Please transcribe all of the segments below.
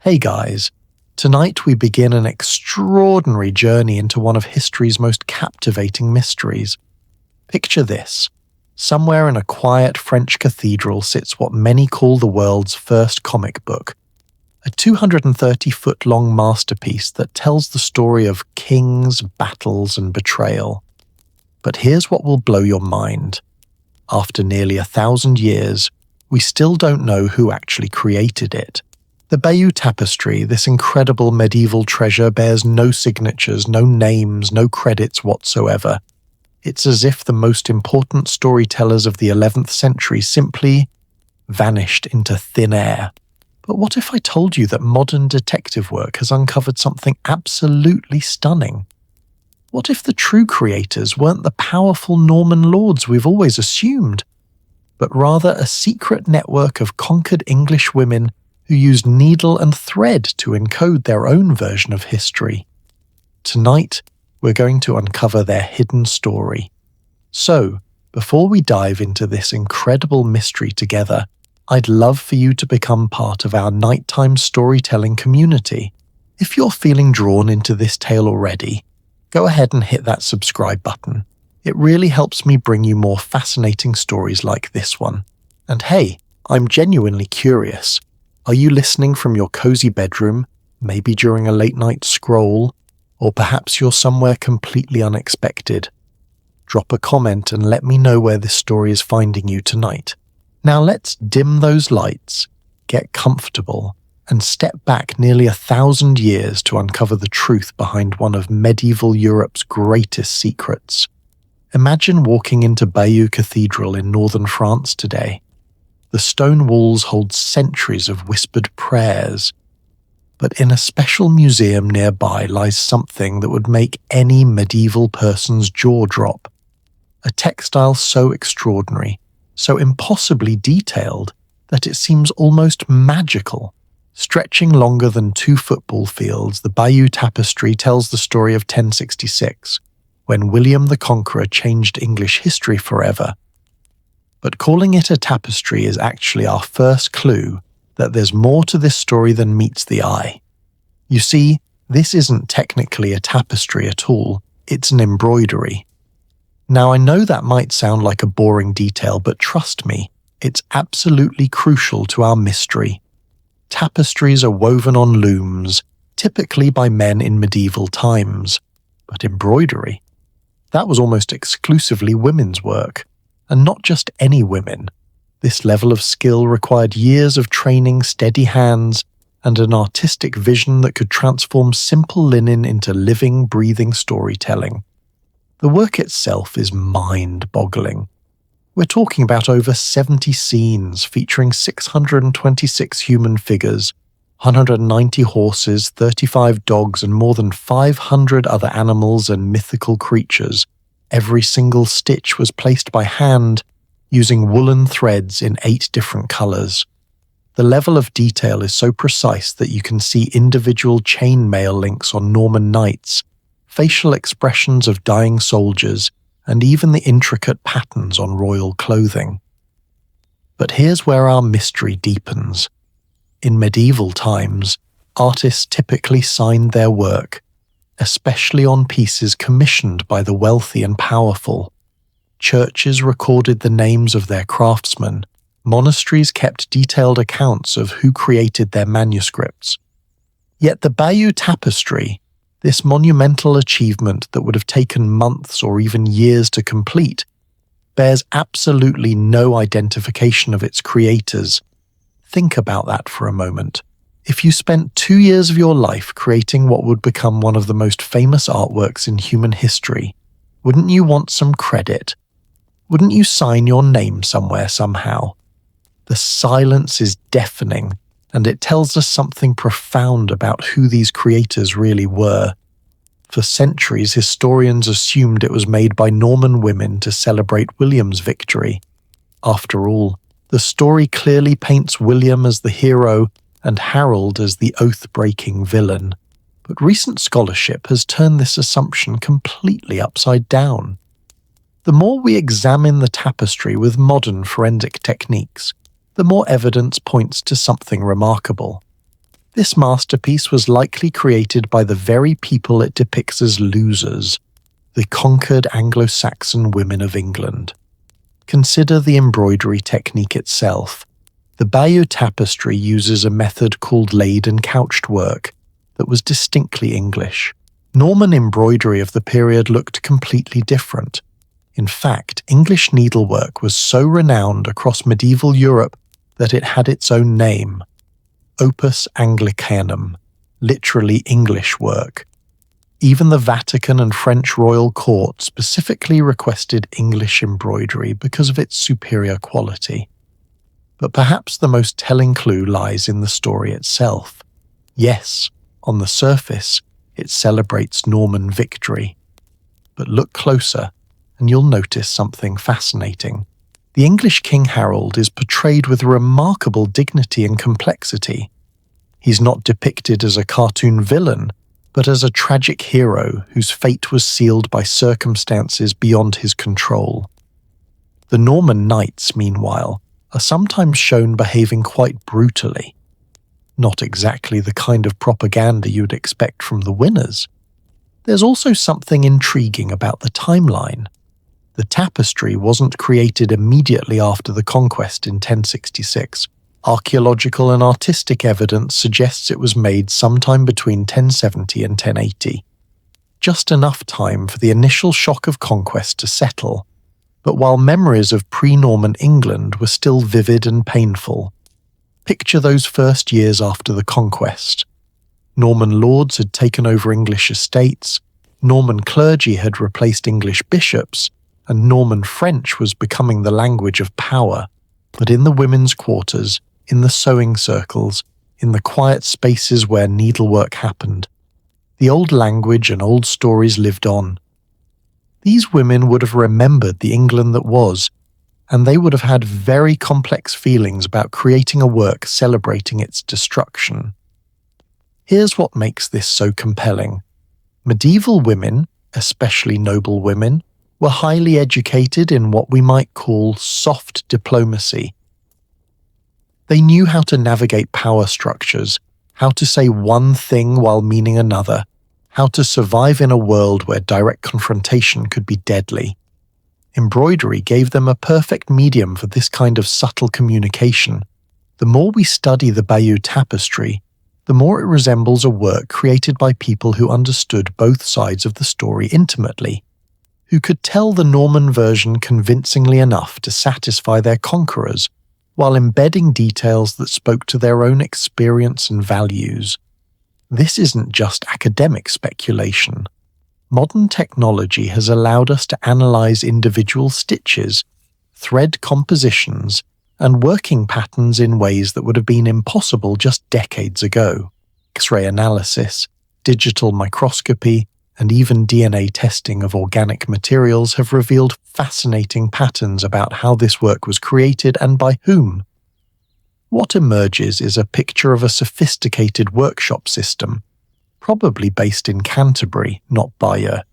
Hey guys, tonight we begin an extraordinary journey into one of history's most captivating mysteries. Picture this. Somewhere in a quiet French cathedral sits what many call the world's first comic book, a 230-foot-long masterpiece that tells the story of kings, battles, and betrayal. But here's what will blow your mind. After nearly 1,000 years, we still don't know who actually created it. The Bayeux Tapestry, this incredible medieval treasure, bears no signatures, no names, no credits whatsoever. It's as if the most important storytellers of the 11th century simply vanished into thin air. But what if I told you that modern detective work has uncovered something absolutely stunning? What if the true creators weren't the powerful Norman lords we've always assumed, but rather a secret network of conquered English women who used needle and thread to encode their own version of history? Tonight, we're going to uncover their hidden story. So, before we dive into this incredible mystery together, I'd love for you to become part of our nighttime storytelling community. If you're feeling drawn into this tale already, go ahead and hit that subscribe button. It really helps me bring you more fascinating stories like this one. And hey, I'm genuinely curious. Are you listening from your cozy bedroom, maybe during a late-night scroll, or perhaps you're somewhere completely unexpected? Drop a comment and let me know where this story is finding you tonight. Now let's dim those lights, get comfortable, and step back nearly 1,000 years to uncover the truth behind one of medieval Europe's greatest secrets. Imagine walking into Bayeux Cathedral in northern France today. The stone walls hold centuries of whispered prayers, but in a special museum nearby lies something that would make any medieval person's jaw drop. A textile so extraordinary, so impossibly detailed, that it seems almost magical. Stretching longer than 2 football fields, the Bayeux Tapestry tells the story of 1066, when William the Conqueror changed English history forever. But calling it a tapestry is actually our first clue that there's more to this story than meets the eye. You see, this isn't technically a tapestry at all, it's an embroidery. Now I know that might sound like a boring detail, but trust me, it's absolutely crucial to our mystery. Tapestries are woven on looms, typically by men in medieval times. But embroidery? That was almost exclusively women's work. And not just any women. This level of skill required years of training, steady hands, and an artistic vision that could transform simple linen into living, breathing storytelling. The work itself is mind-boggling. We're talking about over 70 scenes featuring 626 human figures, 190 horses, 35 dogs, and more than 500 other animals and mythical creatures. Every single stitch was placed by hand, using woolen threads in 8 different colors. The level of detail is so precise that you can see individual chainmail links on Norman knights, facial expressions of dying soldiers, and even the intricate patterns on royal clothing. But here's where our mystery deepens. In medieval times, artists typically signed their work, especially on pieces commissioned by the wealthy and powerful. Churches recorded the names of their craftsmen. Monasteries kept detailed accounts of who created their manuscripts. Yet the Bayeux Tapestry, this monumental achievement that would have taken months or even years to complete, bears absolutely no identification of its creators. Think about that for a moment. If you spent 2 years of your life creating what would become one of the most famous artworks in human history, wouldn't you want some credit? Wouldn't you sign your name somewhere somehow? The silence is deafening, and it tells us something profound about who these creators really were. For centuries, historians assumed it was made by Norman women to celebrate William's victory. After all, the story clearly paints William as the hero and Harold as the oath-breaking villain. But recent scholarship has turned this assumption completely upside down. The more we examine the tapestry with modern forensic techniques, the more evidence points to something remarkable. This masterpiece was likely created by the very people it depicts as losers, the conquered Anglo-Saxon women of England. Consider the embroidery technique itself. The Bayeux Tapestry uses a method called laid and couched work that was distinctly English. Norman embroidery of the period looked completely different. In fact, English needlework was so renowned across medieval Europe that it had its own name, Opus Anglicanum, literally English work. Even the Vatican and French royal court specifically requested English embroidery because of its superior quality. But perhaps the most telling clue lies in the story itself. Yes, on the surface, it celebrates Norman victory. But look closer, and you'll notice something fascinating. The English King Harold is portrayed with remarkable dignity and complexity. He's not depicted as a cartoon villain, but as a tragic hero whose fate was sealed by circumstances beyond his control. The Norman knights, meanwhile, are sometimes shown behaving quite brutally. Not exactly the kind of propaganda you'd expect from the winners. There's also something intriguing about the timeline. The tapestry wasn't created immediately after the conquest in 1066. Archaeological and artistic evidence suggests it was made sometime between 1070 and 1080. Just enough time for the initial shock of conquest to settle, but while memories of pre-Norman England were still vivid and painful. Picture those first years after the conquest. Norman lords had taken over English estates, Norman clergy had replaced English bishops, and Norman French was becoming the language of power. But in the women's quarters, in the sewing circles, in the quiet spaces where needlework happened, the old language and old stories lived on. These women would have remembered the England that was, and they would have had very complex feelings about creating a work celebrating its destruction. Here's what makes this so compelling. Medieval women, especially noble women, were highly educated in what we might call soft diplomacy. They knew how to navigate power structures, how to say one thing while meaning another, how to survive in a world where direct confrontation could be deadly. Embroidery gave them a perfect medium for this kind of subtle communication. The more we study the Bayeux Tapestry, the more it resembles a work created by people who understood both sides of the story intimately, who could tell the Norman version convincingly enough to satisfy their conquerors, while embedding details that spoke to their own experience and values. This isn't just academic speculation. Modern technology has allowed us to analyze individual stitches, thread compositions, and working patterns in ways that would have been impossible just decades ago. X-ray analysis, digital microscopy, and even DNA testing of organic materials have revealed fascinating patterns about how this work was created and by whom. What emerges is a picture of a sophisticated workshop system, probably based in Canterbury, not Bayeux,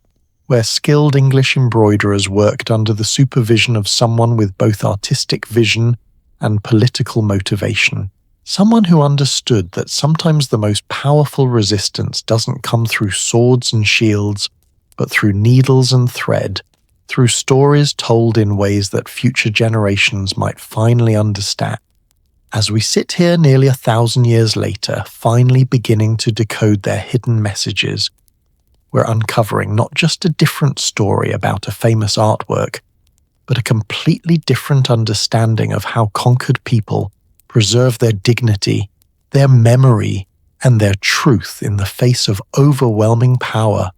where skilled English embroiderers worked under the supervision of someone with both artistic vision and political motivation. Someone who understood that sometimes the most powerful resistance doesn't come through swords and shields, but through needles and thread, through stories told in ways that future generations might finally understand. As we sit here nearly 1,000 years later, finally beginning to decode their hidden messages, we're uncovering not just a different story about a famous artwork, but a completely different understanding of how conquered people preserve their dignity, their memory, and their truth in the face of overwhelming power.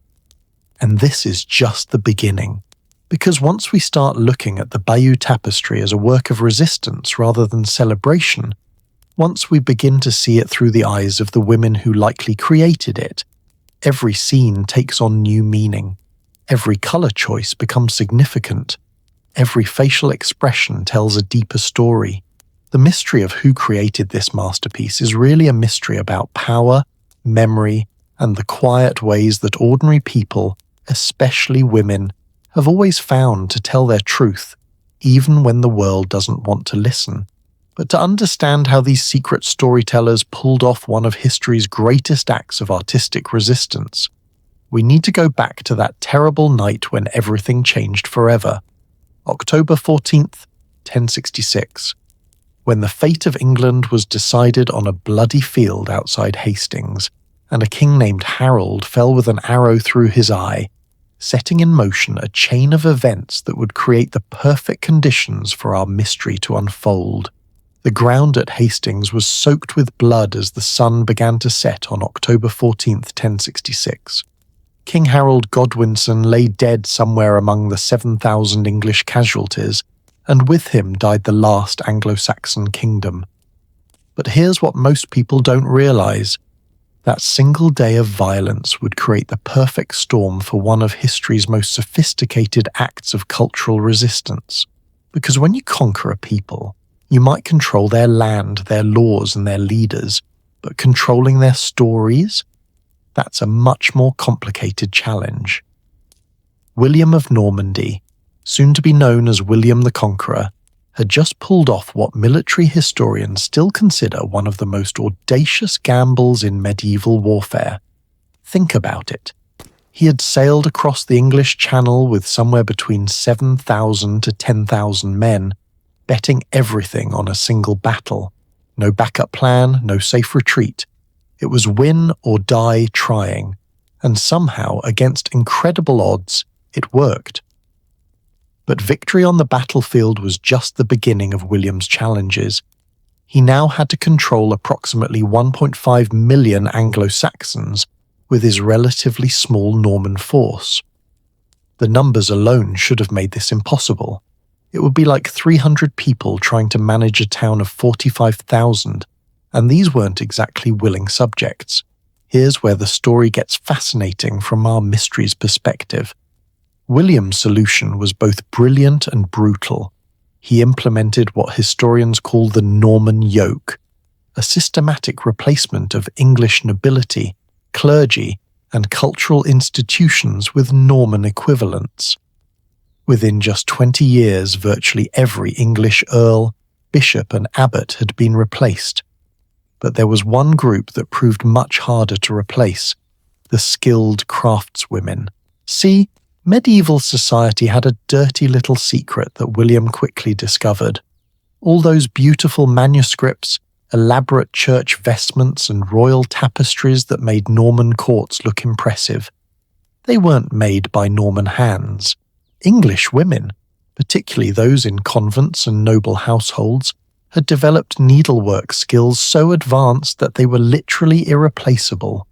And this is just the beginning. Because once we start looking at the Bayeux Tapestry as a work of resistance rather than celebration, once we begin to see it through the eyes of the women who likely created it, every scene takes on new meaning. Every color choice becomes significant. Every facial expression tells a deeper story. The mystery of who created this masterpiece is really a mystery about power, memory, and the quiet ways that ordinary people, especially women, have always found to tell their truth, even when the world doesn't want to listen. But to understand how these secret storytellers pulled off one of history's greatest acts of artistic resistance, we need to go back to that terrible night when everything changed forever, October 14th, 1066, when the fate of England was decided on a bloody field outside Hastings, and a king named Harold fell with an arrow through his eye, setting in motion a chain of events that would create the perfect conditions for our mystery to unfold. The ground at Hastings was soaked with blood as the sun began to set on October 14th, 1066. King Harold Godwinson lay dead somewhere among the 7,000 English casualties, and with him died the last Anglo-Saxon kingdom. But here's what most people don't realise. That single day of violence would create the perfect storm for one of history's most sophisticated acts of cultural resistance. Because when you conquer a people, you might control their land, their laws, and their leaders, but controlling their stories? That's a much more complicated challenge. William of Normandy, soon to be known as William the Conqueror, had just pulled off what military historians still consider one of the most audacious gambles in medieval warfare. Think about it. He had sailed across the English Channel with somewhere between 7,000 to 10,000 men, betting everything on a single battle. No backup plan, no safe retreat. It was win or die trying, and somehow, against incredible odds, it worked. But victory on the battlefield was just the beginning of William's challenges. He now had to control approximately 1.5 million Anglo-Saxons with his relatively small Norman force. The numbers alone should have made this impossible. It would be like 300 people trying to manage a town of 45,000, and these weren't exactly willing subjects. Here's where the story gets fascinating from our mystery's perspective. William's solution was both brilliant and brutal. He implemented what historians call the Norman yoke, a systematic replacement of English nobility, clergy, and cultural institutions with Norman equivalents. Within just 20 years, virtually every English earl, bishop, and abbot had been replaced. But there was one group that proved much harder to replace: the skilled craftswomen. See, medieval society had a dirty little secret that William quickly discovered. All those beautiful manuscripts, elaborate church vestments, and royal tapestries that made Norman courts look impressive. They weren't made by Norman hands. English women, particularly those in convents and noble households, had developed needlework skills so advanced that they were literally irreplaceable.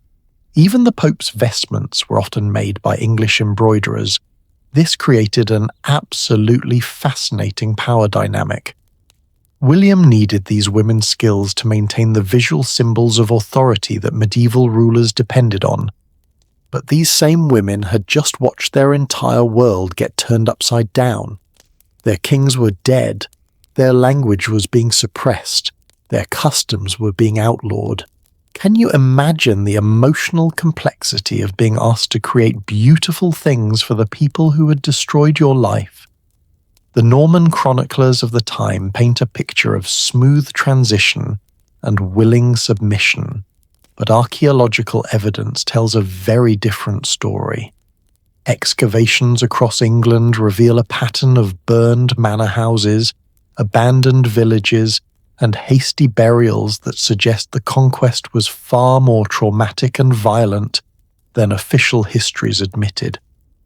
Even the Pope's vestments were often made by English embroiderers. This created an absolutely fascinating power dynamic. William needed these women's skills to maintain the visual symbols of authority that medieval rulers depended on. But these same women had just watched their entire world get turned upside down. Their kings were dead, their language was being suppressed, their customs were being outlawed. Can you imagine the emotional complexity of being asked to create beautiful things for the people who had destroyed your life? The Norman chroniclers of the time paint a picture of smooth transition and willing submission, but archaeological evidence tells a very different story. Excavations across England reveal a pattern of burned manor houses, abandoned villages, and hasty burials that suggest the conquest was far more traumatic and violent than official histories admitted.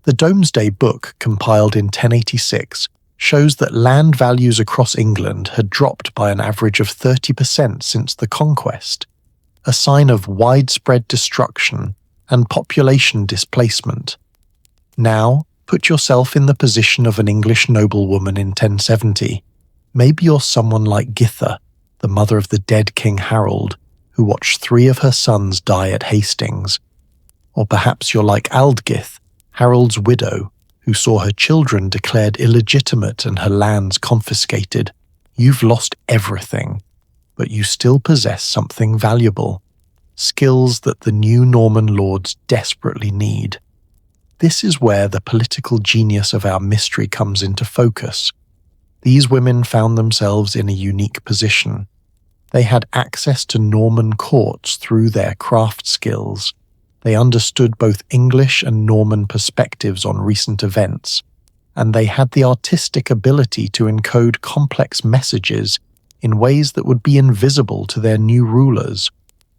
The Domesday Book, compiled in 1086, shows that land values across England had dropped by an average of 30% since the conquest, a sign of widespread destruction and population displacement. Now, put yourself in the position of an English noblewoman in 1070. Maybe you're someone like Githa, the mother of the dead King Harold, who watched 3 of her sons die at Hastings. Or perhaps you're like Aldgith, Harold's widow, who saw her children declared illegitimate and her lands confiscated. You've lost everything, but you still possess something valuable, skills that the new Norman lords desperately need. This is where the political genius of our mystery comes into focus. These women found themselves in a unique position. They had access to Norman courts through their craft skills. They understood both English and Norman perspectives on recent events, and they had the artistic ability to encode complex messages in ways that would be invisible to their new rulers.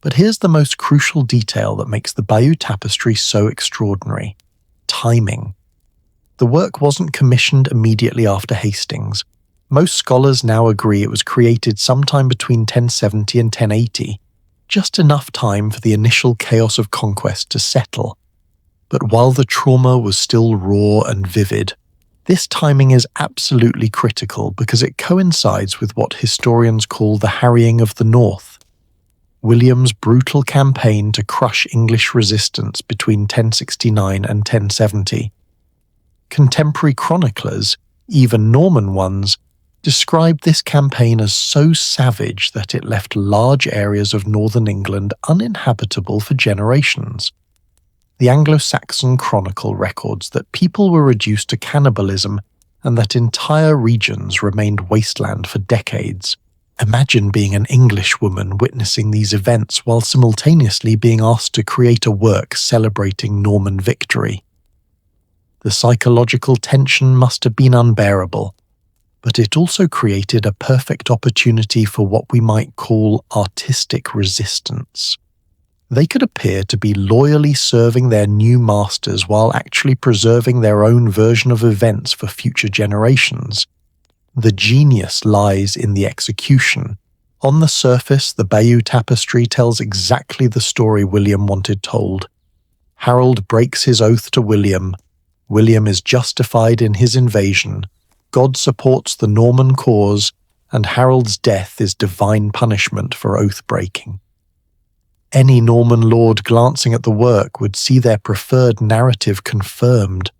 But here's the most crucial detail that makes the Bayeux Tapestry so extraordinary: timing. The work wasn't commissioned immediately after Hastings. Most scholars now agree it was created sometime between 1070 and 1080, just enough time for the initial chaos of conquest to settle. But while the trauma was still raw and vivid, this timing is absolutely critical because it coincides with what historians call the harrying of the North, William's brutal campaign to crush English resistance between 1069 and 1070. Contemporary chroniclers, even Norman ones, described this campaign as so savage that it left large areas of northern England uninhabitable for generations. The Anglo-Saxon Chronicle records that people were reduced to cannibalism and that entire regions remained wasteland for decades. Imagine being an English woman witnessing these events while simultaneously being asked to create a work celebrating Norman victory. The psychological tension must have been unbearable, but it also created a perfect opportunity for what we might call artistic resistance. They could appear to be loyally serving their new masters while actually preserving their own version of events for future generations. The genius lies in the execution. On the surface, the Bayeux Tapestry tells exactly the story William wanted told. Harold breaks his oath to William. William is justified in his invasion. God supports the Norman cause, and Harold's death is divine punishment for oath-breaking. Any Norman lord glancing at the work would see their preferred narrative confirmed.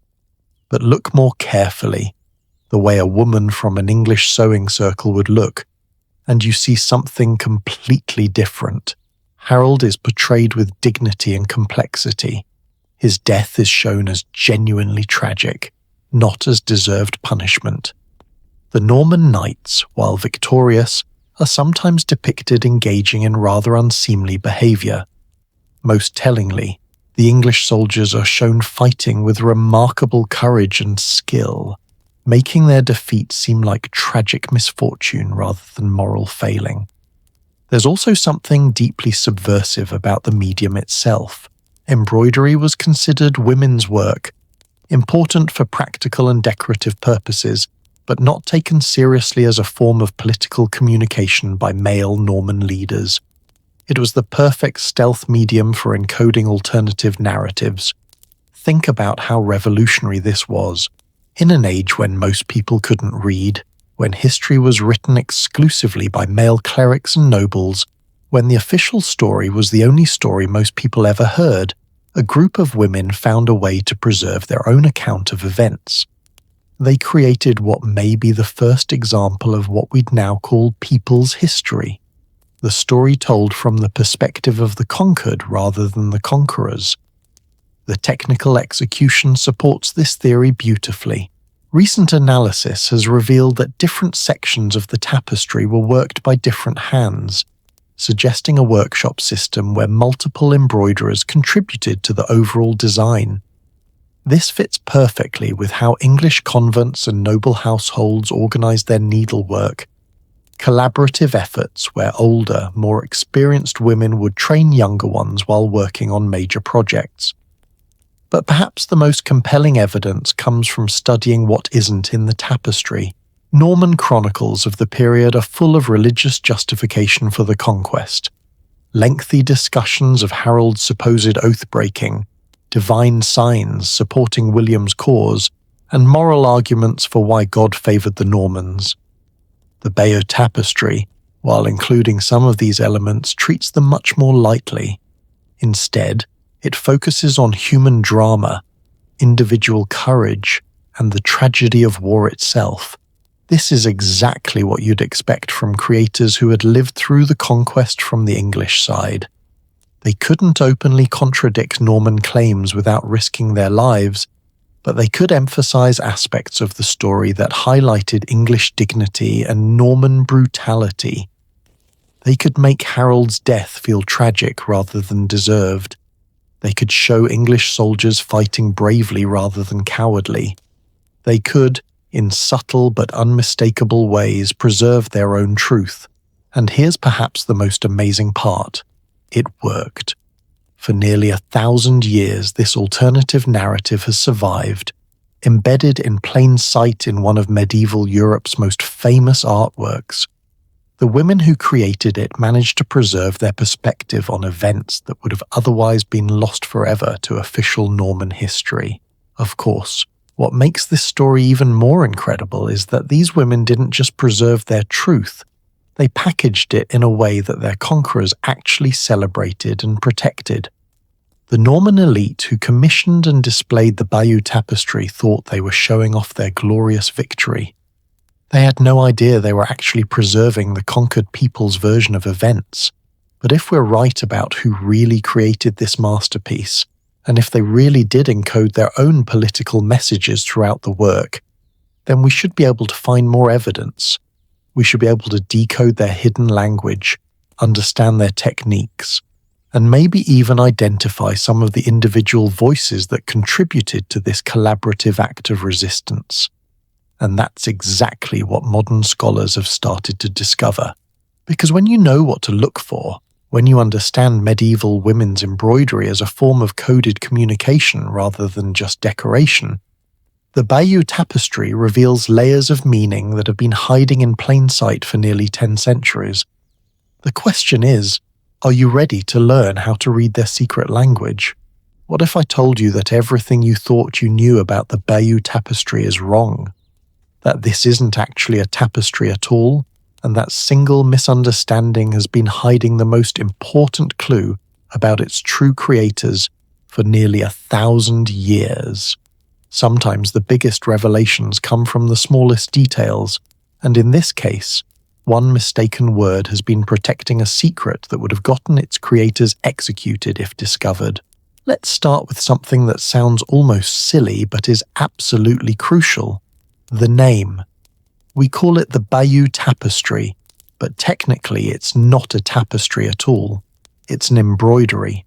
But look more carefully, the way a woman from an English sewing circle would look, and you see something completely different. Harold is portrayed with dignity and complexity. His death is shown as genuinely tragic, not as deserved punishment. The Norman knights, while victorious, are sometimes depicted engaging in rather unseemly behaviour. Most tellingly, the English soldiers are shown fighting with remarkable courage and skill, making their defeat seem like tragic misfortune rather than moral failing. There's also something deeply subversive about the medium itself. Embroidery was considered women's work, important for practical and decorative purposes, but not taken seriously as a form of political communication by male Norman leaders. It was the perfect stealth medium for encoding alternative narratives. Think about how revolutionary this was. In an age when most people couldn't read, when history was written exclusively by male clerics and nobles, when the official story was the only story most people ever heard, a group of women found a way to preserve their own account of events. They created what may be the first example of what we'd now call people's history, the story told from the perspective of the conquered rather than the conquerors. The technical execution supports this theory beautifully. Recent analysis has revealed that different sections of the tapestry were worked by different hands, suggesting a workshop system where multiple embroiderers contributed to the overall design. This fits perfectly with how English convents and noble households organized their needlework. Collaborative efforts where older, more experienced women would train younger ones while working on major projects. But perhaps the most compelling evidence comes from studying what isn't in the tapestry. Norman chronicles of the period are full of religious justification for the conquest. Lengthy discussions of Harold's supposed oath-breaking, divine signs supporting William's cause, and moral arguments for why God favoured the Normans. The Bayeux Tapestry, while including some of these elements, treats them much more lightly. Instead, it focuses on human drama, individual courage, and the tragedy of war itself. This is exactly what you'd expect from creators who had lived through the conquest from the English side. They couldn't openly contradict Norman claims without risking their lives, but they could emphasize aspects of the story that highlighted English dignity and Norman brutality. They could make Harold's death feel tragic rather than deserved. They could show English soldiers fighting bravely rather than cowardly. They could, in subtle but unmistakable ways, preserve their own truth. And here's perhaps the most amazing part. It worked. For nearly 1,000 years, this alternative narrative has survived, embedded in plain sight in one of medieval Europe's most famous artworks. The women who created it managed to preserve their perspective on events that would have otherwise been lost forever to official Norman history. Of course, what makes this story even more incredible is that these women didn't just preserve their truth, they packaged it in a way that their conquerors actually celebrated and protected. The Norman elite who commissioned and displayed the Bayeux Tapestry thought they were showing off their glorious victory. They had no idea they were actually preserving the conquered people's version of events. But if we're right about who really created this masterpiece, and if they really did encode their own political messages throughout the work, then we should be able to find more evidence. We should be able to decode their hidden language, understand their techniques, and maybe even identify some of the individual voices that contributed to this collaborative act of resistance. And that's exactly what modern scholars have started to discover. Because when you know what to look for, when you understand medieval women's embroidery as a form of coded communication rather than just decoration, the Bayeux Tapestry reveals layers of meaning that have been hiding in plain sight for nearly 10 centuries. The question is, are you ready to learn how to read their secret language? What if I told you that everything you thought you knew about the Bayeux Tapestry is wrong? That this isn't actually a tapestry at all, and that single misunderstanding has been hiding the most important clue about its true creators for nearly 1,000 years. Sometimes the biggest revelations come from the smallest details, and in this case, one mistaken word has been protecting a secret that would have gotten its creators executed if discovered. Let's start with something that sounds almost silly but is absolutely crucial: the name. We call it the Bayeux Tapestry, but technically it's not a tapestry at all. It's an embroidery.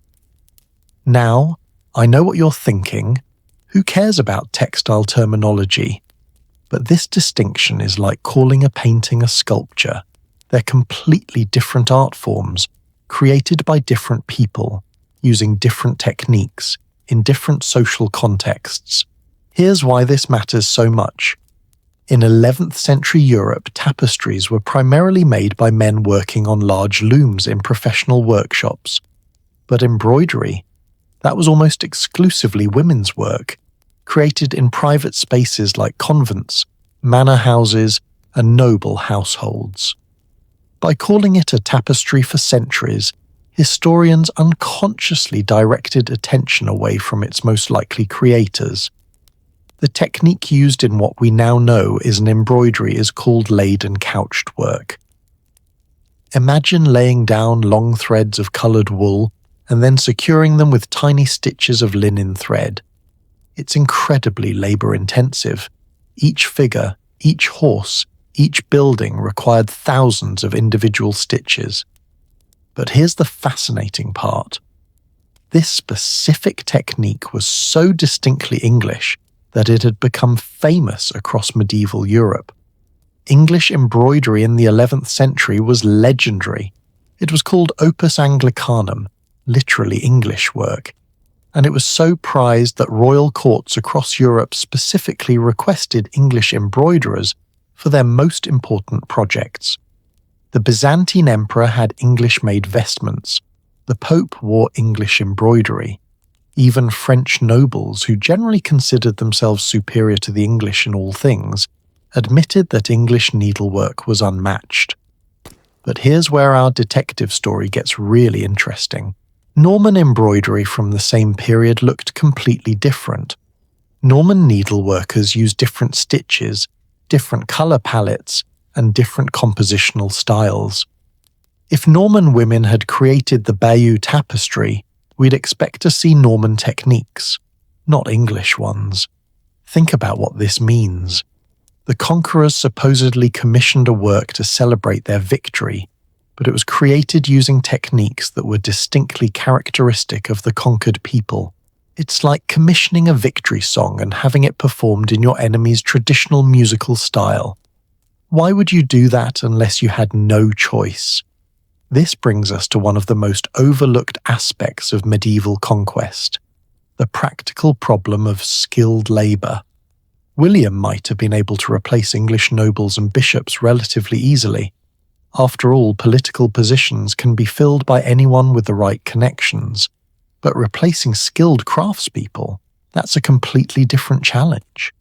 Now, I know what you're thinking. Who cares about textile terminology? But this distinction is like calling a painting a sculpture. They're completely different art forms, created by different people, using different techniques, in different social contexts. Here's why this matters so much. In 11th century Europe, tapestries were primarily made by men working on large looms in professional workshops. But embroidery, that was almost exclusively women's work, created in private spaces like convents, manor houses, and noble households. By calling it a tapestry for centuries, historians unconsciously directed attention away from its most likely creators. The technique used in what we now know is an embroidery is called laid and couched work. Imagine laying down long threads of coloured wool and then securing them with tiny stitches of linen thread. It's incredibly labour-intensive. Each figure, each horse, each building required thousands of individual stitches. But here's the fascinating part. This specific technique was so distinctly English that it had become famous across medieval Europe. English embroidery in the 11th century was legendary. It was called opus Anglicanum, literally English work, and it was so prized that royal courts across Europe specifically requested English embroiderers for their most important projects. The Byzantine emperor had English-made vestments. The Pope wore English embroidery. Even French nobles, who generally considered themselves superior to the English in all things, admitted that English needlework was unmatched. But here's where our detective story gets really interesting. Norman embroidery from the same period looked completely different. Norman needleworkers used different stitches, different colour palettes, and different compositional styles. If Norman women had created the Bayeux Tapestry, we'd expect to see Norman techniques, not English ones. Think about what this means. The conquerors supposedly commissioned a work to celebrate their victory, but it was created using techniques that were distinctly characteristic of the conquered people. It's like commissioning a victory song and having it performed in your enemy's traditional musical style. Why would you do that unless you had no choice? This brings us to one of the most overlooked aspects of medieval conquest, the practical problem of skilled labour. William might have been able to replace English nobles and bishops relatively easily. After all, political positions can be filled by anyone with the right connections. But replacing skilled craftspeople, that's a completely different challenge.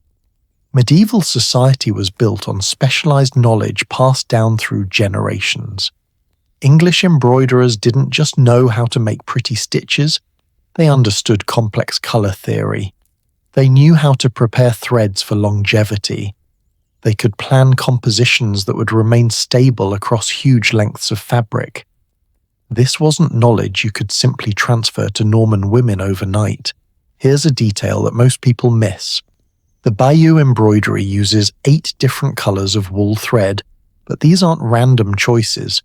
Medieval society was built on specialized knowledge passed down through generations. English embroiderers didn't just know how to make pretty stitches, they understood complex color theory. They knew how to prepare threads for longevity. They could plan compositions that would remain stable across huge lengths of fabric. This wasn't knowledge you could simply transfer to Norman women overnight. Here's a detail that most people miss. The Bayeux embroidery uses 8 different colors of wool thread, but these aren't random choices.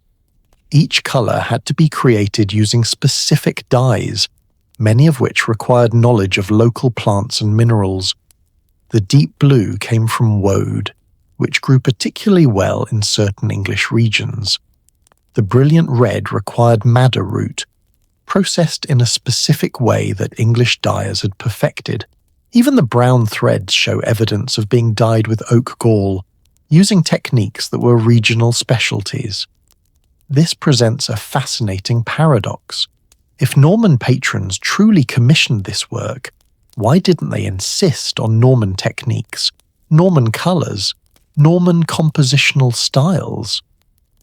Each color had to be created using specific dyes, many of which required knowledge of local plants and minerals. The deep blue came from woad, which grew particularly well in certain English regions. The brilliant red required madder root, processed in a specific way that English dyers had perfected. Even the brown threads show evidence of being dyed with oak gall, using techniques that were regional specialties. This presents a fascinating paradox. If Norman patrons truly commissioned this work, why didn't they insist on Norman techniques, Norman colours, Norman compositional styles?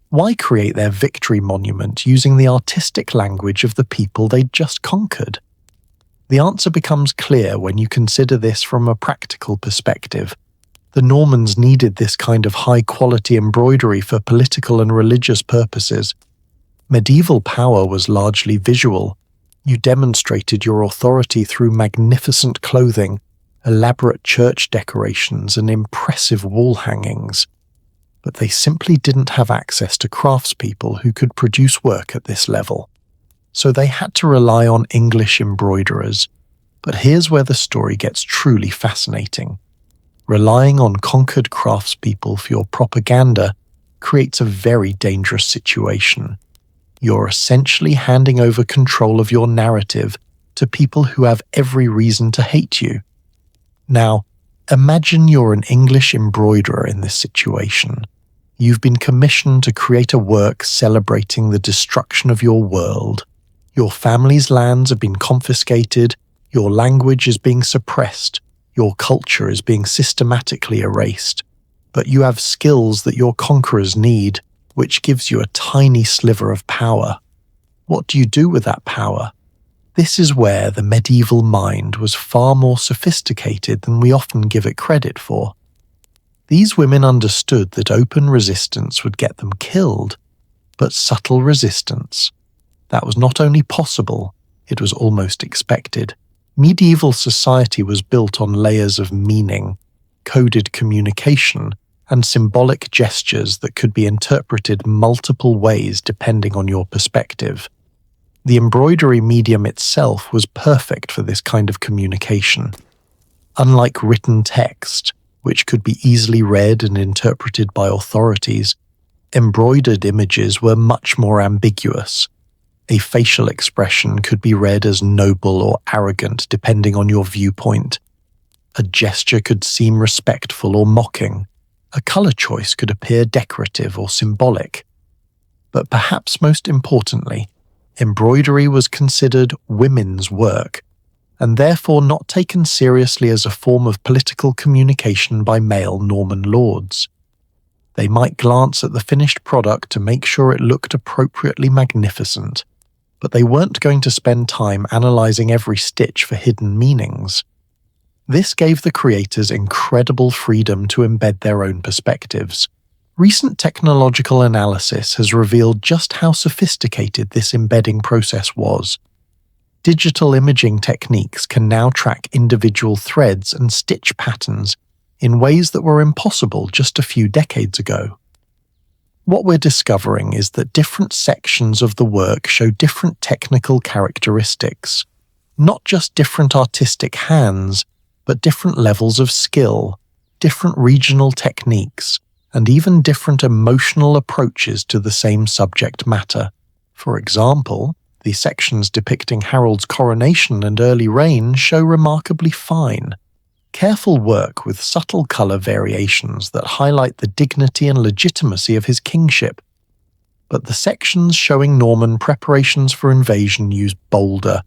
Why create their victory monument using the artistic language of the people they'd just conquered? The answer becomes clear when you consider this from a practical perspective. The Normans needed this kind of high-quality embroidery for political and religious purposes. Medieval power was largely visual. You demonstrated your authority through magnificent clothing, elaborate church decorations, and impressive wall hangings. But they simply didn't have access to craftspeople who could produce work at this level. So they had to rely on English embroiderers. But here's where the story gets truly fascinating. Relying on conquered craftspeople for your propaganda creates a very dangerous situation. You're essentially handing over control of your narrative to people who have every reason to hate you. Now, imagine you're an English embroiderer in this situation. You've been commissioned to create a work celebrating the destruction of your world. Your family's lands have been confiscated, your language is being suppressed, your culture is being systematically erased. But you have skills that your conquerors need, which gives you a tiny sliver of power. What do you do with that power? This is where the medieval mind was far more sophisticated than we often give it credit for. These women understood that open resistance would get them killed, but subtle resistance, that was not only possible, it was almost expected. Medieval society was built on layers of meaning, coded communication, and symbolic gestures that could be interpreted multiple ways depending on your perspective. The embroidery medium itself was perfect for this kind of communication. Unlike written text, which could be easily read and interpreted by authorities, embroidered images were much more ambiguous. A facial expression could be read as noble or arrogant depending on your viewpoint. A gesture could seem respectful or mocking. A color choice could appear decorative or symbolic. But perhaps most importantly, embroidery was considered women's work, and therefore not taken seriously as a form of political communication by male Norman lords. They might glance at the finished product to make sure it looked appropriately magnificent, but they weren't going to spend time analyzing every stitch for hidden meanings. This gave the creators incredible freedom to embed their own perspectives. Recent technological analysis has revealed just how sophisticated this embedding process was. Digital imaging techniques can now track individual threads and stitch patterns in ways that were impossible just a few decades ago. What we're discovering is that different sections of the work show different technical characteristics, not just different artistic hands, but different levels of skill, different regional techniques, and even different emotional approaches to the same subject matter. For example, the sections depicting Harold's coronation and early reign show remarkably fine, careful work with subtle colour variations that highlight the dignity and legitimacy of his kingship. But the sections showing Norman preparations for invasion use bolder,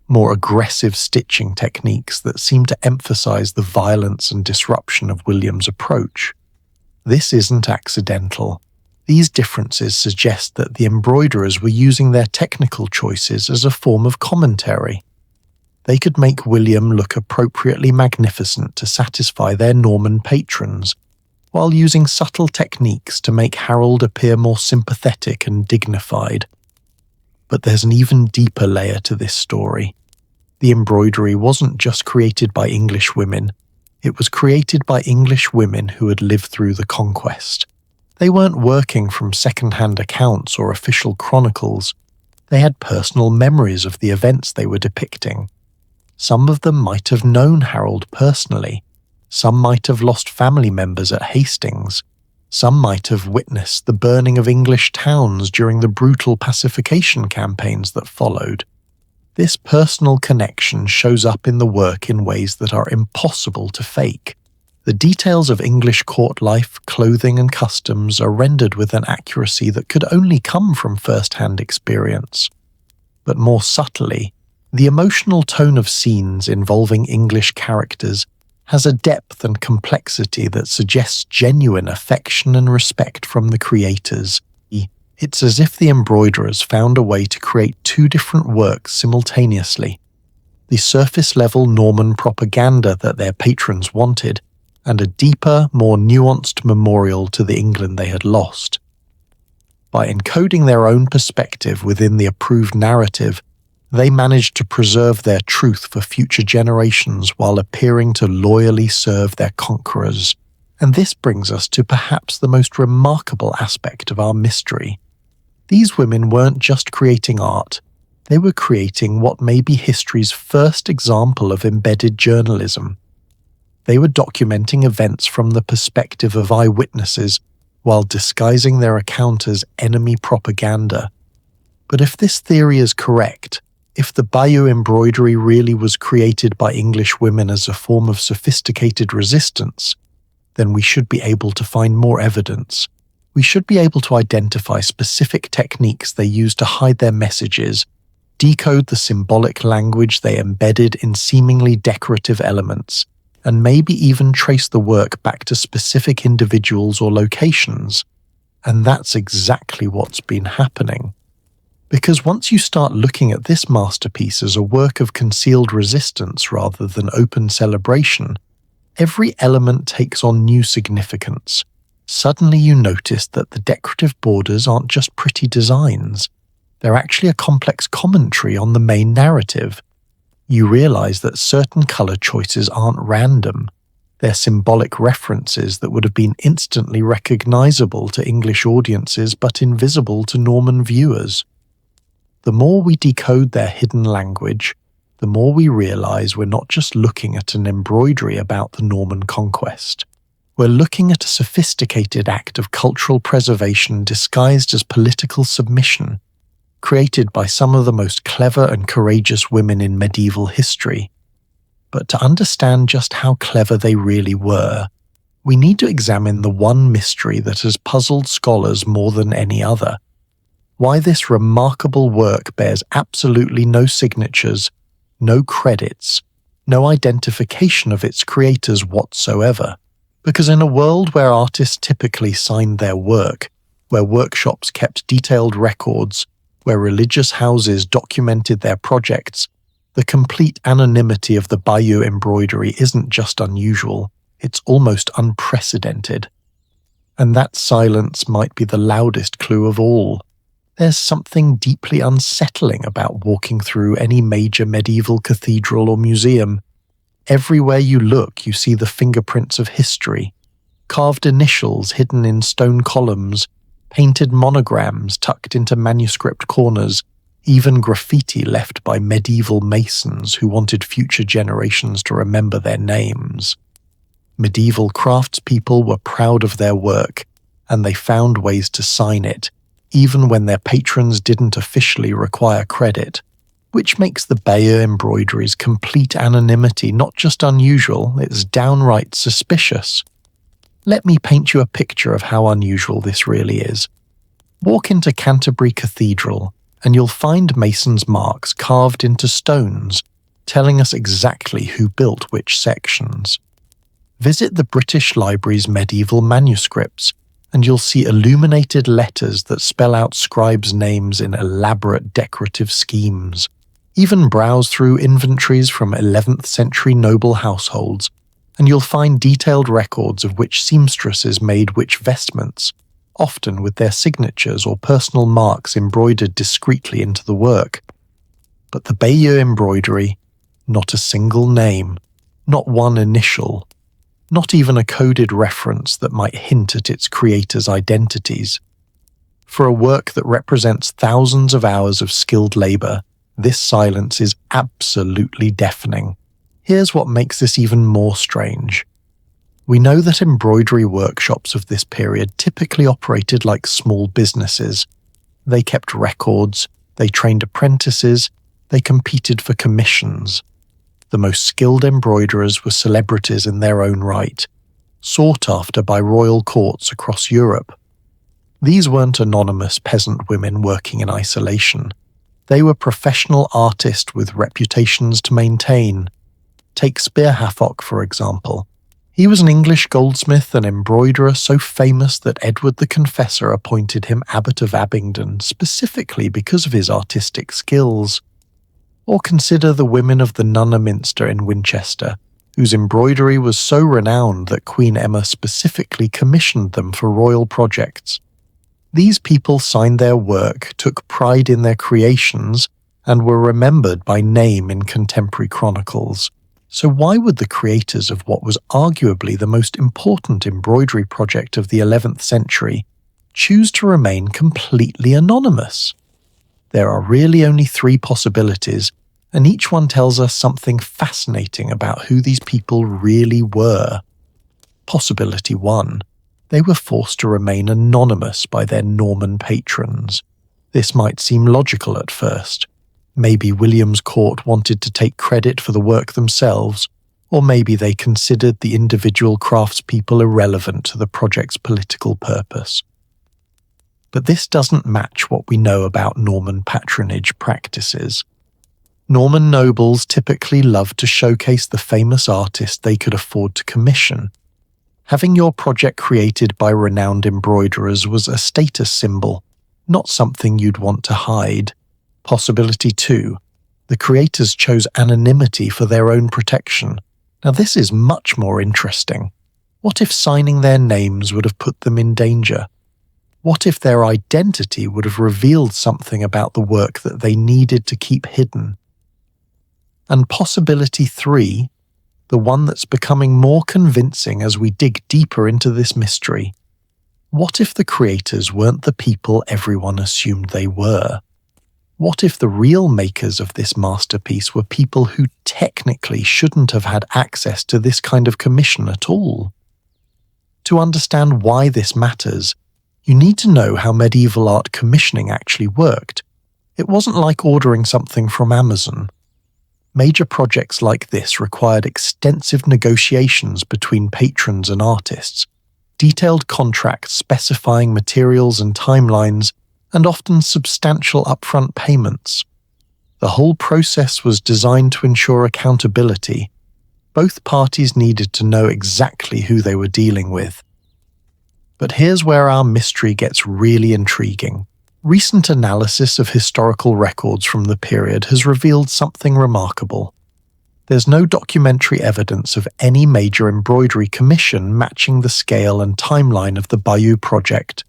more aggressive stitching techniques that seem to emphasise the violence and disruption of William's approach. This isn't accidental. These differences suggest that the embroiderers were using their technical choices as a form of commentary. They could make William look appropriately magnificent to satisfy their Norman patrons, while using subtle techniques to make Harold appear more sympathetic and dignified. But there's an even deeper layer to this story. The embroidery wasn't just created by English women, it was created by English women who had lived through the Conquest. They weren't working from second-hand accounts or official chronicles. They had personal memories of the events they were depicting. Some of them might have known Harold personally. Some might have lost family members at Hastings. Some might have witnessed the burning of English towns during the brutal pacification campaigns that followed. This personal connection shows up in the work in ways that are impossible to fake. The details of English court life, clothing, and customs are rendered with an accuracy that could only come from first-hand experience. But more subtly, the emotional tone of scenes involving English characters has a depth and complexity that suggests genuine affection and respect from the creators. It's as if the embroiderers found a way to create two different works simultaneously: the surface-level Norman propaganda that their patrons wanted, and a deeper, more nuanced memorial to the England they had lost. By encoding their own perspective within the approved narrative, they managed to preserve their truth for future generations while appearing to loyally serve their conquerors. And this brings us to perhaps the most remarkable aspect of our mystery. These women weren't just creating art, they were creating what may be history's first example of embedded journalism. They were documenting events from the perspective of eyewitnesses while disguising their account as enemy propaganda. But if this theory is correct, if the Bayeux embroidery really was created by English women as a form of sophisticated resistance, then we should be able to find more evidence. We should be able to identify specific techniques they used to hide their messages, decode the symbolic language they embedded in seemingly decorative elements, and maybe even trace the work back to specific individuals or locations. And that's exactly what's been happening. Because once you start looking at this masterpiece as a work of concealed resistance rather than open celebration, every element takes on new significance. Suddenly you notice that the decorative borders aren't just pretty designs. They're actually a complex commentary on the main narrative. You realize that certain color choices aren't random. They're symbolic references that would have been instantly recognizable to English audiences but invisible to Norman viewers. The more we decode their hidden language, the more we realize we're not just looking at an embroidery about the Norman Conquest. We're looking at a sophisticated act of cultural preservation disguised as political submission, created by some of the most clever and courageous women in medieval history. But to understand just how clever they really were, we need to examine the one mystery that has puzzled scholars more than any other: why this remarkable work bears absolutely no signatures, no credits, no identification of its creators whatsoever. Because in a world where artists typically signed their work, where workshops kept detailed records, where religious houses documented their projects, the complete anonymity of the Bayeux embroidery isn't just unusual, it's almost unprecedented. And that silence might be the loudest clue of all. There's something deeply unsettling about walking through any major medieval cathedral or museum. Everywhere you look, you see the fingerprints of history, carved initials hidden in stone columns, painted monograms tucked into manuscript corners, even graffiti left by medieval masons who wanted future generations to remember their names. Medieval craftspeople were proud of their work, and they found ways to sign it, even when their patrons didn't officially require credit, which makes the Bayeux embroidery's complete anonymity not just unusual, it's downright suspicious. Let me paint you a picture of how unusual this really is. Walk into Canterbury Cathedral, and you'll find masons' marks carved into stones, telling us exactly who built which sections. Visit the British Library's medieval manuscripts, and you'll see illuminated letters that spell out scribes' names in elaborate decorative schemes. Even browse through inventories from 11th century noble households, and you'll find detailed records of which seamstresses made which vestments, often with their signatures or personal marks embroidered discreetly into the work. But the Bayeux embroidery, not a single name, not one initial, not even a coded reference that might hint at its creators' identities. For a work that represents thousands of hours of skilled labour, this silence is absolutely deafening. Here's what makes this even more strange. We know that embroidery workshops of this period typically operated like small businesses. They kept records, they trained apprentices, they competed for commissions. The most skilled embroiderers were celebrities in their own right, sought after by royal courts across Europe. These weren't anonymous peasant women working in isolation. They were professional artists with reputations to maintain. Take Spearhafock, for example. He was an English goldsmith and embroiderer so famous that Edward the Confessor appointed him Abbot of Abingdon specifically because of his artistic skills. Or consider the women of the Nunna Minster in Winchester, whose embroidery was so renowned that Queen Emma specifically commissioned them for royal projects. These people signed their work, took pride in their creations, and were remembered by name in contemporary chronicles. So why would the creators of what was arguably the most important embroidery project of the 11th century choose to remain completely anonymous? There are really only three possibilities, and each one tells us something fascinating about who these people really were. Possibility 1. They were forced to remain anonymous by their Norman patrons. This might seem logical at first. Maybe William's court wanted to take credit for the work themselves, or maybe they considered the individual craftspeople irrelevant to the project's political purpose. But this doesn't match what we know about Norman patronage practices. Norman nobles typically loved to showcase the famous artists they could afford to commission. Having your project created by renowned embroiderers was a status symbol, not something you'd want to hide. Possibility 2. The creators chose anonymity for their own protection. Now this is much more interesting. What if signing their names would have put them in danger? What if their identity would have revealed something about the work that they needed to keep hidden? And possibility 3, the one that's becoming more convincing as we dig deeper into this mystery. What if the creators weren't the people everyone assumed they were? What if the real makers of this masterpiece were people who technically shouldn't have had access to this kind of commission at all? To understand why this matters, you need to know how medieval art commissioning actually worked. It wasn't like ordering something from Amazon. Major projects like this required extensive negotiations between patrons and artists, detailed contracts specifying materials and timelines, and often substantial upfront payments. The whole process was designed to ensure accountability. Both parties needed to know exactly who they were dealing with. But here's where our mystery gets really intriguing. Recent analysis of historical records from the period has revealed something remarkable. There's no documentary evidence of any major embroidery commission matching the scale and timeline of the Bayeux project.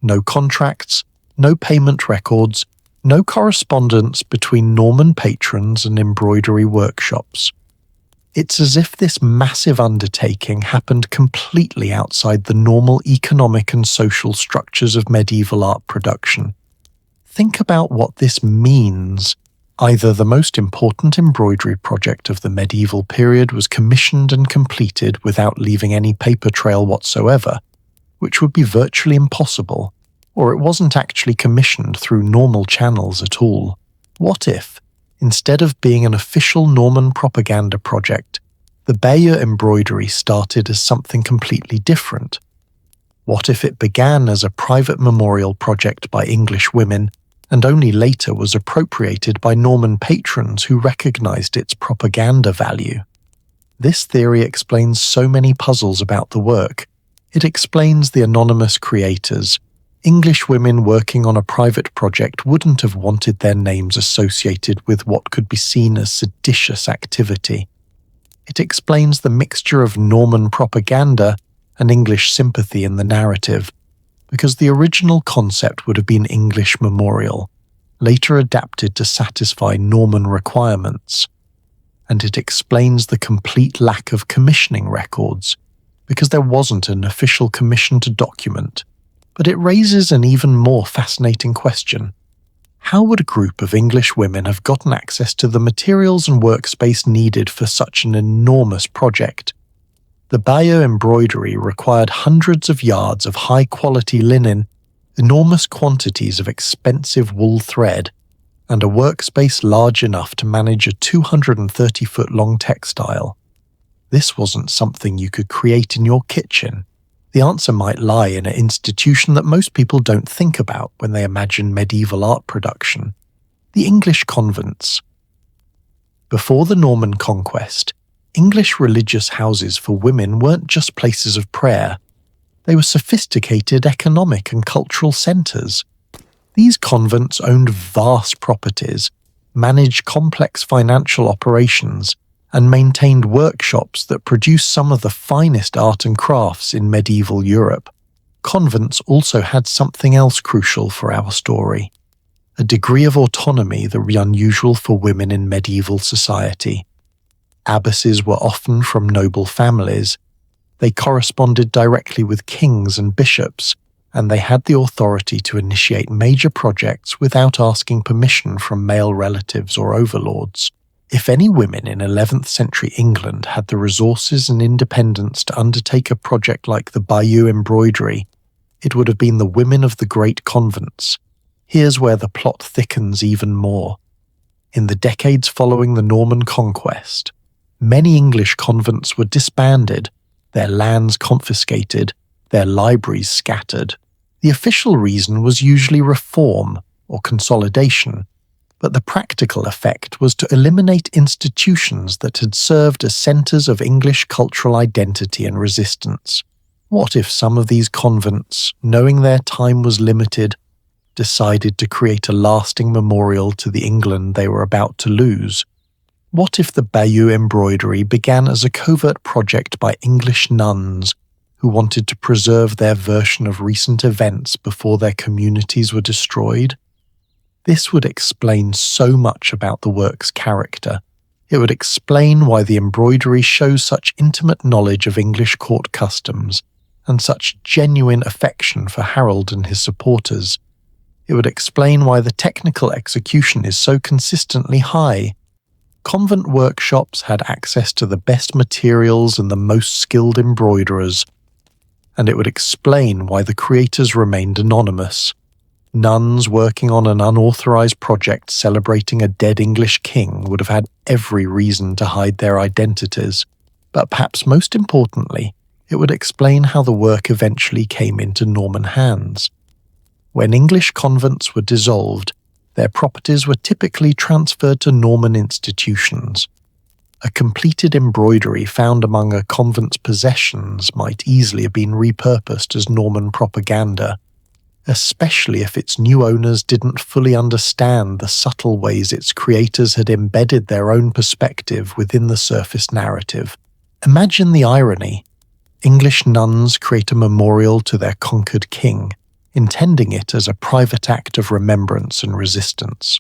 No contracts, no payment records, no correspondence between Norman patrons and embroidery workshops. It's as if this massive undertaking happened completely outside the normal economic and social structures of medieval art production. Think about what this means. Either the most important embroidery project of the medieval period was commissioned and completed without leaving any paper trail whatsoever, which would be virtually impossible, or it wasn't actually commissioned through normal channels at all. What if, instead of being an official Norman propaganda project, the Bayeux Embroidery started as something completely different? What if it began as a private memorial project by English women and only later was appropriated by Norman patrons who recognized its propaganda value? This theory explains so many puzzles about the work. It explains the anonymous creators. English women working on a private project wouldn't have wanted their names associated with what could be seen as seditious activity. It explains the mixture of Norman propaganda and English sympathy in the narrative, because the original concept would have been English memorial, later adapted to satisfy Norman requirements. And it explains the complete lack of commissioning records, because there wasn't an official commission to document. But it raises an even more fascinating question. How would a group of English women have gotten access to the materials and workspace needed for such an enormous project? The Bayeux Embroidery required hundreds of yards of high-quality linen, enormous quantities of expensive wool thread, and a workspace large enough to manage a 230-foot-long textile. This wasn't something you could create in your kitchen. The answer might lie in an institution that most people don't think about when they imagine medieval art production: the English convents. Before the Norman Conquest, English religious houses for women weren't just places of prayer. They were sophisticated economic and cultural centres. These convents owned vast properties, managed complex financial operations, and maintained workshops that produced some of the finest art and crafts in medieval Europe. Convents also had something else crucial for our story: a degree of autonomy that was unusual for women in medieval society. Abbesses were often from noble families. They corresponded directly with kings and bishops, and they had the authority to initiate major projects without asking permission from male relatives or overlords. If any women in 11th century England had the resources and independence to undertake a project like the Bayeux Embroidery, it would have been the women of the great convents. Here's where the plot thickens even more. In the decades following the Norman Conquest, many English convents were disbanded, their lands confiscated, their libraries scattered. The official reason was usually reform or consolidation, but the practical effect was to eliminate institutions that had served as centres of English cultural identity and resistance. What if some of these convents, knowing their time was limited, decided to create a lasting memorial to the England they were about to lose? What if the Bayeux Embroidery began as a covert project by English nuns who wanted to preserve their version of recent events before their communities were destroyed? This would explain so much about the work's character. It would explain why the embroidery shows such intimate knowledge of English court customs and such genuine affection for Harold and his supporters. It would explain why the technical execution is so consistently high. Convent workshops had access to the best materials and the most skilled embroiderers, and it would explain why the creators remained anonymous. Nuns working on an unauthorized project celebrating a dead English king would have had every reason to hide their identities, but perhaps most importantly, it would explain how the work eventually came into Norman hands. When English convents were dissolved, their properties were typically transferred to Norman institutions. A completed embroidery found among a convent's possessions might easily have been repurposed as Norman propaganda, especially if its new owners didn't fully understand the subtle ways its creators had embedded their own perspective within the surface narrative. Imagine the irony. English nuns create a memorial to their conquered king, intending it as a private act of remembrance and resistance.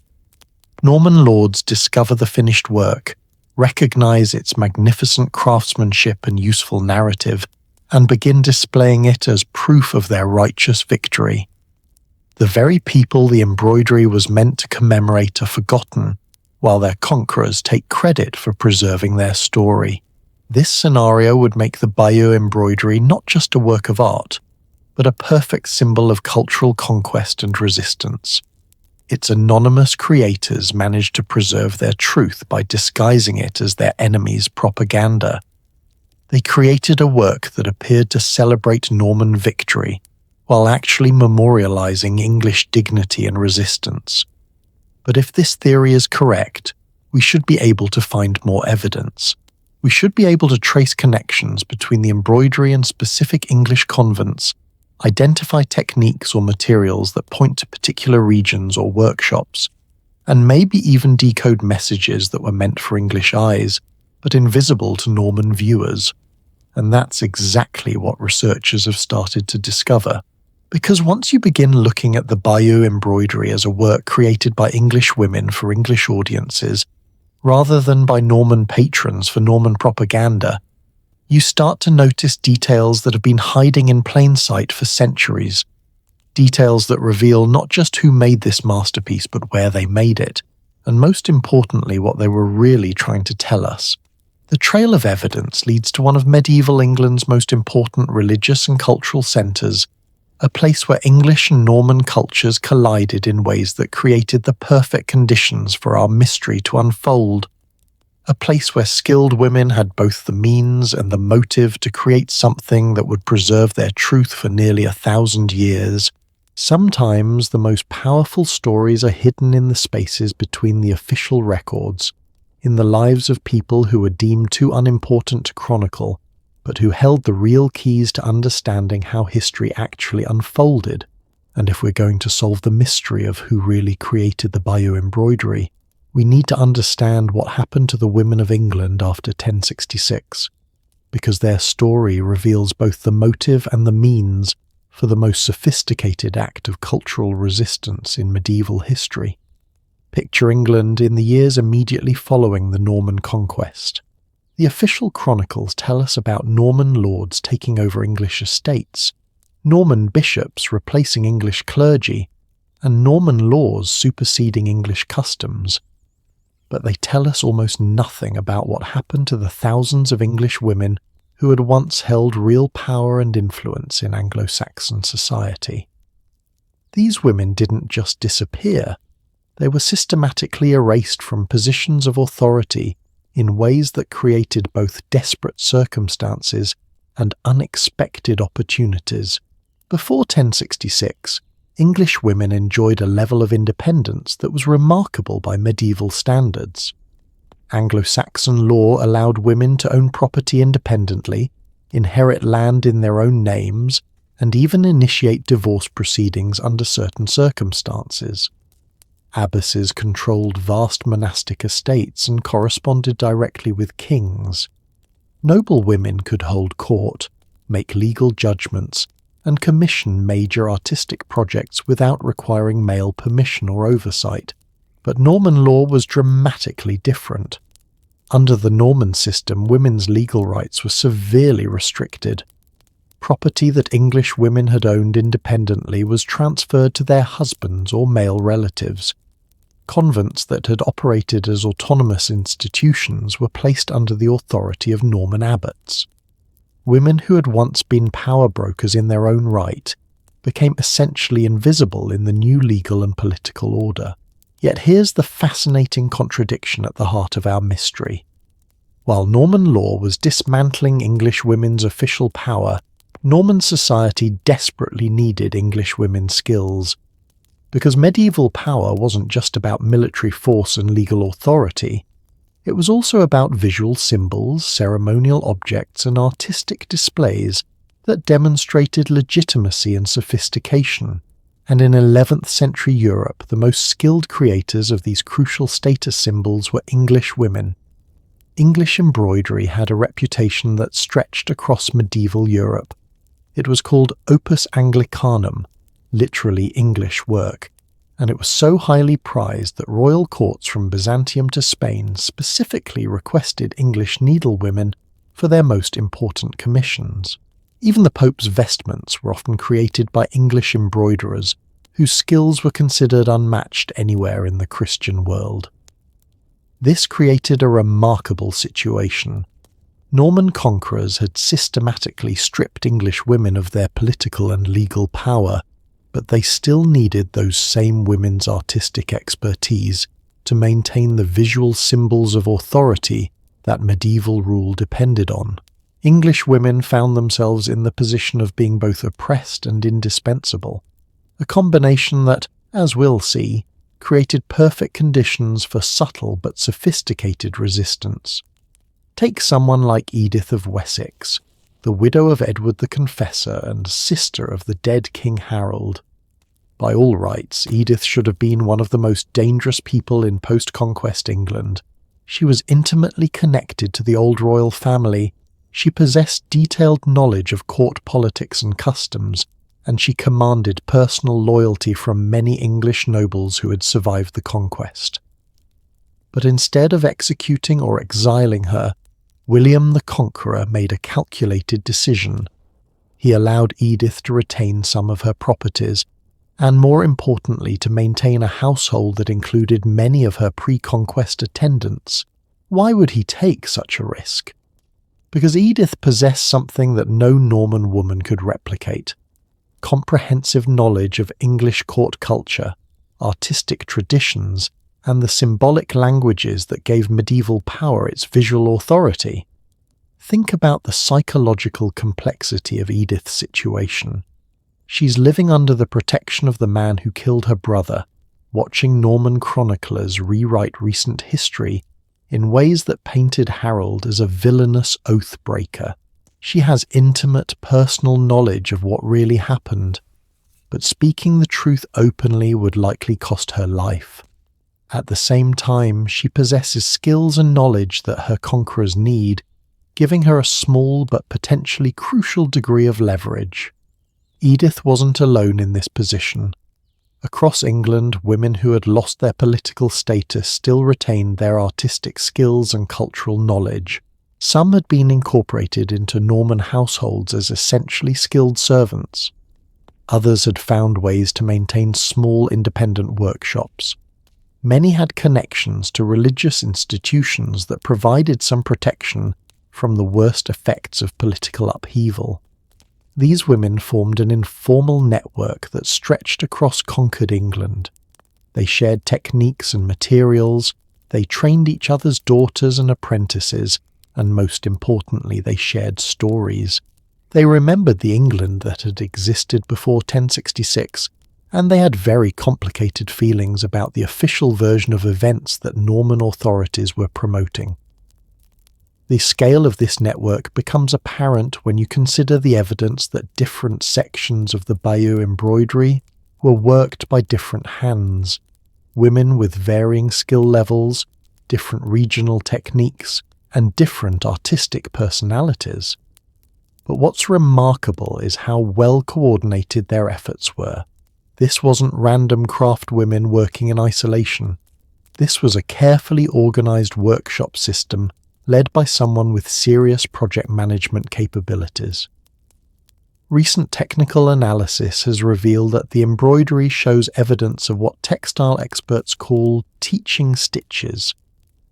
Norman lords discover the finished work, recognize its magnificent craftsmanship and useful narrative, and begin displaying it as proof of their righteous victory. The very people the embroidery was meant to commemorate are forgotten, while their conquerors take credit for preserving their story. This scenario would make the Bayeux embroidery not just a work of art, but a perfect symbol of cultural conquest and resistance. Its anonymous creators managed to preserve their truth by disguising it as their enemies' propaganda. They created a work that appeared to celebrate Norman victory, while actually memorializing English dignity and resistance. But if this theory is correct, we should be able to find more evidence. We should be able to trace connections between the embroidery and specific English convents, identify techniques or materials that point to particular regions or workshops, and maybe even decode messages that were meant for English eyes, but invisible to Norman viewers. And that's exactly what researchers have started to discover. Because once you begin looking at the Bayeux embroidery as a work created by English women for English audiences, rather than by Norman patrons for Norman propaganda, you start to notice details that have been hiding in plain sight for centuries. Details that reveal not just who made this masterpiece, but where they made it, and most importantly, what they were really trying to tell us. The trail of evidence leads to one of medieval England's most important religious and cultural centres, a place where English and Norman cultures collided in ways that created the perfect conditions for our mystery to unfold. A place where skilled women had both the means and the motive to create something that would preserve their truth for nearly 1,000 years. Sometimes the most powerful stories are hidden in the spaces between the official records, in the lives of people who were deemed too unimportant to chronicle, but who held the real keys to understanding how history actually unfolded. And if we're going to solve the mystery of who really created the Bayeux embroidery, we need to understand what happened to the women of England after 1066, because their story reveals both the motive and the means for the most sophisticated act of cultural resistance in medieval history. Picture England in the years immediately following the Norman Conquest. The official chronicles tell us about Norman lords taking over English estates, Norman bishops replacing English clergy, and Norman laws superseding English customs. But they tell us almost nothing about what happened to the thousands of English women who had once held real power and influence in Anglo-Saxon society. These women didn't just disappear, they were systematically erased from positions of authority in ways that created both desperate circumstances and unexpected opportunities. Before 1066, English women enjoyed a level of independence that was remarkable by medieval standards. Anglo-Saxon law allowed women to own property independently, inherit land in their own names, and even initiate divorce proceedings under certain circumstances. Abbesses controlled vast monastic estates and corresponded directly with kings. Noble women could hold court, make legal judgments, and commission major artistic projects without requiring male permission or oversight. But Norman law was dramatically different. Under the Norman system, women's legal rights were severely restricted. Property that English women had owned independently was transferred to their husbands or male relatives. Convents that had operated as autonomous institutions were placed under the authority of Norman abbots. Women who had once been power brokers in their own right became essentially invisible in the new legal and political order. Yet here's the fascinating contradiction at the heart of our mystery. While Norman law was dismantling English women's official power, Norman society desperately needed English women's skills. Because medieval power wasn't just about military force and legal authority, it was also about visual symbols, ceremonial objects, and artistic displays that demonstrated legitimacy and sophistication. And in 11th century Europe, the most skilled creators of these crucial status symbols were English women. English embroidery had a reputation that stretched across medieval Europe. It was called opus Anglicanum, literally English work, and it was so highly prized that royal courts from Byzantium to Spain specifically requested English needlewomen for their most important commissions. Even the Pope's vestments were often created by English embroiderers, whose skills were considered unmatched anywhere in the Christian world. This created a remarkable situation. Norman conquerors had systematically stripped English women of their political and legal power, but they still needed those same women's artistic expertise to maintain the visual symbols of authority that medieval rule depended on. English women found themselves in the position of being both oppressed and indispensable, a combination that, as we'll see, created perfect conditions for subtle but sophisticated resistance. Take someone like Edith of Wessex, the widow of Edward the Confessor and sister of the dead King Harold. By all rights, Edith should have been one of the most dangerous people in post-conquest England. She was intimately connected to the old royal family, she possessed detailed knowledge of court politics and customs, and she commanded personal loyalty from many English nobles who had survived the conquest. But instead of executing or exiling her, William the Conqueror made a calculated decision. He allowed Edith to retain some of her properties, and more importantly to maintain a household that included many of her pre-conquest attendants. Why would he take such a risk? Because Edith possessed something that no Norman woman could replicate: comprehensive knowledge of English court culture, artistic traditions, and the symbolic languages that gave medieval power its visual authority. Think about the psychological complexity of Edith's situation. She's living under the protection of the man who killed her brother, watching Norman chroniclers rewrite recent history in ways that painted Harold as a villainous oath-breaker. She has intimate, personal knowledge of what really happened, but speaking the truth openly would likely cost her life. At the same time, she possesses skills and knowledge that her conquerors need, giving her a small but potentially crucial degree of leverage. Edith wasn't alone in this position. Across England, women who had lost their political status still retained their artistic skills and cultural knowledge. Some had been incorporated into Norman households as essentially skilled servants. Others had found ways to maintain small independent workshops. Many had connections to religious institutions that provided some protection from the worst effects of political upheaval. These women formed an informal network that stretched across conquered England. They shared techniques and materials, they trained each other's daughters and apprentices, and most importantly, they shared stories. They remembered the England that had existed before 1066, and they had very complicated feelings about the official version of events that Norman authorities were promoting. The scale of this network becomes apparent when you consider the evidence that different sections of the Bayeux embroidery were worked by different hands, women with varying skill levels, different regional techniques, and different artistic personalities. But what's remarkable is how well coordinated their efforts were. This wasn't random craft women working in isolation. This was a carefully organized workshop system led by someone with serious project management capabilities. Recent technical analysis has revealed that the embroidery shows evidence of what textile experts call teaching stitches,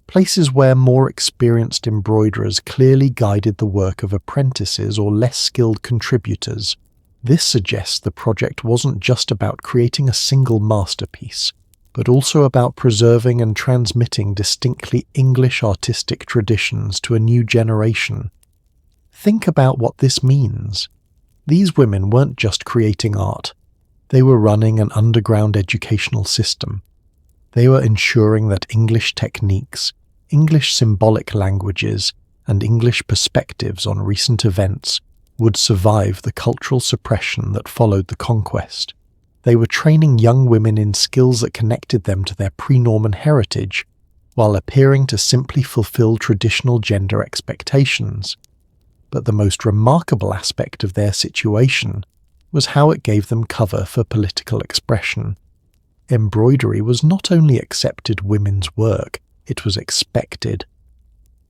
places where more experienced embroiderers clearly guided the work of apprentices or less skilled contributors. This suggests the project wasn't just about creating a single masterpiece, but also about preserving and transmitting distinctly English artistic traditions to a new generation. Think about what this means. These women weren't just creating art. They were running an underground educational system. They were ensuring that English techniques, English symbolic languages, and English perspectives on recent events would survive the cultural suppression that followed the conquest. They were training young women in skills that connected them to their pre-Norman heritage, while appearing to simply fulfill traditional gender expectations. But the most remarkable aspect of their situation was how it gave them cover for political expression. Embroidery was not only accepted women's work, it was expected.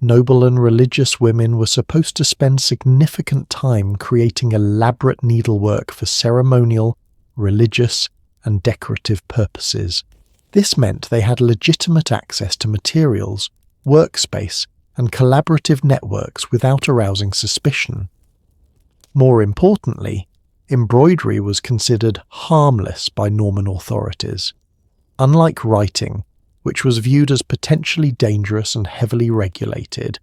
Noble and religious women were supposed to spend significant time creating elaborate needlework for ceremonial, religious, and decorative purposes. This meant they had legitimate access to materials, workspace, and collaborative networks without arousing suspicion. More importantly, embroidery was considered harmless by Norman authorities. Unlike writing, which was viewed as potentially dangerous and heavily regulated,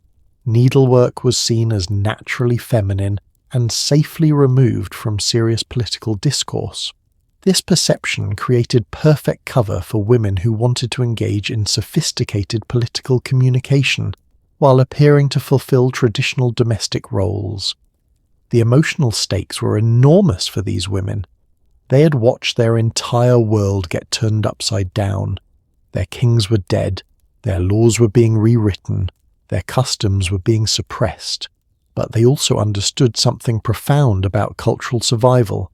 needlework was seen as naturally feminine and safely removed from serious political discourse. This perception created perfect cover for women who wanted to engage in sophisticated political communication while appearing to fulfill traditional domestic roles. The emotional stakes were enormous for these women. They had watched their entire world get turned upside down. Their kings were dead, their laws were being rewritten, their customs were being suppressed, but they also understood something profound about cultural survival.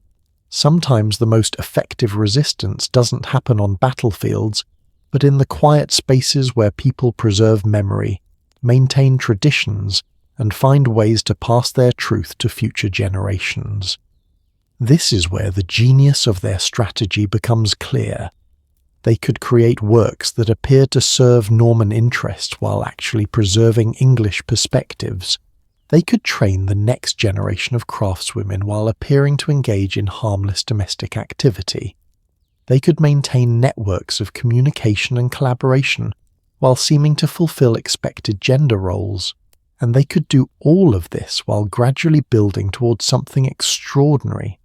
Sometimes the most effective resistance doesn't happen on battlefields, but in the quiet spaces where people preserve memory, maintain traditions, and find ways to pass their truth to future generations. This is where the genius of their strategy becomes clear. They could create works that appeared to serve Norman interests while actually preserving English perspectives. They could train the next generation of craftswomen while appearing to engage in harmless domestic activity. They could maintain networks of communication and collaboration while seeming to fulfill expected gender roles. And they could do all of this while gradually building towards something extraordinary.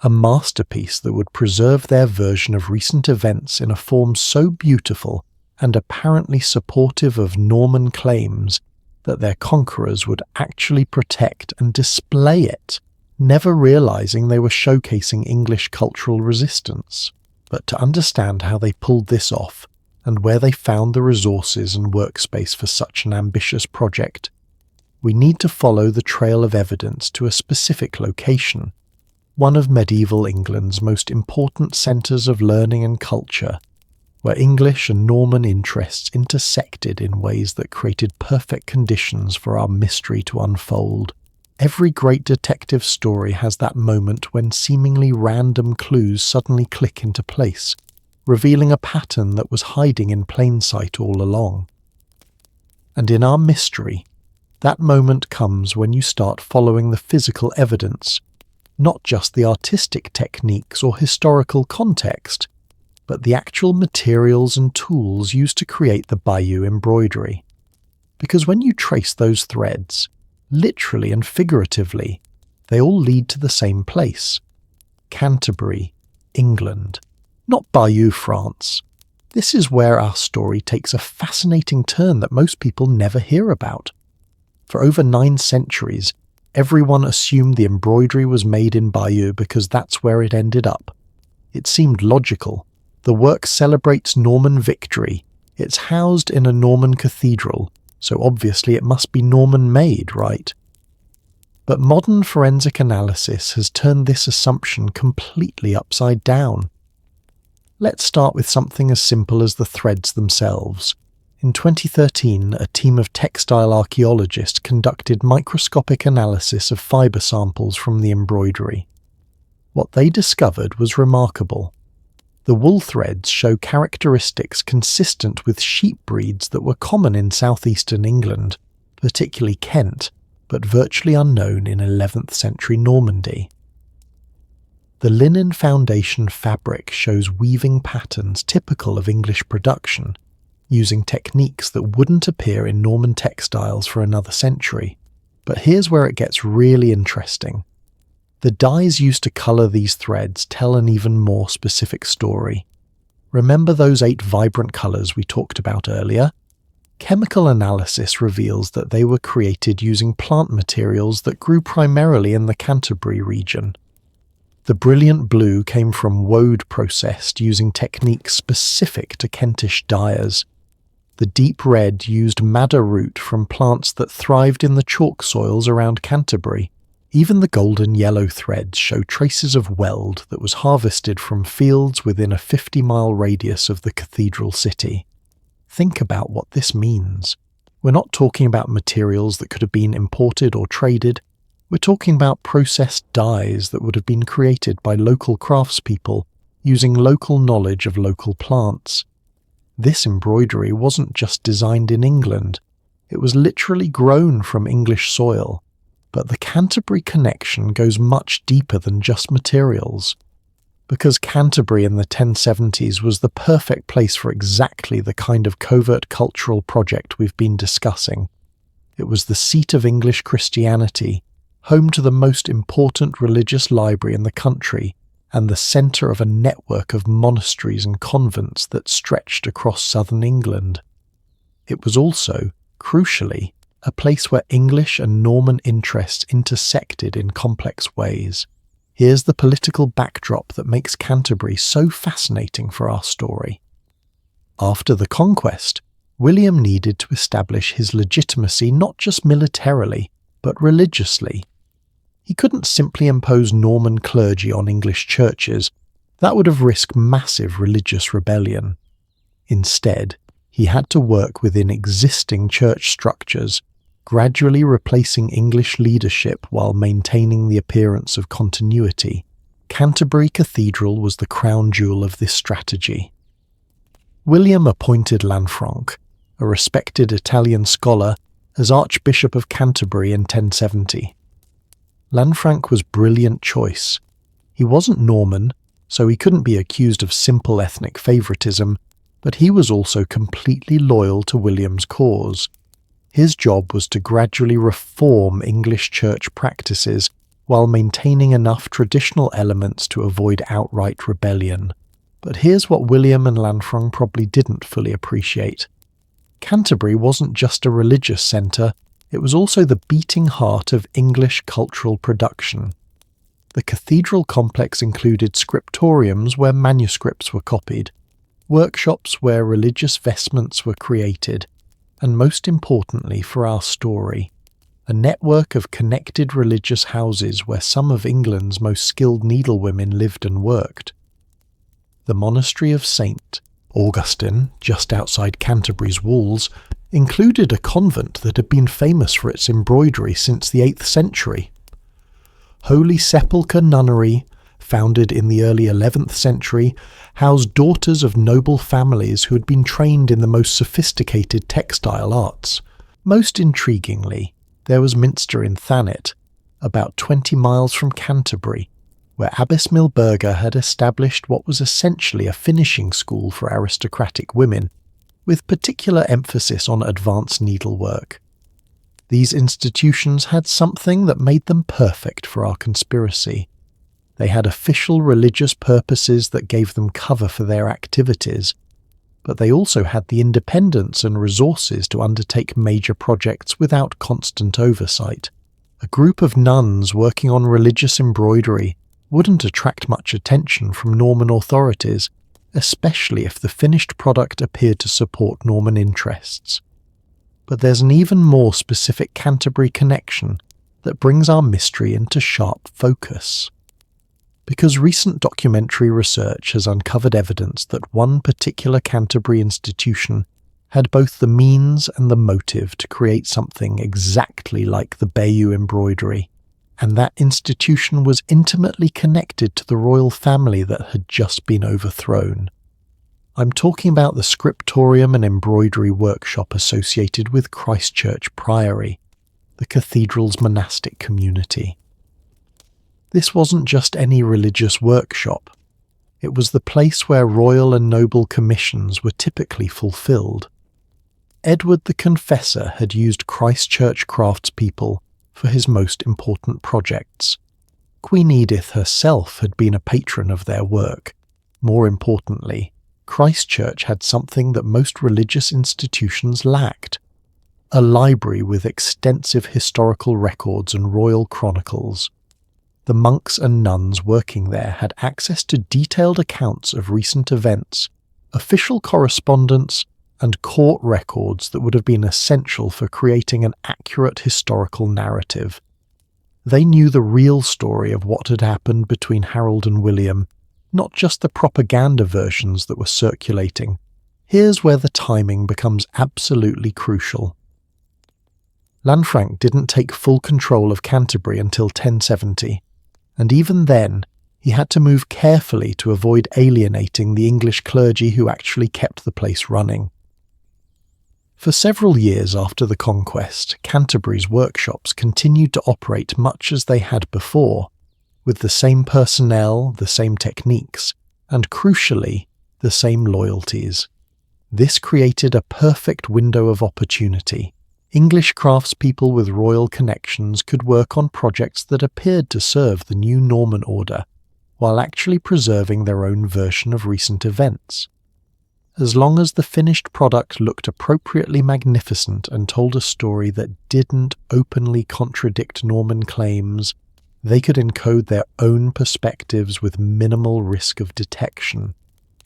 A masterpiece that would preserve their version of recent events in a form so beautiful and apparently supportive of Norman claims that their conquerors would actually protect and display it, never realizing they were showcasing English cultural resistance. But to understand how they pulled this off, and where they found the resources and workspace for such an ambitious project, we need to follow the trail of evidence to a specific location, one of medieval England's most important centres of learning and culture, where English and Norman interests intersected in ways that created perfect conditions for our mystery to unfold. Every great detective story has that moment when seemingly random clues suddenly click into place, revealing a pattern that was hiding in plain sight all along. And in our mystery, that moment comes when you start following the physical evidence, not just the artistic techniques or historical context, but the actual materials and tools used to create the Bayeux embroidery. Because when you trace those threads, literally and figuratively, they all lead to the same place: Canterbury, England, not Bayeux, France. This is where our story takes a fascinating turn that most people never hear about. For over 9 centuries, everyone assumed the embroidery was made in Bayeux because that's where it ended up. It seemed logical. The work celebrates Norman victory. It's housed in a Norman cathedral, so obviously it must be Norman-made, right? But modern forensic analysis has turned this assumption completely upside down. Let's start with something as simple as the threads themselves. In 2013, a team of textile archaeologists conducted microscopic analysis of fibre samples from the embroidery. What they discovered was remarkable. The wool threads show characteristics consistent with sheep breeds that were common in southeastern England, particularly Kent, but virtually unknown in 11th century Normandy. The linen foundation fabric shows weaving patterns typical of English production, using techniques that wouldn't appear in Norman textiles for another century. But here's where it gets really interesting. The dyes used to colour these threads tell an even more specific story. Remember those 8 vibrant colours we talked about earlier? Chemical analysis reveals that they were created using plant materials that grew primarily in the Canterbury region. The brilliant blue came from woad processed using techniques specific to Kentish dyers. The deep red used madder root from plants that thrived in the chalk soils around Canterbury, Even the golden yellow threads show traces of weld that was harvested from fields within a 50-mile radius of the cathedral city. Think about what this means. We're not talking about materials that could have been imported or traded. We're talking about processed dyes that would have been created by local craftspeople using local knowledge of local plants. This embroidery wasn't just designed in England. It was literally grown from English soil. But the Canterbury connection goes much deeper than just materials. Because Canterbury in the 1070s was the perfect place for exactly the kind of covert cultural project we've been discussing. It was the seat of English Christianity, home to the most important religious library in the country, and the centre of a network of monasteries and convents that stretched across southern England. It was also, crucially, a place where English and Norman interests intersected in complex ways. Here's the political backdrop that makes Canterbury so fascinating for our story. After the conquest, William needed to establish his legitimacy not just militarily, but religiously. He couldn't simply impose Norman clergy on English churches. That would have risked massive religious rebellion. Instead, he had to work within existing church structures, gradually replacing English leadership while maintaining the appearance of continuity. Canterbury Cathedral was the crown jewel of this strategy. William appointed Lanfranc, a respected Italian scholar, as Archbishop of Canterbury in 1070. Lanfranc was a brilliant choice. He wasn't Norman, so he couldn't be accused of simple ethnic favouritism, but he was also completely loyal to William's cause. His job was to gradually reform English church practices while maintaining enough traditional elements to avoid outright rebellion. But here's what William and Lanfranc probably didn't fully appreciate. Canterbury wasn't just a religious centre, it was also the beating heart of English cultural production. The cathedral complex included scriptoriums where manuscripts were copied, workshops where religious vestments were created, and most importantly for our story, a network of connected religious houses where some of England's most skilled needlewomen lived and worked. The monastery of St. Augustine, just outside Canterbury's walls, included a convent that had been famous for its embroidery since the 8th century. Holy Sepulchre Nunnery, founded in the early 11th century, housed daughters of noble families who had been trained in the most sophisticated textile arts. Most intriguingly, there was Minster in Thanet, about 20 miles from Canterbury, where Abbess Milberger had established what was essentially a finishing school for aristocratic women, with particular emphasis on advanced needlework. These institutions had something that made them perfect for our conspiracy. They had official religious purposes that gave them cover for their activities, but they also had the independence and resources to undertake major projects without constant oversight. A group of nuns working on religious embroidery wouldn't attract much attention from Norman authorities, especially if the finished product appeared to support Norman interests. But there's an even more specific Canterbury connection that brings our mystery into sharp focus. Because recent documentary research has uncovered evidence that one particular Canterbury institution had both the means and the motive to create something exactly like the Bayeux embroidery, and that institution was intimately connected to the royal family that had just been overthrown. I'm talking about the scriptorium and embroidery workshop associated with Christchurch Priory, the cathedral's monastic community. This wasn't just any religious workshop. It was the place where royal and noble commissions were typically fulfilled. Edward the Confessor had used Christchurch craftspeople for his most important projects. Queen Edith herself had been a patron of their work. More importantly, Christchurch had something that most religious institutions lacked: a library with extensive historical records and royal chronicles. The monks and nuns working there had access to detailed accounts of recent events, official correspondence, and court records that would have been essential for creating an accurate historical narrative. They knew the real story of what had happened between Harold and William, not just the propaganda versions that were circulating. Here's where the timing becomes absolutely crucial. Lanfranc didn't take full control of Canterbury until 1070, and even then, he had to move carefully to avoid alienating the English clergy who actually kept the place running. For several years after the conquest, Canterbury's workshops continued to operate much as they had before, with the same personnel, the same techniques, and crucially, the same loyalties. This created a perfect window of opportunity. English craftspeople with royal connections could work on projects that appeared to serve the new Norman order, while actually preserving their own version of recent events. As long as the finished product looked appropriately magnificent and told a story that didn't openly contradict Norman claims, they could encode their own perspectives with minimal risk of detection.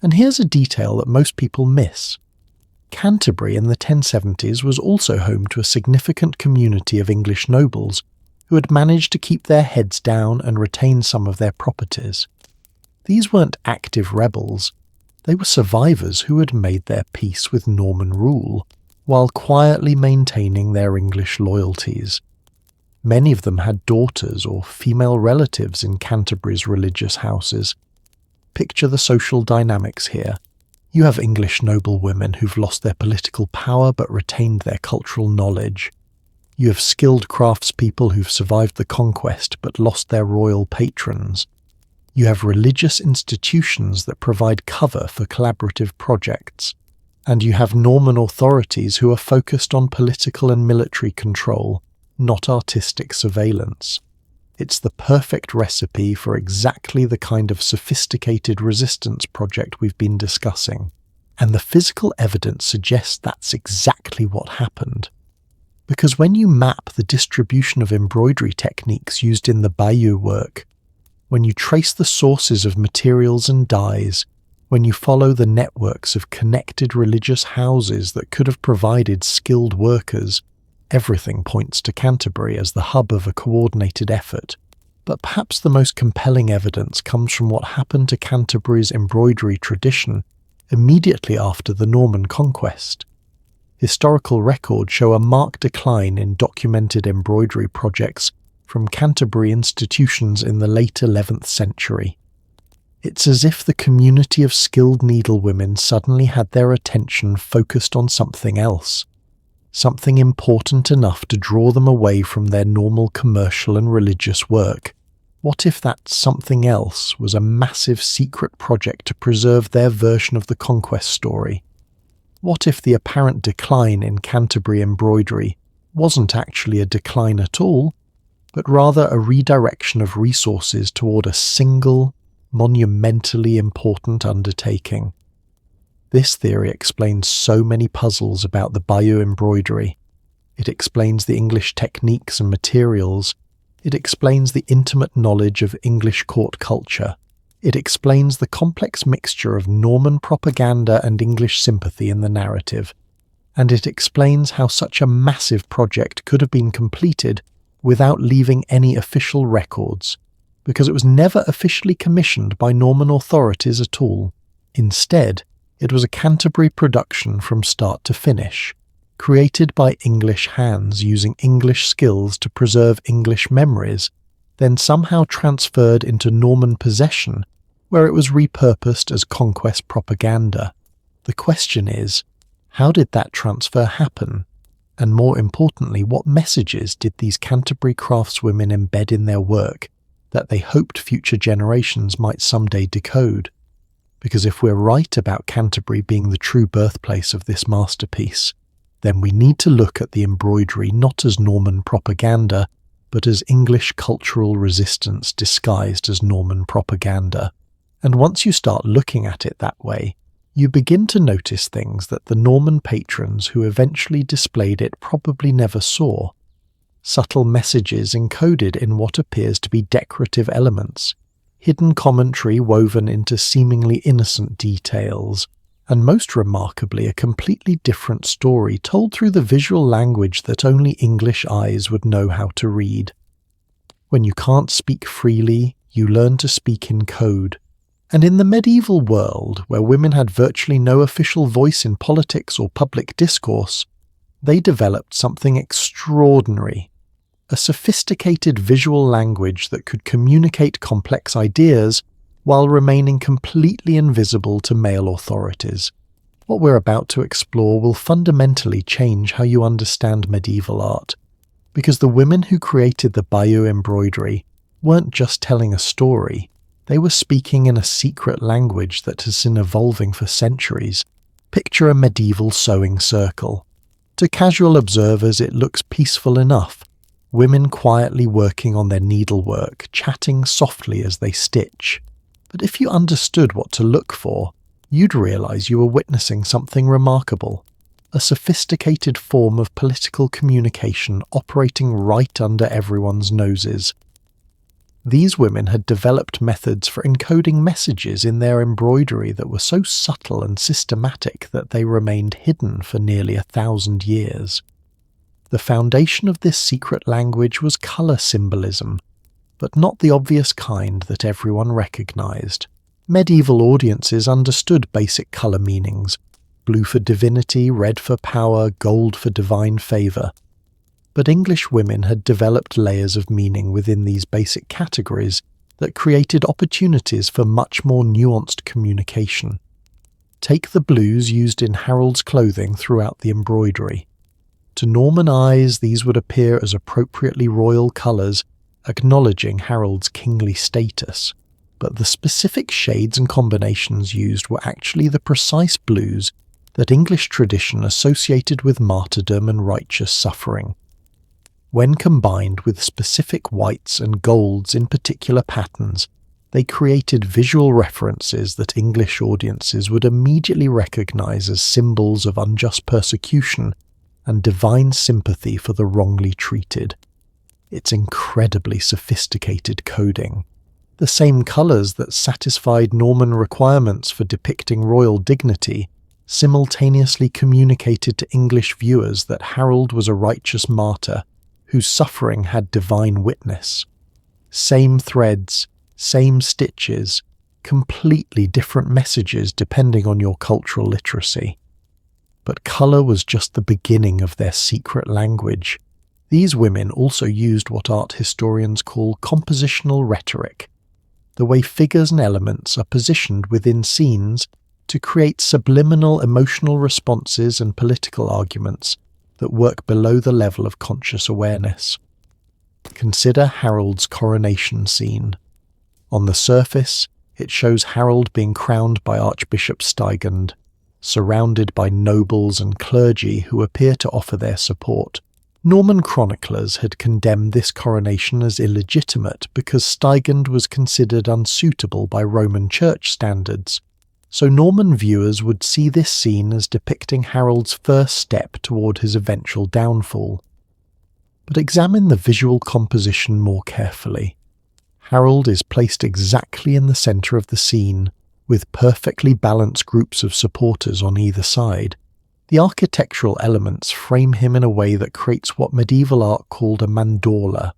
And here's a detail that most people miss. Canterbury in the 1070s was also home to a significant community of English nobles who had managed to keep their heads down and retain some of their properties. These weren't active rebels. They were survivors who had made their peace with Norman rule, while quietly maintaining their English loyalties. Many of them had daughters or female relatives in Canterbury's religious houses. Picture the social dynamics here. You have English noblewomen who've lost their political power but retained their cultural knowledge. You have skilled craftspeople who've survived the conquest but lost their royal patrons. You have religious institutions that provide cover for collaborative projects. And you have Norman authorities who are focused on political and military control, not artistic surveillance. It's the perfect recipe for exactly the kind of sophisticated resistance project we've been discussing. And the physical evidence suggests that's exactly what happened. Because when you map the distribution of embroidery techniques used in the Bayeux work, when you trace the sources of materials and dyes, when you follow the networks of connected religious houses that could have provided skilled workers, everything points to Canterbury as the hub of a coordinated effort. But perhaps the most compelling evidence comes from what happened to Canterbury's embroidery tradition immediately after the Norman Conquest. Historical records show a marked decline in documented embroidery projects from Canterbury institutions in the late 11th century. It's as if the community of skilled needlewomen suddenly had their attention focused on something else, something important enough to draw them away from their normal commercial and religious work. What if that something else was a massive secret project to preserve their version of the conquest story? What if the apparent decline in Canterbury embroidery wasn't actually a decline at all, but rather a redirection of resources toward a single, monumentally important undertaking? This theory explains so many puzzles about the Bayeux embroidery. It explains the English techniques and materials. It explains the intimate knowledge of English court culture. It explains the complex mixture of Norman propaganda and English sympathy in the narrative. And it explains how such a massive project could have been completed without leaving any official records, because it was never officially commissioned by Norman authorities at all. Instead, it was a Canterbury production from start to finish, created by English hands using English skills to preserve English memories, then somehow transferred into Norman possession, where it was repurposed as conquest propaganda. The question is, how did that transfer happen? And more importantly, what messages did these Canterbury craftswomen embed in their work that they hoped future generations might someday decode? Because if we're right about Canterbury being the true birthplace of this masterpiece, then we need to look at the embroidery not as Norman propaganda, but as English cultural resistance disguised as Norman propaganda. And once you start looking at it that way, you begin to notice things that the Norman patrons who eventually displayed it probably never saw. Subtle messages encoded in what appears to be decorative elements, hidden commentary woven into seemingly innocent details, and most remarkably a completely different story told through the visual language that only English eyes would know how to read. When you can't speak freely, you learn to speak in code. And in the medieval world, where women had virtually no official voice in politics or public discourse, they developed something extraordinary, a sophisticated visual language that could communicate complex ideas while remaining completely invisible to male authorities. What we're about to explore will fundamentally change how you understand medieval art, because the women who created the Bayeux embroidery weren't just telling a story, they were speaking in a secret language that has been evolving for centuries. Picture a medieval sewing circle. To casual observers it looks peaceful enough, women quietly working on their needlework, chatting softly as they stitch. But if you understood what to look for, you'd realize you were witnessing something remarkable, a sophisticated form of political communication operating right under everyone's noses. These women had developed methods for encoding messages in their embroidery that were so subtle and systematic that they remained hidden for nearly 1,000 years. The foundation of this secret language was colour symbolism, but not the obvious kind that everyone recognized. Medieval audiences understood basic colour meanings: blue for divinity, red for power, gold for divine favour. But English women had developed layers of meaning within these basic categories that created opportunities for much more nuanced communication. Take the blues used in Harold's clothing throughout the embroidery. To Norman eyes, these would appear as appropriately royal colours, acknowledging Harold's kingly status. But the specific shades and combinations used were actually the precise blues that English tradition associated with martyrdom and righteous suffering. When combined with specific whites and golds in particular patterns, they created visual references that English audiences would immediately recognize as symbols of unjust persecution and divine sympathy for the wrongly treated. It's incredibly sophisticated coding. The same colours that satisfied Norman requirements for depicting royal dignity simultaneously communicated to English viewers that Harold was a righteous martyr whose suffering had divine witness. Same threads, same stitches, completely different messages depending on your cultural literacy. But colour was just the beginning of their secret language. These women also used what art historians call compositional rhetoric, the way figures and elements are positioned within scenes to create subliminal emotional responses and political arguments that work below the level of conscious awareness. Consider Harold's coronation scene. On the surface, it shows Harold being crowned by Archbishop Stigand, surrounded by nobles and clergy who appear to offer their support. Norman chroniclers had condemned this coronation as illegitimate because Stigand was considered unsuitable by Roman Church standards, so Norman viewers would see this scene as depicting Harold's first step toward his eventual downfall. But examine the visual composition more carefully. Harold is placed exactly in the centre of the scene, with perfectly balanced groups of supporters on either side. The architectural elements frame him in a way that creates what medieval art called a mandorla,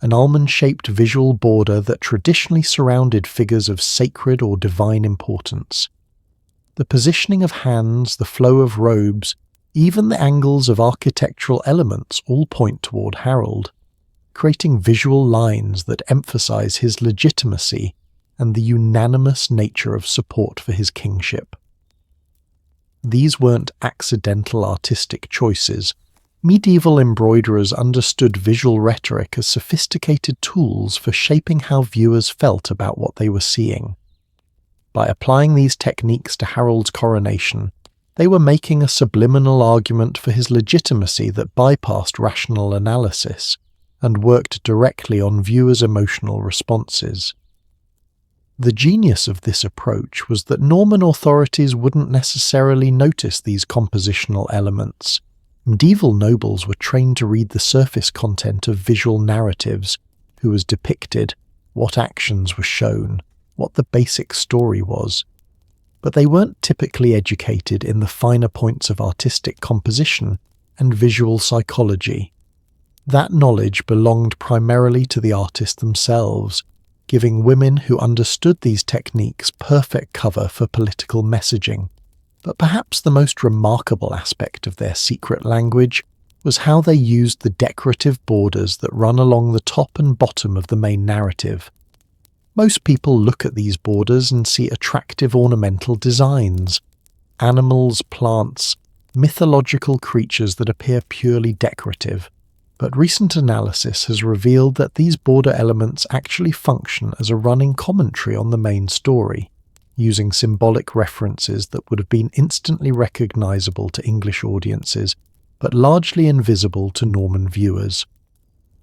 an almond-shaped visual border that traditionally surrounded figures of sacred or divine importance. The positioning of hands, the flow of robes, even the angles of architectural elements all point toward Harold, creating visual lines that emphasize his legitimacy and the unanimous nature of support for his kingship. These weren't accidental artistic choices. Medieval embroiderers understood visual rhetoric as sophisticated tools for shaping how viewers felt about what they were seeing. By applying these techniques to Harold's coronation, they were making a subliminal argument for his legitimacy that bypassed rational analysis and worked directly on viewers' emotional responses. The genius of this approach was that Norman authorities wouldn't necessarily notice these compositional elements. Medieval nobles were trained to read the surface content of visual narratives: who was depicted, what actions were shown, what the basic story was. But they weren't typically educated in the finer points of artistic composition and visual psychology. That knowledge belonged primarily to the artists themselves, giving women who understood these techniques perfect cover for political messaging. But perhaps the most remarkable aspect of their secret language was how they used the decorative borders that run along the top and bottom of the main narrative. Most people look at these borders and see attractive ornamental designs, animals, plants, mythological creatures that appear purely decorative. But recent analysis has revealed that these border elements actually function as a running commentary on the main story, using symbolic references that would have been instantly recognizable to English audiences, but largely invisible to Norman viewers.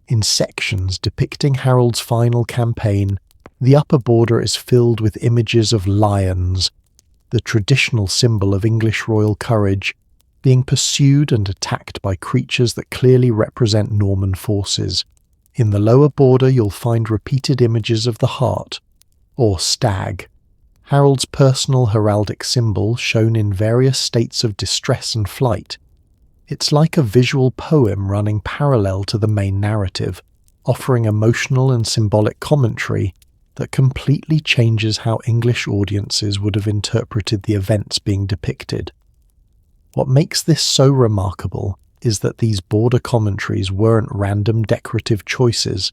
In sections depicting Harold's final campaign, the upper border is filled with images of lions, the traditional symbol of English royal courage, being pursued and attacked by creatures that clearly represent Norman forces. In the lower border you'll find repeated images of the hart, or stag, Harold's personal heraldic symbol shown in various states of distress and flight. It's like a visual poem running parallel to the main narrative, offering emotional and symbolic commentary that completely changes how English audiences would have interpreted the events being depicted. What makes this so remarkable is that these border commentaries weren't random decorative choices.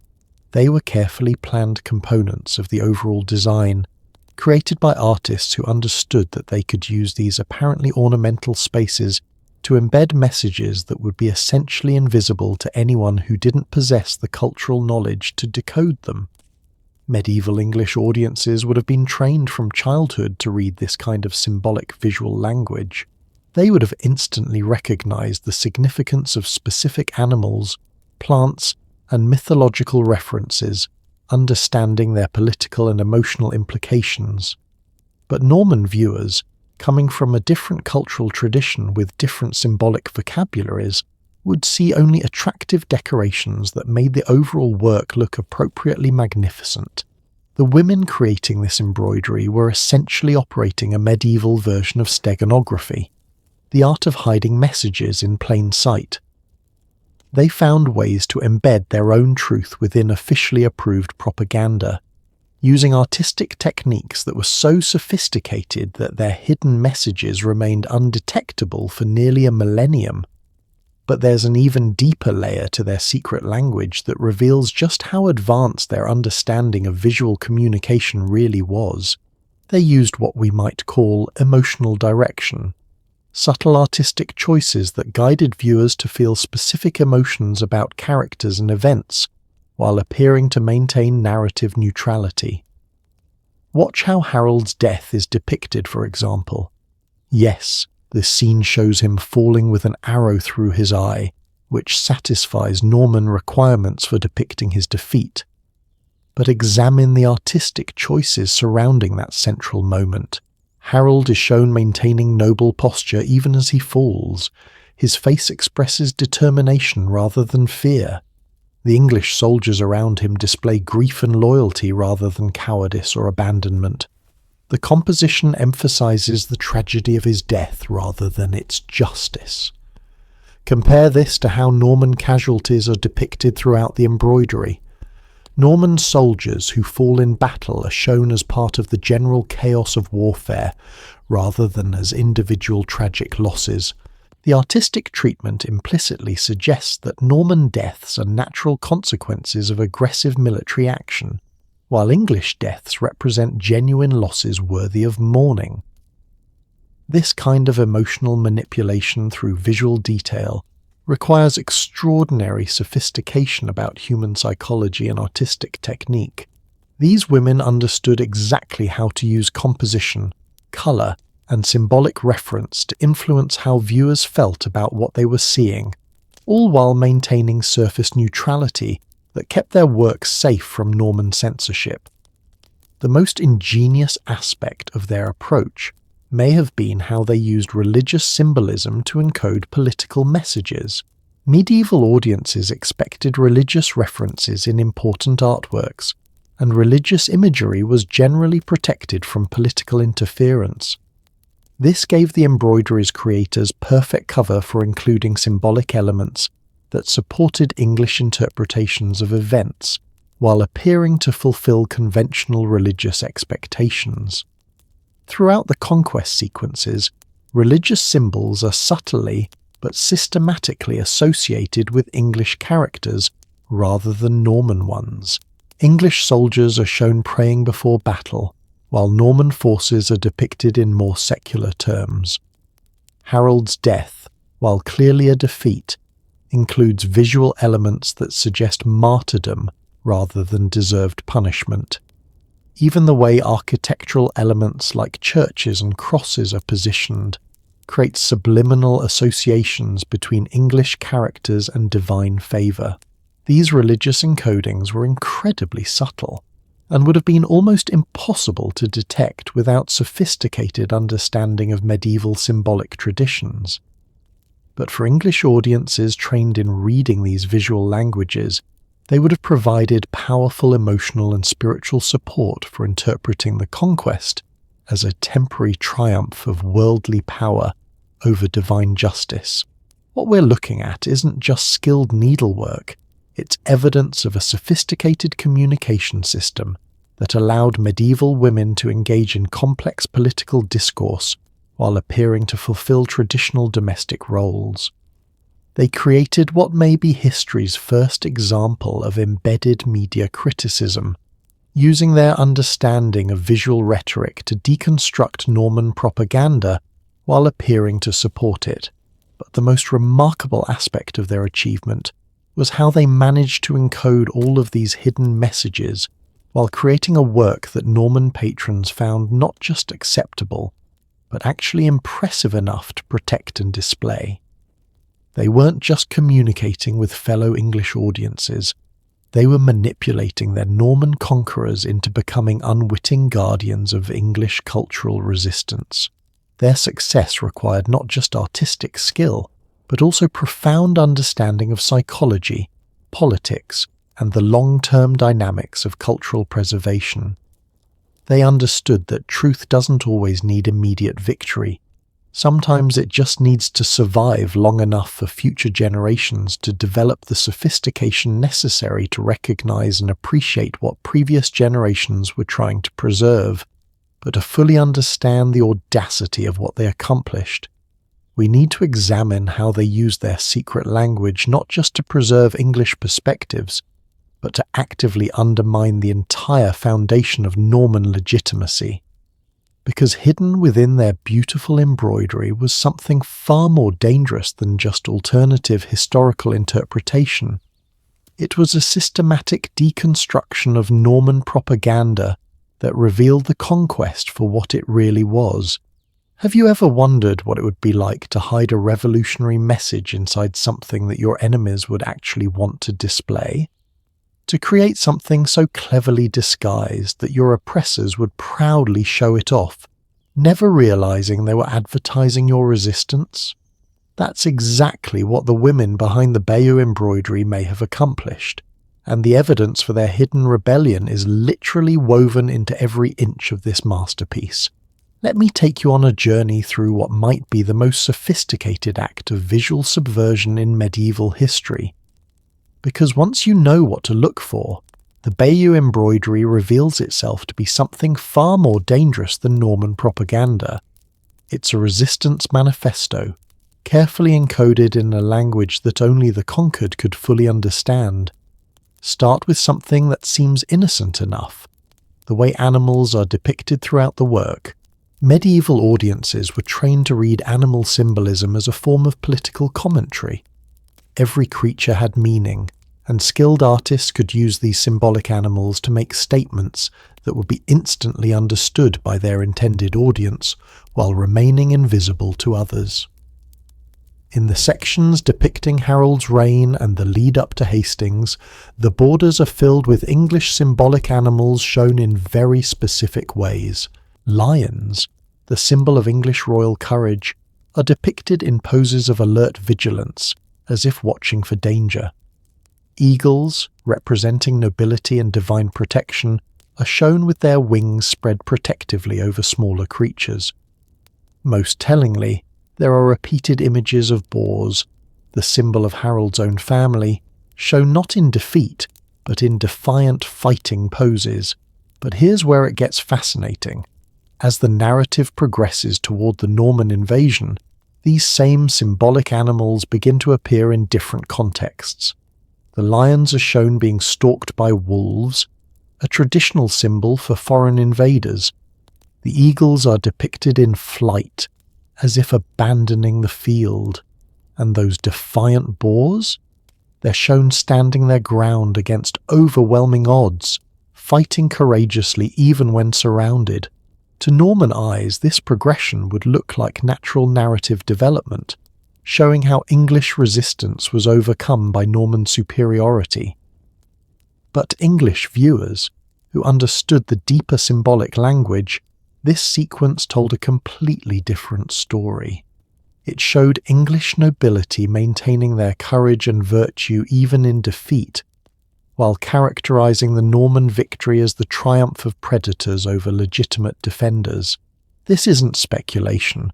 They were carefully planned components of the overall design, created by artists who understood that they could use these apparently ornamental spaces to embed messages that would be essentially invisible to anyone who didn't possess the cultural knowledge to decode them. Medieval English audiences would have been trained from childhood to read this kind of symbolic visual language. They would have instantly recognized the significance of specific animals, plants, and mythological references, understanding their political and emotional implications. But Norman viewers, coming from a different cultural tradition with different symbolic vocabularies, would see only attractive decorations that made the overall work look appropriately magnificent. The women creating this embroidery were essentially operating a medieval version of steganography, the art of hiding messages in plain sight. They found ways to embed their own truth within officially approved propaganda, using artistic techniques that were so sophisticated that their hidden messages remained undetectable for nearly a millennium. But there's an even deeper layer to their secret language that reveals just how advanced their understanding of visual communication really was. They used what we might call emotional direction, subtle artistic choices that guided viewers to feel specific emotions about characters and events, while appearing to maintain narrative neutrality. Watch how Harold's death is depicted, for example. Yes, the scene shows him falling with an arrow through his eye, which satisfies Norman requirements for depicting his defeat. But examine the artistic choices surrounding that central moment. Harold is shown maintaining noble posture even as he falls. His face expresses determination rather than fear. The English soldiers around him display grief and loyalty rather than cowardice or abandonment. The composition emphasizes the tragedy of his death rather than its justice. Compare this to how Norman casualties are depicted throughout the embroidery. Norman soldiers who fall in battle are shown as part of the general chaos of warfare, rather than as individual tragic losses. The artistic treatment implicitly suggests that Norman deaths are natural consequences of aggressive military action, while English deaths represent genuine losses worthy of mourning. This kind of emotional manipulation through visual detail requires extraordinary sophistication about human psychology and artistic technique. These women understood exactly how to use composition, colour, and symbolic reference to influence how viewers felt about what they were seeing, all while maintaining surface neutrality that kept their work safe from Norman censorship. The most ingenious aspect of their approach may have been how they used religious symbolism to encode political messages. Medieval audiences expected religious references in important artworks, and religious imagery was generally protected from political interference. This gave the embroidery's creators perfect cover for including symbolic elements that supported English interpretations of events while appearing to fulfill conventional religious expectations. Throughout the conquest sequences, religious symbols are subtly but systematically associated with English characters rather than Norman ones. English soldiers are shown praying before battle, while Norman forces are depicted in more secular terms. Harold's death, while clearly a defeat, includes visual elements that suggest martyrdom rather than deserved punishment. Even the way architectural elements like churches and crosses are positioned creates subliminal associations between English characters and divine favour. These religious encodings were incredibly subtle, and would have been almost impossible to detect without sophisticated understanding of medieval symbolic traditions. But for English audiences trained in reading these visual languages, they would have provided powerful emotional and spiritual support for interpreting the conquest as a temporary triumph of worldly power over divine justice. What we're looking at isn't just skilled needlework, it's evidence of a sophisticated communication system that allowed medieval women to engage in complex political discourse while appearing to fulfill traditional domestic roles. They created what may be history's first example of embedded media criticism, using their understanding of visual rhetoric to deconstruct Norman propaganda while appearing to support it. But the most remarkable aspect of their achievement was how they managed to encode all of these hidden messages while creating a work that Norman patrons found not just acceptable, but actually impressive enough to protect and display. They weren't just communicating with fellow English audiences, they were manipulating their Norman conquerors into becoming unwitting guardians of English cultural resistance. Their success required not just artistic skill, but also profound understanding of psychology, politics, and the long-term dynamics of cultural preservation. They understood that truth doesn't always need immediate victory. Sometimes it just needs to survive long enough for future generations to develop the sophistication necessary to recognize and appreciate what previous generations were trying to preserve, but to fully understand the audacity of what they accomplished. We need to examine how they used their secret language not just to preserve English perspectives, but to actively undermine the entire foundation of Norman legitimacy. Because hidden within their beautiful embroidery was something far more dangerous than just alternative historical interpretation. It was a systematic deconstruction of Norman propaganda that revealed the conquest for what it really was. Have you ever wondered what it would be like to hide a revolutionary message inside something that your enemies would actually want to display? To create something so cleverly disguised that your oppressors would proudly show it off, never realizing they were advertising your resistance? That's exactly what the women behind the Bayeux embroidery may have accomplished, and the evidence for their hidden rebellion is literally woven into every inch of this masterpiece. Let me take you on a journey through what might be the most sophisticated act of visual subversion in medieval history. Because once you know what to look for, the Bayeux embroidery reveals itself to be something far more dangerous than Norman propaganda. It's a resistance manifesto, carefully encoded in a language that only the conquered could fully understand. Start with something that seems innocent enough. The way animals are depicted throughout the work. Medieval audiences were trained to read animal symbolism as a form of political commentary. Every creature had meaning, and skilled artists could use these symbolic animals to make statements that would be instantly understood by their intended audience while remaining invisible to others. In the sections depicting Harold's reign and the lead up to Hastings, the borders are filled with English symbolic animals shown in very specific ways. Lions, the symbol of English royal courage, are depicted in poses of alert vigilance, as if watching for danger. Eagles, representing nobility and divine protection, are shown with their wings spread protectively over smaller creatures. Most tellingly, there are repeated images of boars, the symbol of Harold's own family, shown not in defeat, but in defiant fighting poses. But here's where it gets fascinating. As the narrative progresses toward the Norman invasion, these same symbolic animals begin to appear in different contexts. The lions are shown being stalked by wolves, a traditional symbol for foreign invaders. The eagles are depicted in flight, as if abandoning the field. And those defiant boars? They're shown standing their ground against overwhelming odds, fighting courageously even when surrounded. To Norman eyes, this progression would look like natural narrative development, showing how English resistance was overcome by Norman superiority. But English viewers, who understood the deeper symbolic language, this sequence told a completely different story. It showed English nobility maintaining their courage and virtue even in defeat, while characterizing the Norman victory as the triumph of predators over legitimate defenders. This isn't speculation.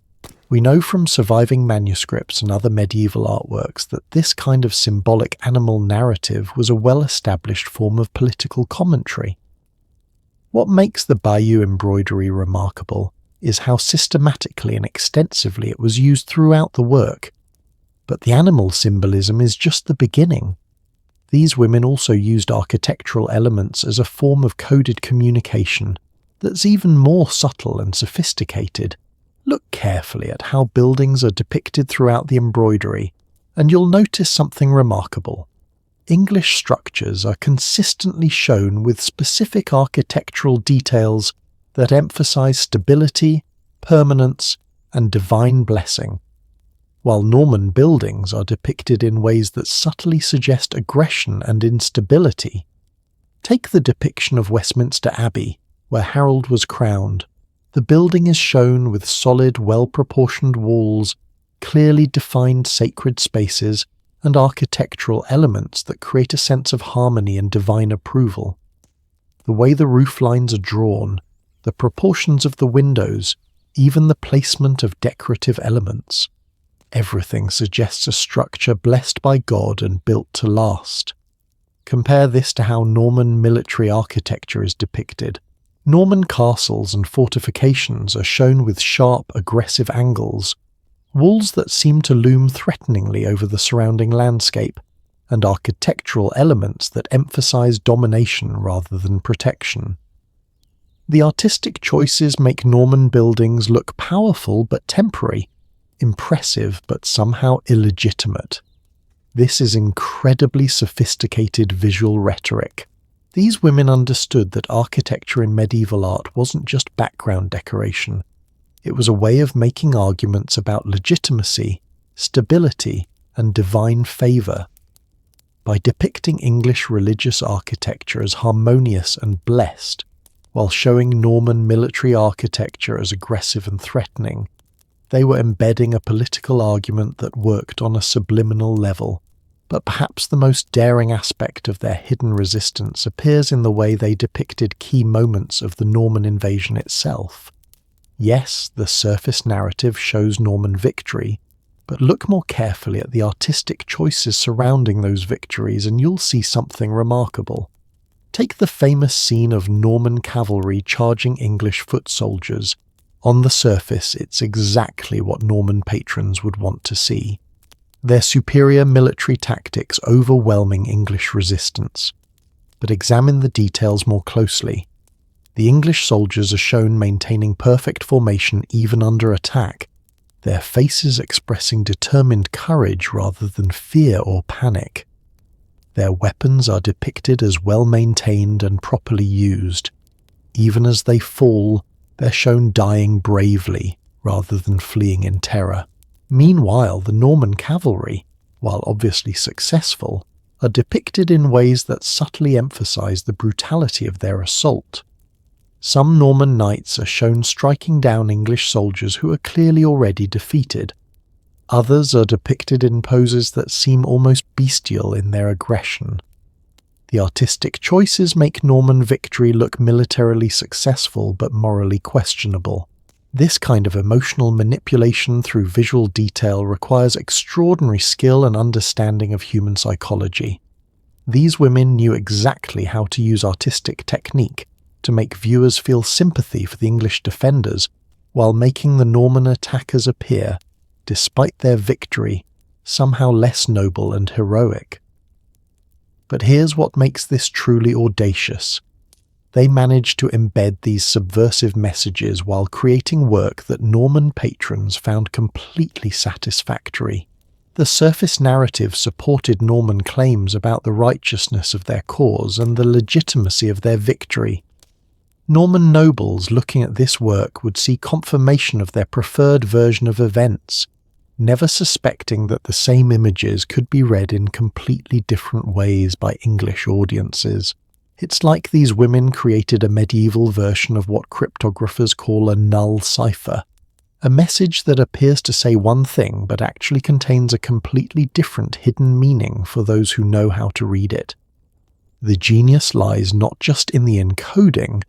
We know from surviving manuscripts and other medieval artworks that this kind of symbolic animal narrative was a well-established form of political commentary. What makes the Bayeux embroidery remarkable is how systematically and extensively it was used throughout the work. But the animal symbolism is just the beginning. These women also used architectural elements as a form of coded communication that's even more subtle and sophisticated. Look carefully at how buildings are depicted throughout the embroidery, and you'll notice something remarkable. English structures are consistently shown with specific architectural details that emphasize stability, permanence, and divine blessing, while Norman buildings are depicted in ways that subtly suggest aggression and instability. Take the depiction of Westminster Abbey, where Harold was crowned. The building is shown with solid, well-proportioned walls, clearly defined sacred spaces, and architectural elements that create a sense of harmony and divine approval. The way the roof lines are drawn, the proportions of the windows, even the placement of decorative elements. Everything suggests a structure blessed by God and built to last. Compare this to how Norman military architecture is depicted. Norman castles and fortifications are shown with sharp, aggressive angles, walls that seem to loom threateningly over the surrounding landscape, and architectural elements that emphasize domination rather than protection. The artistic choices make Norman buildings look powerful but temporary, impressive but somehow illegitimate. This is incredibly sophisticated visual rhetoric. These women understood that architecture in medieval art wasn't just background decoration. It was a way of making arguments about legitimacy, stability, and divine favor. By depicting English religious architecture as harmonious and blessed, while showing Norman military architecture as aggressive and threatening, they were embedding a political argument that worked on a subliminal level. But perhaps the most daring aspect of their hidden resistance appears in the way they depicted key moments of the Norman invasion itself. Yes, the surface narrative shows Norman victory, but look more carefully at the artistic choices surrounding those victories and you'll see something remarkable. Take the famous scene of Norman cavalry charging English foot soldiers. On the surface, it's exactly what Norman patrons would want to see. Their superior military tactics overwhelming English resistance. But examine the details more closely. The English soldiers are shown maintaining perfect formation even under attack, their faces expressing determined courage rather than fear or panic. Their weapons are depicted as well maintained and properly used. Even as they fall, they're shown dying bravely rather than fleeing in terror. Meanwhile, the Norman cavalry, while obviously successful, are depicted in ways that subtly emphasize the brutality of their assault. Some Norman knights are shown striking down English soldiers who are clearly already defeated. Others are depicted in poses that seem almost bestial in their aggression. The artistic choices make Norman victory look militarily successful but morally questionable. This kind of emotional manipulation through visual detail requires extraordinary skill and understanding of human psychology. These women knew exactly how to use artistic technique to make viewers feel sympathy for the English defenders while making the Norman attackers appear, despite their victory, somehow less noble and heroic. But here's what makes this truly audacious. They managed to embed these subversive messages while creating work that Norman patrons found completely satisfactory. The surface narrative supported Norman claims about the righteousness of their cause and the legitimacy of their victory. Norman nobles looking at this work would see confirmation of their preferred version of events, never suspecting that the same images could be read in completely different ways by English audiences. It's like these women created a medieval version of what cryptographers call a null cipher, a message that appears to say one thing but actually contains a completely different hidden meaning for those who know how to read it. The genius lies not just in the encoding,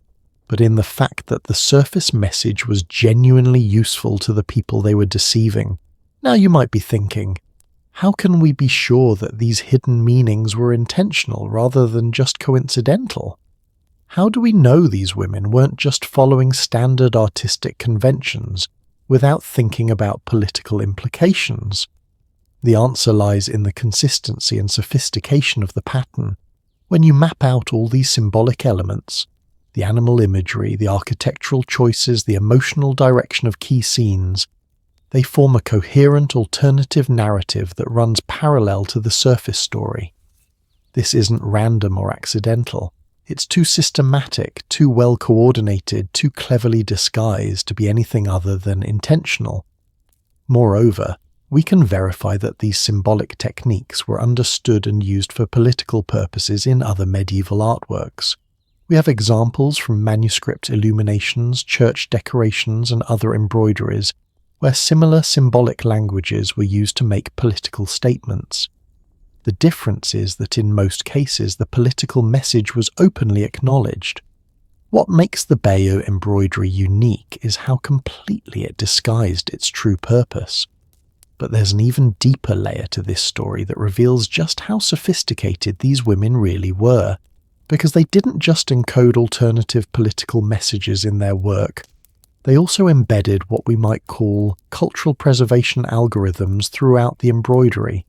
but in the fact that the surface message was genuinely useful to the people they were deceiving. Now you might be thinking, how can we be sure that these hidden meanings were intentional rather than just coincidental? How do we know these women weren't just following standard artistic conventions without thinking about political implications? The answer lies in the consistency and sophistication of the pattern. When you map out all these symbolic elements, the animal imagery, the architectural choices, the emotional direction of key scenes, they form a coherent alternative narrative that runs parallel to the surface story. This isn't random or accidental. It's too systematic, too well coordinated, too cleverly disguised to be anything other than intentional. Moreover, we can verify that these symbolic techniques were understood and used for political purposes in other medieval artworks. We have examples from manuscript illuminations, church decorations, and other embroideries where similar symbolic languages were used to make political statements. The difference is that in most cases the political message was openly acknowledged. What makes the Bayeux embroidery unique is how completely it disguised its true purpose. But there's an even deeper layer to this story that reveals just how sophisticated these women really were, because they didn't just encode alternative political messages in their work. They also embedded what we might call cultural preservation algorithms throughout the embroidery.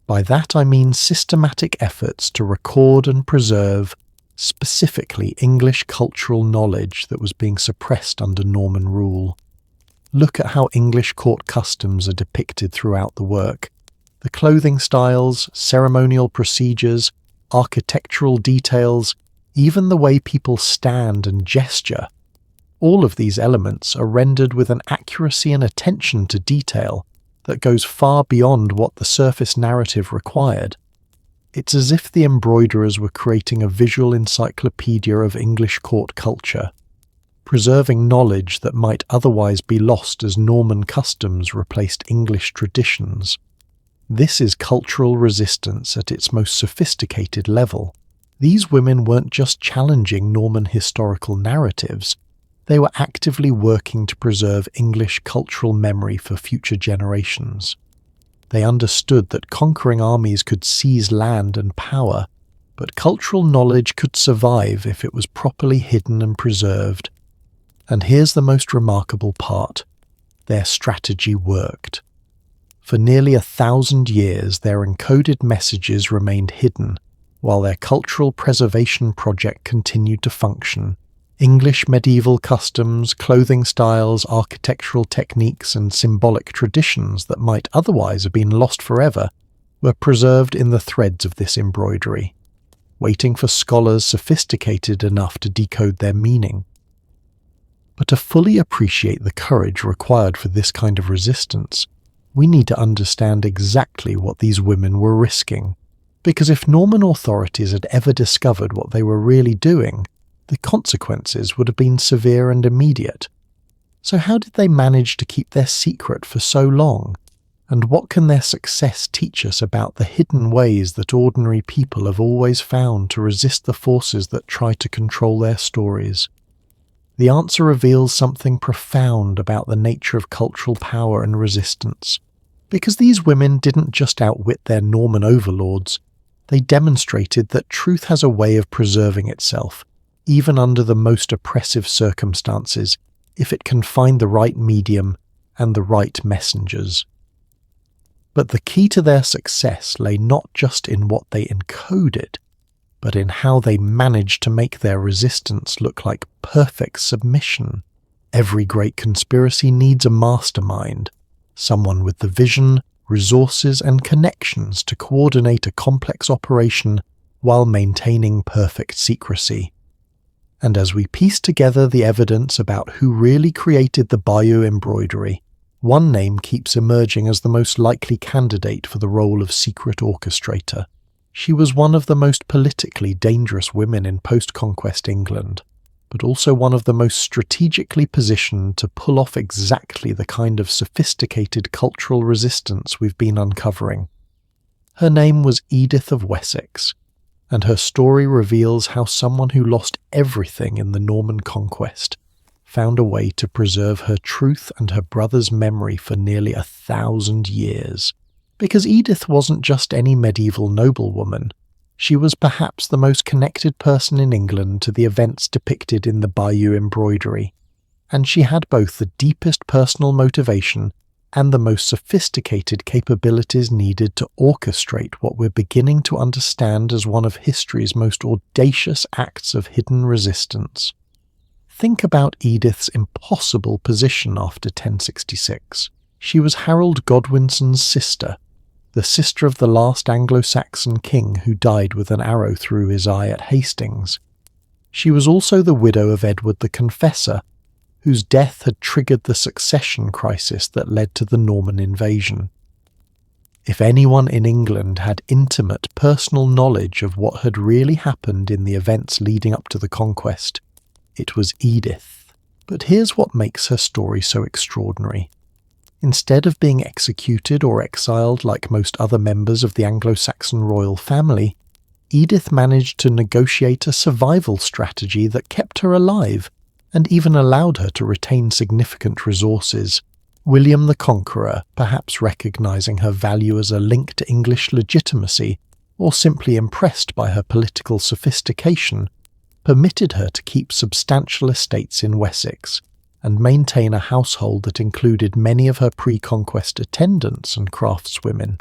By that I mean systematic efforts to record and preserve specifically English cultural knowledge that was being suppressed under Norman rule. Look at how English court customs are depicted throughout the work. The clothing styles, ceremonial procedures, architectural details, even the way people stand and gesture. All of these elements are rendered with an accuracy and attention to detail that goes far beyond what the surface narrative required. It's as if the embroiderers were creating a visual encyclopedia of English court culture, preserving knowledge that might otherwise be lost as Norman customs replaced English traditions. This is cultural resistance at its most sophisticated level. These women weren't just challenging Norman historical narratives, they were actively working to preserve English cultural memory for future generations. They understood that conquering armies could seize land and power, but cultural knowledge could survive if it was properly hidden and preserved. And here's the most remarkable part. Their strategy worked. For nearly 1,000 years, their encoded messages remained hidden, while their cultural preservation project continued to function. English medieval customs, clothing styles, architectural techniques, and symbolic traditions that might otherwise have been lost forever were preserved in the threads of this embroidery, waiting for scholars sophisticated enough to decode their meaning. But to fully appreciate the courage required for this kind of resistance, we need to understand exactly what these women were risking. Because if Norman authorities had ever discovered what they were really doing, the consequences would have been severe and immediate. So how did they manage to keep their secret for so long? And what can their success teach us about the hidden ways that ordinary people have always found to resist the forces that try to control their stories? the answer reveals something profound about the nature of cultural power and resistance. Because these women didn't just outwit their Norman overlords, they demonstrated that truth has a way of preserving itself, even under the most oppressive circumstances, if it can find the right medium and the right messengers. But the key to their success lay not just in what they encoded, but in how they managed to make their resistance look like perfect submission. Every great conspiracy needs a mastermind, someone with the vision, resources, and connections to coordinate a complex operation while maintaining perfect secrecy. And as we piece together the evidence about who really created the Bayeux embroidery, one name keeps emerging as the most likely candidate for the role of secret orchestrator. She was one of the most politically dangerous women in post-conquest England, but also one of the most strategically positioned to pull off exactly the kind of sophisticated cultural resistance we've been uncovering. Her name was Edith of Wessex, and her story reveals how someone who lost everything in the Norman Conquest found a way to preserve her truth and her brother's memory for nearly 1,000 years. Because Edith wasn't just any medieval noblewoman, she was perhaps the most connected person in England to the events depicted in the Bayeux embroidery, and she had both the deepest personal motivation and the most sophisticated capabilities needed to orchestrate what we're beginning to understand as one of history's most audacious acts of hidden resistance. Think about Edith's impossible position after 1066. She was Harold Godwinson's sister, the sister of the last Anglo-Saxon king who died with an arrow through his eye at Hastings. She was also the widow of Edward the Confessor, whose death had triggered the succession crisis that led to the Norman invasion. If anyone in England had intimate personal knowledge of what had really happened in the events leading up to the conquest, it was Edith. But here's what makes her story so extraordinary. Instead of being executed or exiled like most other members of the Anglo-Saxon royal family, Edith managed to negotiate a survival strategy that kept her alive and even allowed her to retain significant resources. William the Conqueror, perhaps recognizing her value as a link to English legitimacy, or simply impressed by her political sophistication, permitted her to keep substantial estates in Wessex and maintain a household that included many of her pre-conquest attendants and craftswomen.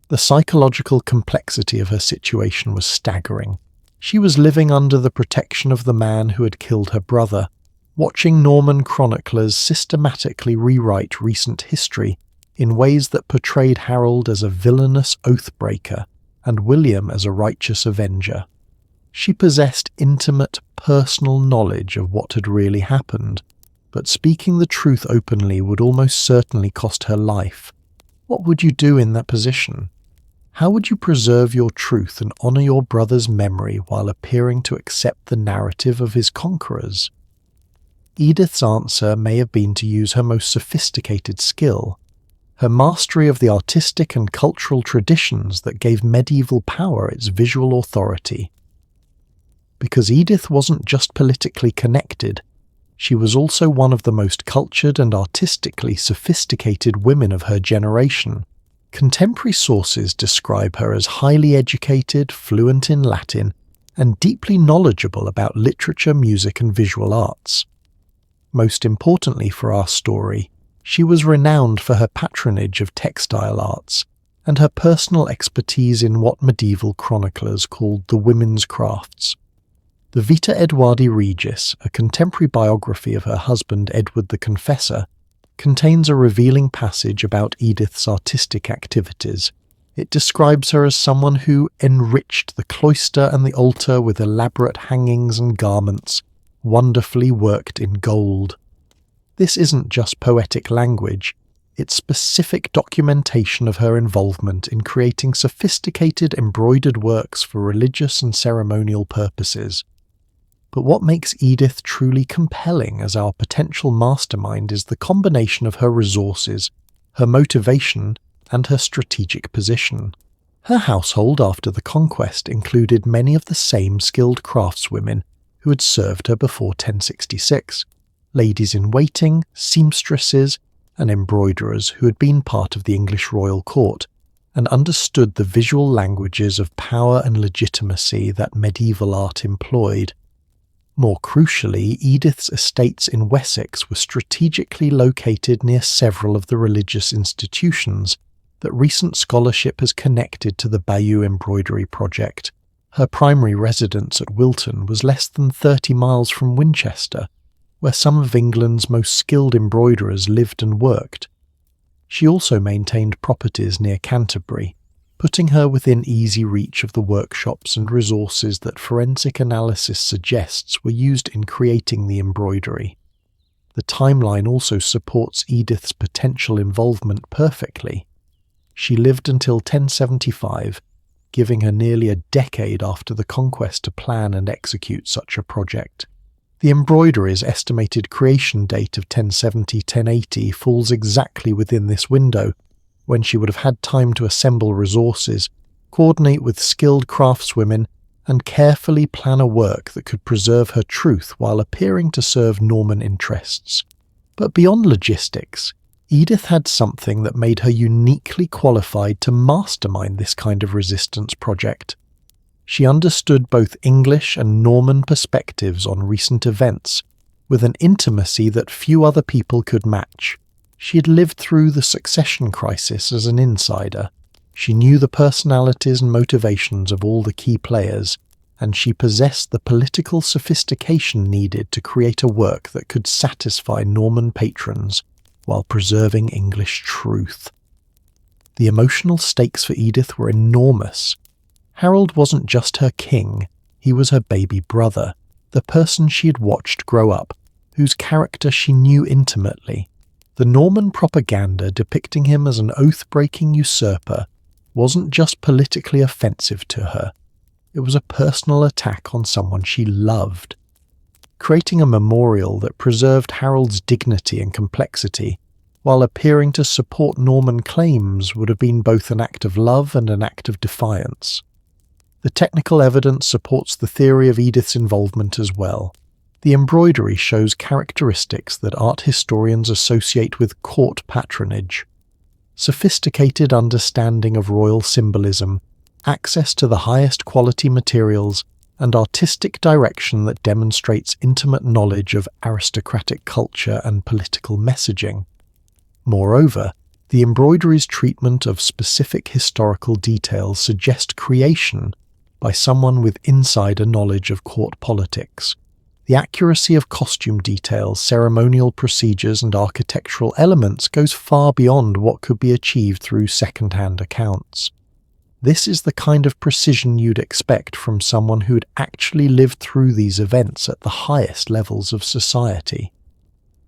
The psychological complexity of her situation was staggering. She was living under the protection of the man who had killed her brother, watching Norman chroniclers systematically rewrite recent history in ways that portrayed Harold as a villainous oath-breaker and William as a righteous avenger. She possessed intimate, personal knowledge of what had really happened, but speaking the truth openly would almost certainly cost her life. What would you do in that position? How would you preserve your truth and honour your brother's memory while appearing to accept the narrative of his conquerors? Edith's answer may have been to use her most sophisticated skill, her mastery of the artistic and cultural traditions that gave medieval power its visual authority. Because Edith wasn't just politically connected, she was also one of the most cultured and artistically sophisticated women of her generation. Contemporary sources describe her as highly educated, fluent in Latin, and deeply knowledgeable about literature, music, and visual arts. Most importantly for our story, she was renowned for her patronage of textile arts and her personal expertise in what medieval chroniclers called the women's crafts. The Vita Edwardi Regis, a contemporary biography of her husband Edward the Confessor, contains a revealing passage about Edith's artistic activities. It describes her as someone who enriched the cloister and the altar with elaborate hangings and garments, wonderfully worked in gold. This isn't just poetic language, it's specific documentation of her involvement in creating sophisticated embroidered works for religious and ceremonial purposes. But what makes Edith truly compelling as our potential mastermind is the combination of her resources, her motivation, and her strategic position. Her household after the conquest included many of the same skilled craftswomen who had served her before 1066, ladies-in-waiting, seamstresses, and embroiderers who had been part of the English royal court and understood the visual languages of power and legitimacy that medieval art employed. More crucially, Edith's estates in Wessex were strategically located near several of the religious institutions that recent scholarship has connected to the Bayeux Embroidery project. Her primary residence at Wilton was less than 30 miles from Winchester, where some of England's most skilled embroiderers lived and worked. She also maintained properties near Canterbury, putting her within easy reach of the workshops and resources that forensic analysis suggests were used in creating the embroidery. The timeline also supports Edith's potential involvement perfectly. She lived until 1075, giving her nearly a decade after the conquest to plan and execute such a project. The embroidery's estimated creation date of 1070-1080 falls exactly within this window, when she would have had time to assemble resources, coordinate with skilled craftswomen, and carefully plan a work that could preserve her truth while appearing to serve Norman interests. But beyond logistics, Edith had something that made her uniquely qualified to mastermind this kind of resistance project. She understood both English and Norman perspectives on recent events, with an intimacy that few other people could match. She had lived through the succession crisis as an insider. She knew the personalities and motivations of all the key players, and she possessed the political sophistication needed to create a work that could satisfy Norman patrons while preserving English truth. The emotional stakes for Edith were enormous. Harold wasn't just her king, he was her baby brother, the person she had watched grow up, whose character she knew intimately. The Norman propaganda depicting him as an oath-breaking usurper wasn't just politically offensive to her, it was a personal attack on someone she loved. Creating a memorial that preserved Harold's dignity and complexity, while appearing to support Norman claims, would have been both an act of love and an act of defiance. The technical evidence supports the theory of Edith's involvement as well. The embroidery shows characteristics that art historians associate with court patronage: sophisticated understanding of royal symbolism, access to the highest quality materials, and artistic direction that demonstrates intimate knowledge of aristocratic culture and political messaging. Moreover, the embroidery's treatment of specific historical details suggest creation by someone with insider knowledge of court politics. The accuracy of costume details, ceremonial procedures, and architectural elements goes far beyond what could be achieved through second-hand accounts. This is the kind of precision you'd expect from someone who'd actually lived through these events at the highest levels of society.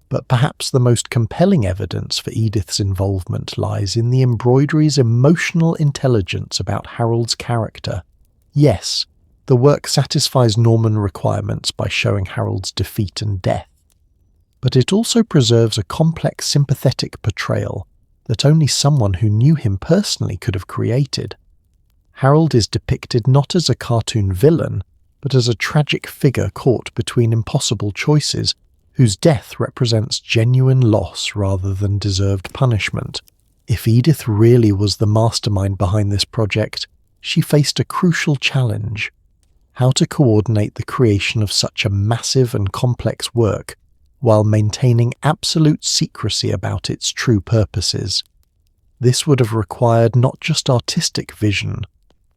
But perhaps the most compelling evidence for Edith's involvement lies in the embroidery's emotional intelligence about Harold's character. Yes, the work satisfies Norman requirements by showing Harold's defeat and death, but it also preserves a complex sympathetic portrayal that only someone who knew him personally could have created. Harold is depicted not as a cartoon villain, but as a tragic figure caught between impossible choices, whose death represents genuine loss rather than deserved punishment. If Edith really was the mastermind behind this project, she faced a crucial challenge: how to coordinate the creation of such a massive and complex work while maintaining absolute secrecy about its true purposes. This would have required not just artistic vision,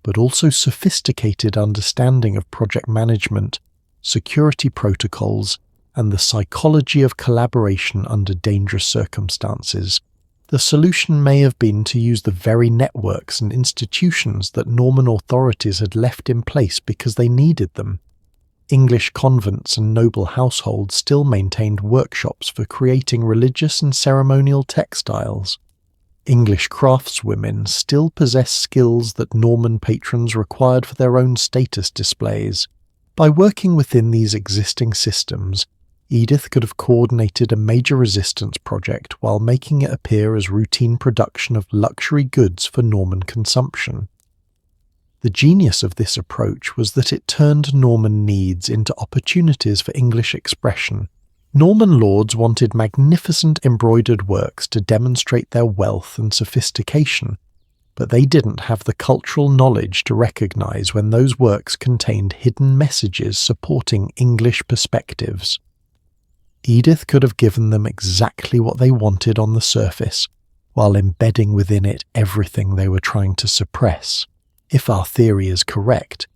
but also sophisticated understanding of project management, security protocols, and the psychology of collaboration under dangerous circumstances. The solution may have been to use the very networks and institutions that Norman authorities had left in place because they needed them. English convents and noble households still maintained workshops for creating religious and ceremonial textiles. English craftswomen still possess skills that Norman patrons required for their own status displays. By working within these existing systems, Edith could have coordinated a major resistance project while making it appear as routine production of luxury goods for Norman consumption. The genius of this approach was that it turned Norman needs into opportunities for English expression. Norman lords wanted magnificent embroidered works to demonstrate their wealth and sophistication, but they didn't have the cultural knowledge to recognize when those works contained hidden messages supporting English perspectives. Edith could have given them exactly what they wanted on the surface, while embedding within it everything they were trying to suppress. If our theory is correct,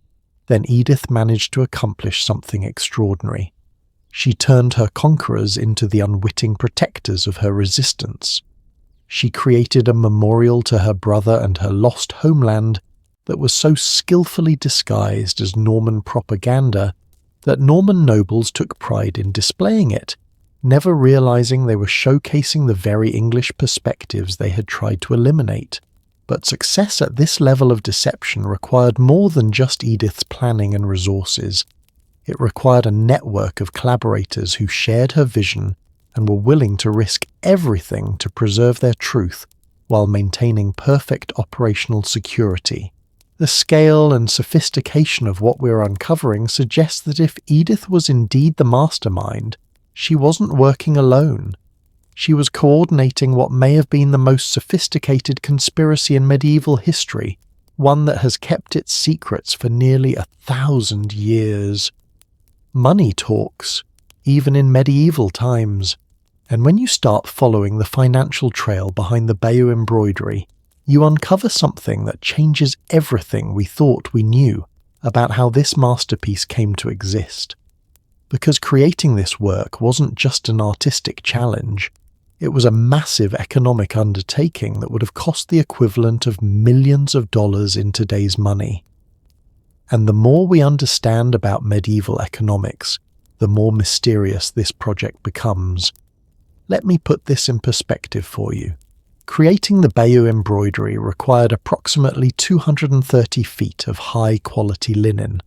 then Edith managed to accomplish something extraordinary. She turned her conquerors into the unwitting protectors of her resistance. She created a memorial to her brother and her lost homeland that was so skillfully disguised as Norman propaganda that Norman nobles took pride in displaying it, never realizing they were showcasing the very English perspectives they had tried to eliminate. But success at this level of deception required more than just Edith's planning and resources. It required a network of collaborators who shared her vision and were willing to risk everything to preserve their truth while maintaining perfect operational security. The scale and sophistication of what we're uncovering suggests that if Edith was indeed the mastermind, she wasn't working alone. She was coordinating what may have been the most sophisticated conspiracy in medieval history, one that has kept its secrets for nearly 1,000 years. Money talks, even in medieval times, and when you start following the financial trail behind the Bayeux embroidery, you uncover something that changes everything we thought we knew about how this masterpiece came to exist. Because creating this work wasn't just an artistic challenge, it was a massive economic undertaking that would have cost the equivalent of millions of dollars in today's money. And the more we understand about medieval economics, the more mysterious this project becomes. Let me put this in perspective for you. Creating the Bayeux embroidery required approximately 230 feet of high-quality linen.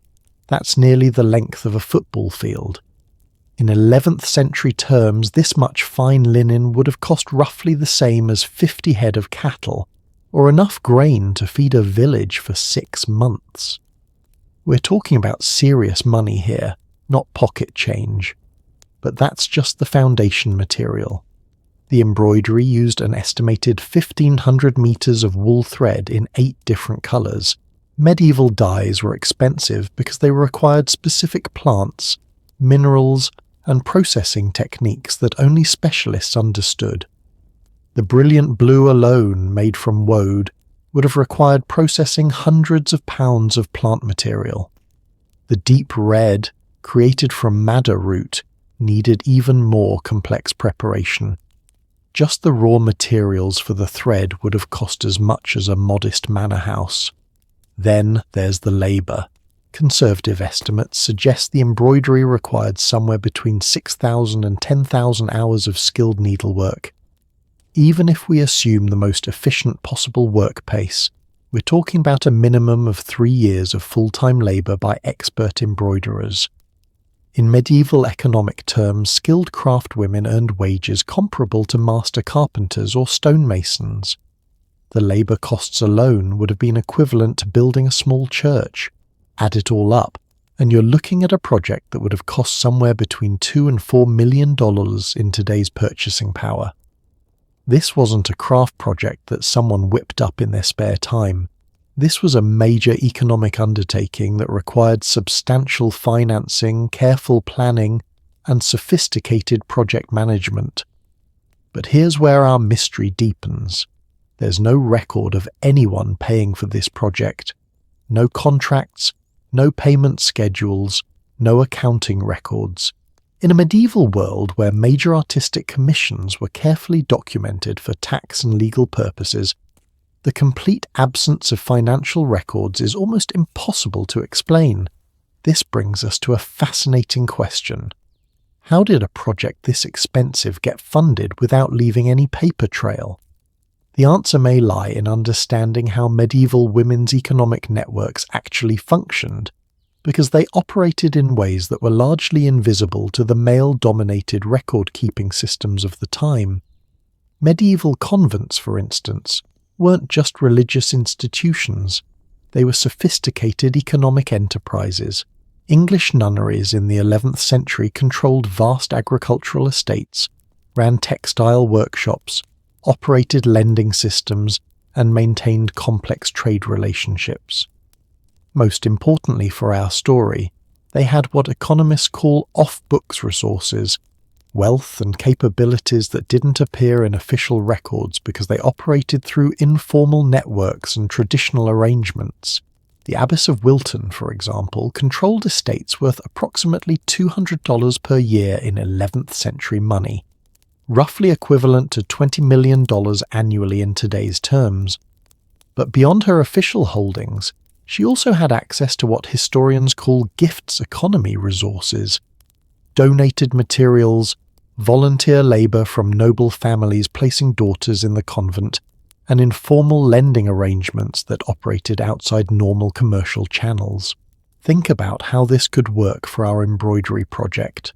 That's nearly the length of a football field. In 11th century terms, this much fine linen would have cost roughly the same as 50 head of cattle, or enough grain to feed a village for 6 months. We're talking about serious money here, not pocket change. But that's just the foundation material. The embroidery used an estimated 1,500 meters of wool thread in 8 different colors. Medieval dyes were expensive because they required specific plants, minerals, and processing techniques that only specialists understood. The brilliant blue alone, made from woad, would have required processing hundreds of pounds of plant material. The deep red, created from madder root, needed even more complex preparation. Just the raw materials for the thread would have cost as much as a modest manor house. Then there's the labour. Conservative estimates suggest the embroidery required somewhere between 6,000 and 10,000 hours of skilled needlework. Even if we assume the most efficient possible work pace, we're talking about a minimum of 3 years of full-time labour by expert embroiderers. In medieval economic terms, skilled craftswomen earned wages comparable to master carpenters or stonemasons. The labour costs alone would have been equivalent to building a small church. Add it all up, and you're looking at a project that would have cost somewhere between $2 and $4 million in today's purchasing power. This wasn't a craft project that someone whipped up in their spare time. This was a major economic undertaking that required substantial financing, careful planning, and sophisticated project management. But here's where our mystery deepens. There's no record of anyone paying for this project. No contracts, no payment schedules, no accounting records. In a medieval world where major artistic commissions were carefully documented for tax and legal purposes, the complete absence of financial records is almost impossible to explain. This brings us to a fascinating question. How did a project this expensive get funded without leaving any paper trail? The answer may lie in understanding how medieval women's economic networks actually functioned, because they operated in ways that were largely invisible to the male-dominated record-keeping systems of the time. Medieval convents, for instance, weren't just religious institutions. They were sophisticated economic enterprises. English nunneries in the 11th century controlled vast agricultural estates, ran textile workshops, operated lending systems, and maintained complex trade relationships. Most importantly for our story, they had what economists call off-books resources, wealth and capabilities that didn't appear in official records because they operated through informal networks and traditional arrangements. The Abbess of Wilton, for example, controlled estates worth approximately $200 per year in 11th century money, roughly equivalent to $20 million annually in today's terms. But beyond her official holdings, she also had access to what historians call gifts economy resources: donated materials, volunteer labour from noble families placing daughters in the convent, and informal lending arrangements that operated outside normal commercial channels. Think about how this could work for our embroidery project.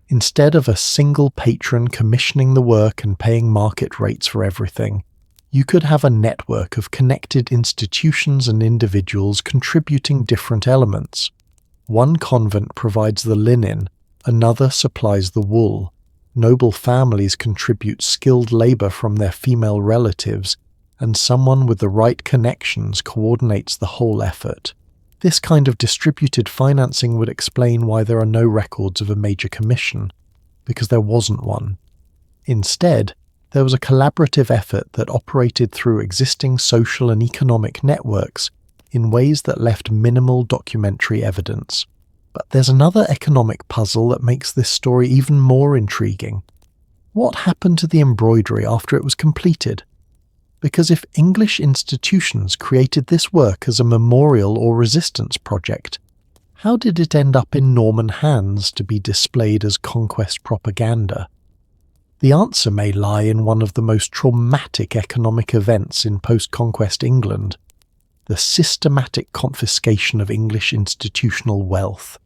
Instead of a single patron commissioning the work and paying market rates for everything, you could have a network of connected institutions and individuals contributing different elements. One convent provides the linen, another supplies the wool. Noble families contribute skilled labour from their female relatives, and someone with the right connections coordinates the whole effort. This kind of distributed financing would explain why there are no records of a major commission, because there wasn't one. Instead, there was a collaborative effort that operated through existing social and economic networks in ways that left minimal documentary evidence. But there's another economic puzzle that makes this story even more intriguing. What happened to the embroidery after it was completed? Because if English institutions created this work as a memorial or resistance project, how did it end up in Norman hands to be displayed as conquest propaganda? The answer may lie in one of the most traumatic economic events in post-conquest England: the systematic confiscation of English institutional wealth.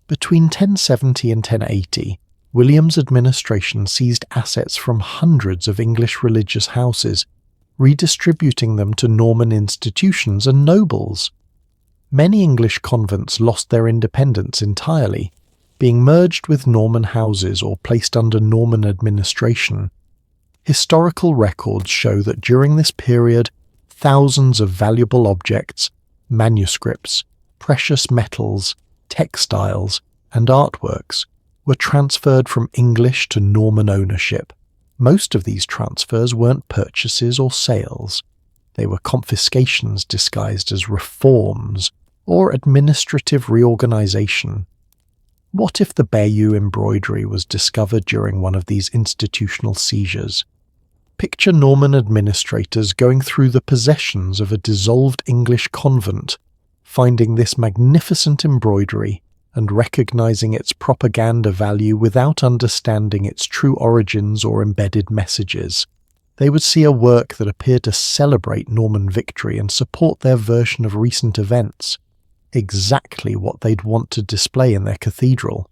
Between 1070 and 1080, William's administration seized assets from hundreds of English religious houses, redistributing them to Norman institutions and nobles. Many English convents lost their independence entirely, being merged with Norman houses or placed under Norman administration. Historical records show that during this period, thousands of valuable objects, manuscripts, precious metals, textiles, and artworks were transferred from English to Norman ownership. Most of these transfers weren't purchases or sales. They were confiscations disguised as reforms or administrative reorganization. What if the Bayeux embroidery was discovered during one of these institutional seizures? Picture Norman administrators going through the possessions of a dissolved English convent, finding this magnificent embroidery and recognizing its propaganda value without understanding its true origins or embedded messages. They would see a work that appeared to celebrate Norman victory and support their version of recent events, exactly what they'd want to display in their cathedral.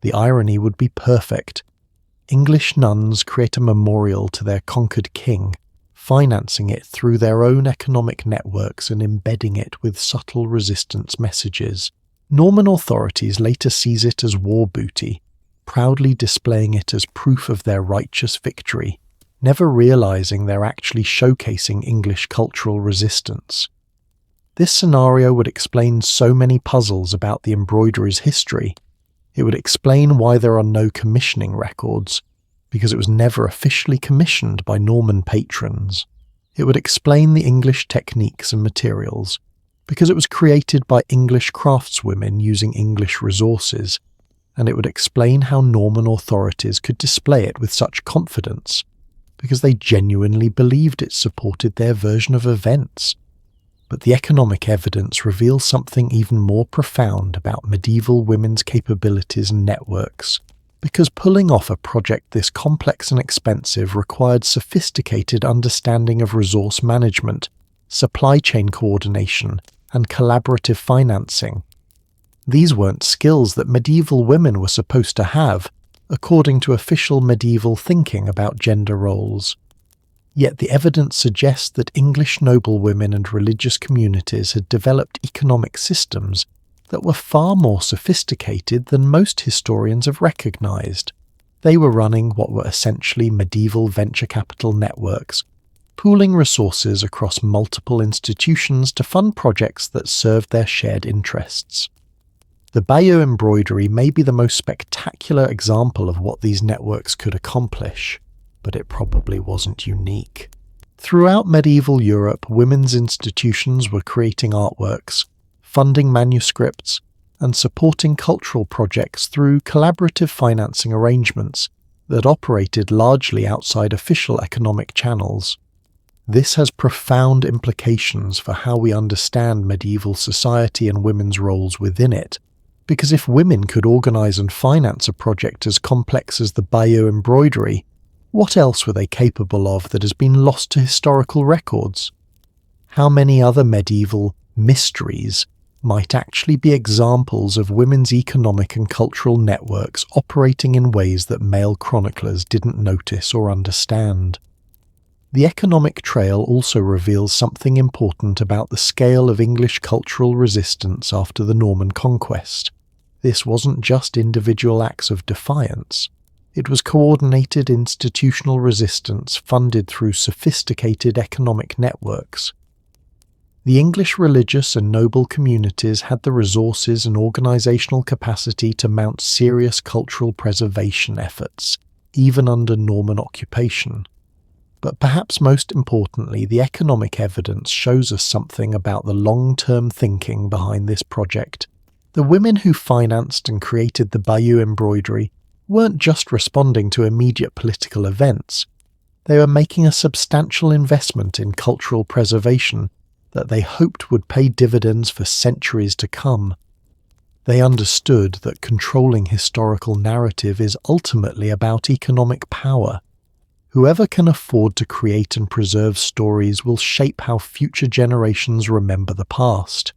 The irony would be perfect. English nuns create a memorial to their conquered king, financing it through their own economic networks and embedding it with subtle resistance messages. Norman authorities later seize it as war booty, proudly displaying it as proof of their righteous victory, never realizing they're actually showcasing English cultural resistance. This scenario would explain so many puzzles about the embroidery's history. It would explain why there are no commissioning records, because it was never officially commissioned by Norman patrons. It would explain the English techniques and materials, because it was created by English craftswomen using English resources, and it would explain how Norman authorities could display it with such confidence, because they genuinely believed it supported their version of events. But the economic evidence reveals something even more profound about medieval women's capabilities and networks, because pulling off a project this complex and expensive required sophisticated understanding of resource management, supply chain coordination, and collaborative financing. These weren't skills that medieval women were supposed to have, according to official medieval thinking about gender roles. Yet the evidence suggests that English noblewomen and religious communities had developed economic systems that were far more sophisticated than most historians have recognised. They were running what were essentially medieval venture capital networks, pooling resources across multiple institutions to fund projects that served their shared interests. The Bayeux embroidery may be the most spectacular example of what these networks could accomplish, but it probably wasn't unique. Throughout medieval Europe, women's institutions were creating artworks, funding manuscripts, and supporting cultural projects through collaborative financing arrangements that operated largely outside official economic channels. This has profound implications for how we understand medieval society and women's roles within it, because if women could organise and finance a project as complex as the Bayeux embroidery, what else were they capable of that has been lost to historical records? How many other medieval mysteries might actually be examples of women's economic and cultural networks operating in ways that male chroniclers didn't notice or understand? The economic trail also reveals something important about the scale of English cultural resistance after the Norman Conquest. This wasn't just individual acts of defiance. It was coordinated institutional resistance funded through sophisticated economic networks. The English religious and noble communities had the resources and organisational capacity to mount serious cultural preservation efforts, even under Norman occupation. But perhaps most importantly, the economic evidence shows us something about the long-term thinking behind this project. The women who financed and created the Bayeux embroidery weren't just responding to immediate political events. They were making a substantial investment in cultural preservation that they hoped would pay dividends for centuries to come. They understood that controlling historical narrative is ultimately about economic power. Whoever can afford to create and preserve stories will shape how future generations remember the past.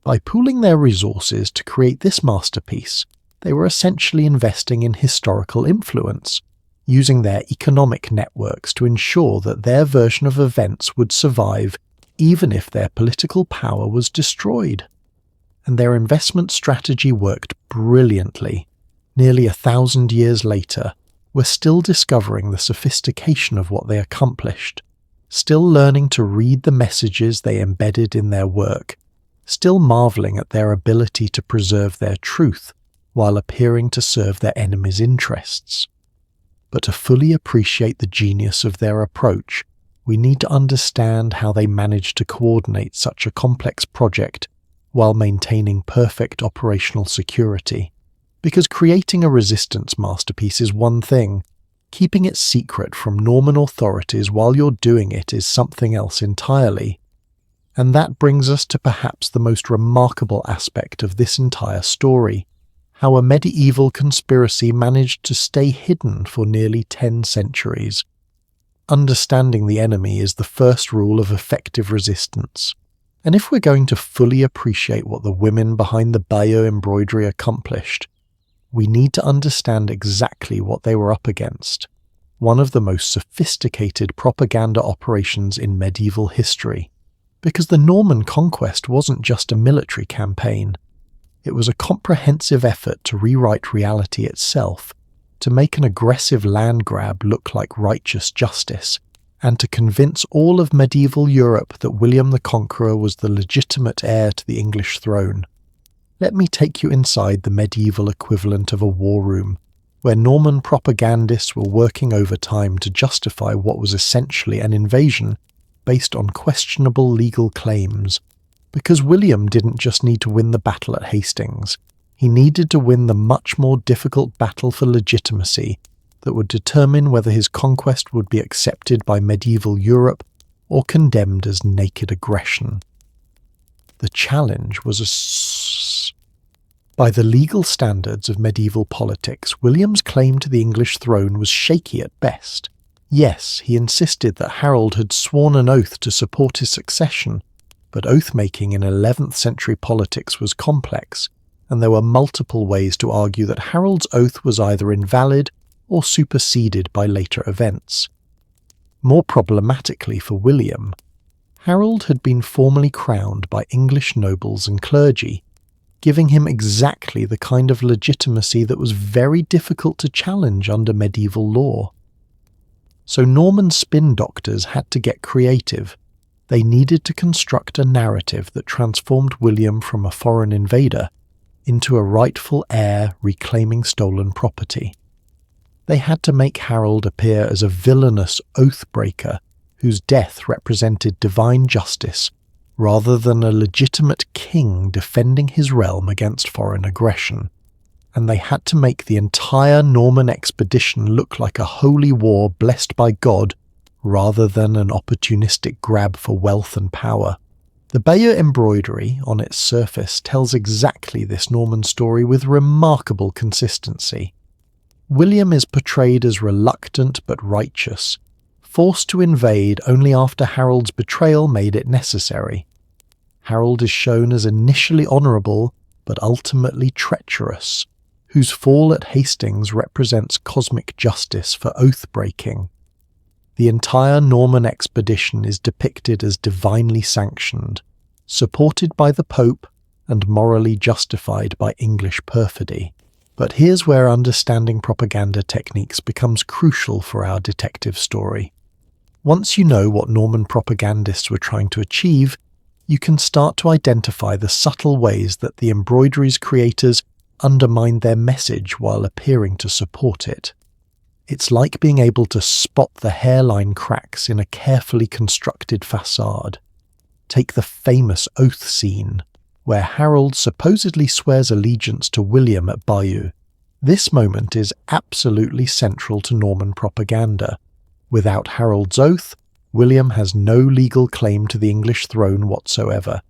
By pooling their resources to create this masterpiece, they were essentially investing in historical influence, using their economic networks to ensure that their version of events would survive even if their political power was destroyed. And their investment strategy worked brilliantly. Nearly 1,000 years later, we're still discovering the sophistication of what they accomplished, still learning to read the messages they embedded in their work, still marvelling at their ability to preserve their truth while appearing to serve their enemies' interests. But to fully appreciate the genius of their approach, we need to understand how they managed to coordinate such a complex project while maintaining perfect operational security. Because creating a resistance masterpiece is one thing, keeping it secret from Norman authorities while you're doing it is something else entirely. And that brings us to perhaps the most remarkable aspect of this entire story, how a medieval conspiracy managed to stay hidden for nearly 10 centuries. Understanding the enemy is the first rule of effective resistance. And if we're going to fully appreciate what the women behind the Bayeux embroidery accomplished, we need to understand exactly what they were up against. One of the most sophisticated propaganda operations in medieval history. Because the Norman Conquest wasn't just a military campaign. It was a comprehensive effort to rewrite reality itself, to make an aggressive land grab look like righteous justice, and to convince all of medieval Europe that William the Conqueror was the legitimate heir to the English throne. Let me take you inside the medieval equivalent of a war room, where Norman propagandists were working overtime to justify what was essentially an invasion based on questionable legal claims. Because William didn't just need to win the battle at Hastings, he needed to win the much more difficult battle for legitimacy that would determine whether his conquest would be accepted by medieval Europe or condemned as naked aggression. The challenge was By the legal standards of medieval politics, William's claim to the English throne was shaky at best. Yes, he insisted that Harold had sworn an oath to support his succession, but oath-making in 11th century politics was complex, and there were multiple ways to argue that Harold's oath was either invalid or superseded by later events. More problematically for William, Harold had been formally crowned by English nobles and clergy, giving him exactly the kind of legitimacy that was very difficult to challenge under medieval law. So Norman spin doctors had to get creative. They needed to construct a narrative that transformed William from a foreign invader into a rightful heir reclaiming stolen property. They had to make Harold appear as a villainous oath-breaker whose death represented divine justice, rather than a legitimate king defending his realm against foreign aggression. And they had to make the entire Norman expedition look like a holy war blessed by God, rather than an opportunistic grab for wealth and power. The Bayeux embroidery, on its surface, tells exactly this Norman story with remarkable consistency. William is portrayed as reluctant but righteous, forced to invade only after Harold's betrayal made it necessary. Harold is shown as initially honourable but ultimately treacherous, whose fall at Hastings represents cosmic justice for oath-breaking. The entire Norman expedition is depicted as divinely sanctioned, supported by the Pope and morally justified by English perfidy. But here's where understanding propaganda techniques becomes crucial for our detective story. Once you know what Norman propagandists were trying to achieve, you can start to identify the subtle ways that the embroidery's creators undermined their message while appearing to support it. It's like being able to spot the hairline cracks in a carefully constructed facade. Take the famous oath scene, where Harold supposedly swears allegiance to William at Bayeux. This moment is absolutely central to Norman propaganda. Without Harold's oath, William has no legal claim to the English throne whatsoever.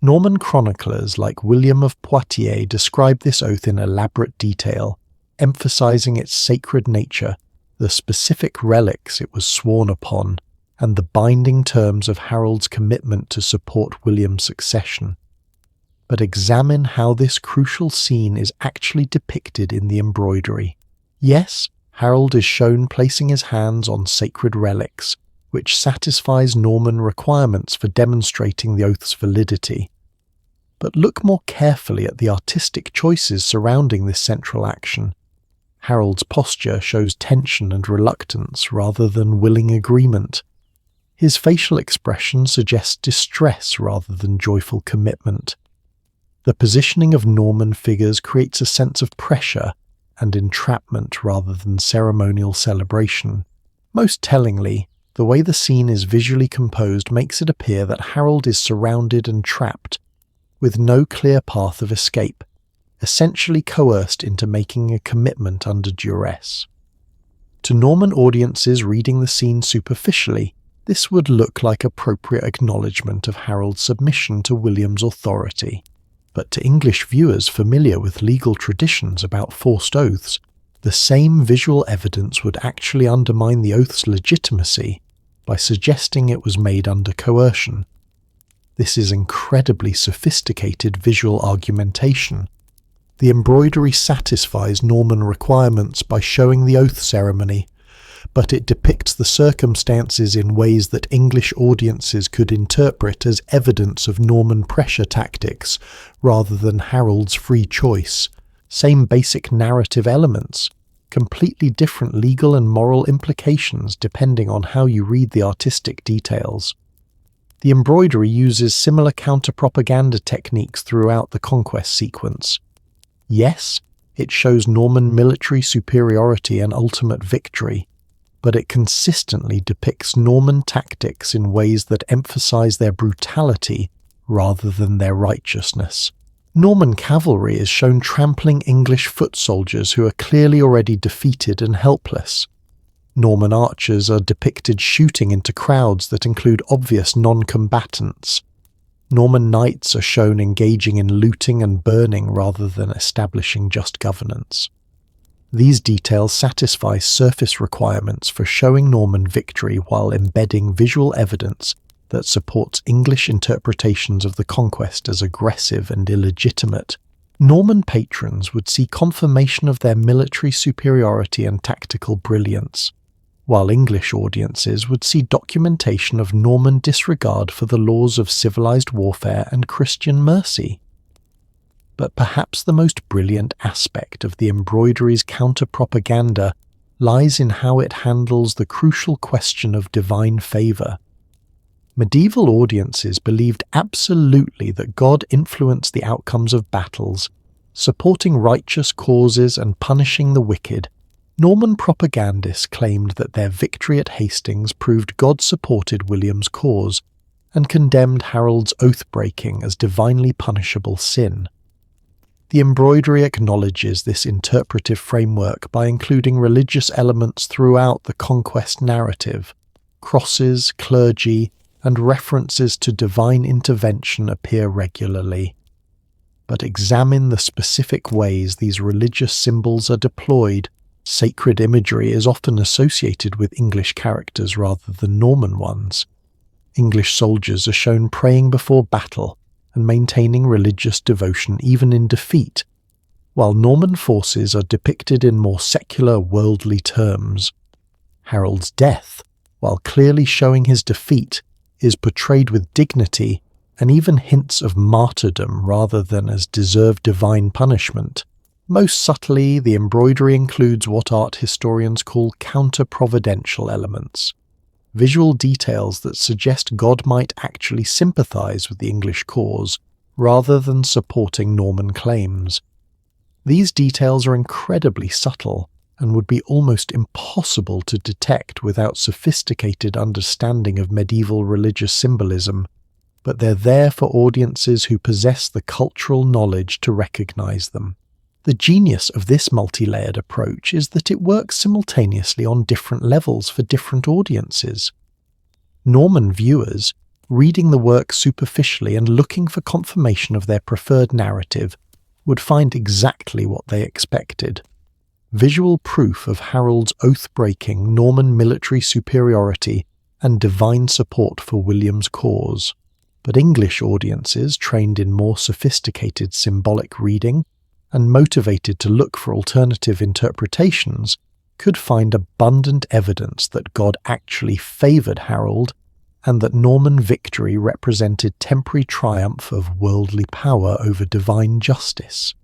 Norman chroniclers like William of Poitiers describe this oath in elaborate detail, emphasizing its sacred nature, the specific relics it was sworn upon, and the binding terms of Harold's commitment to support William's succession. But examine how this crucial scene is actually depicted in the embroidery. Yes, Harold is shown placing his hands on sacred relics, which satisfies Norman requirements for demonstrating the oath's validity. But look more carefully at the artistic choices surrounding this central action. Harold's posture shows tension and reluctance rather than willing agreement. His facial expression suggests distress rather than joyful commitment. The positioning of Norman figures creates a sense of pressure and entrapment rather than ceremonial celebration. Most tellingly, the way the scene is visually composed makes it appear that Harold is surrounded and trapped, with no clear path of escape, essentially coerced into making a commitment under duress. To Norman audiences reading the scene superficially, this would look like appropriate acknowledgement of Harold's submission to William's authority. But to English viewers familiar with legal traditions about forced oaths, the same visual evidence would actually undermine the oath's legitimacy by suggesting it was made under coercion. This is incredibly sophisticated visual argumentation. The embroidery satisfies Norman requirements by showing the oath ceremony, but it depicts the circumstances in ways that English audiences could interpret as evidence of Norman pressure tactics rather than Harold's free choice. Same basic narrative elements, completely different legal and moral implications depending on how you read the artistic details. The embroidery uses similar counter-propaganda techniques throughout the conquest sequence. Yes, it shows Norman military superiority and ultimate victory, but it consistently depicts Norman tactics in ways that emphasize their brutality rather than their righteousness. Norman cavalry is shown trampling English foot soldiers who are clearly already defeated and helpless. Norman archers are depicted shooting into crowds that include obvious non-combatants. Norman knights are shown engaging in looting and burning rather than establishing just governance. These details satisfy surface requirements for showing Norman victory while embedding visual evidence that supports English interpretations of the conquest as aggressive and illegitimate. Norman patrons would see confirmation of their military superiority and tactical brilliance. while English audiences would see documentation of Norman disregard for the laws of civilized warfare and Christian mercy. But perhaps the most brilliant aspect of the embroidery's counter-propaganda lies in how it handles the crucial question of divine favour. Medieval audiences believed absolutely that God influenced the outcomes of battles, supporting righteous causes and punishing the wicked. Norman propagandists claimed that their victory at Hastings proved God supported William's cause, and condemned Harold's oath-breaking as divinely punishable sin. The embroidery acknowledges this interpretive framework by including religious elements throughout the conquest narrative. Crosses, clergy, and references to divine intervention appear regularly. But examine the specific ways these religious symbols are deployed. Sacred imagery is often associated with English characters rather than Norman ones. English soldiers are shown praying before battle and maintaining religious devotion even in defeat, while Norman forces are depicted in more secular, worldly terms. Harold's death, while clearly showing his defeat, is portrayed with dignity and even hints of martyrdom rather than as deserved divine punishment. Most subtly, the embroidery includes what art historians call counter-providential elements, visual details that suggest God might actually sympathize with the English cause, rather than supporting Norman claims. These details are incredibly subtle, and would be almost impossible to detect without sophisticated understanding of medieval religious symbolism, but they're there for audiences who possess the cultural knowledge to recognize them. The genius of this multi-layered approach is that it works simultaneously on different levels for different audiences. Norman viewers, reading the work superficially and looking for confirmation of their preferred narrative, would find exactly what they expected: visual proof of Harold's oath-breaking Norman military superiority and divine support for William's cause. But English audiences, trained in more sophisticated symbolic reading and motivated to look for alternative interpretations, could find abundant evidence that God actually favoured Harold and that Norman victory represented temporary triumph of worldly power over divine justice.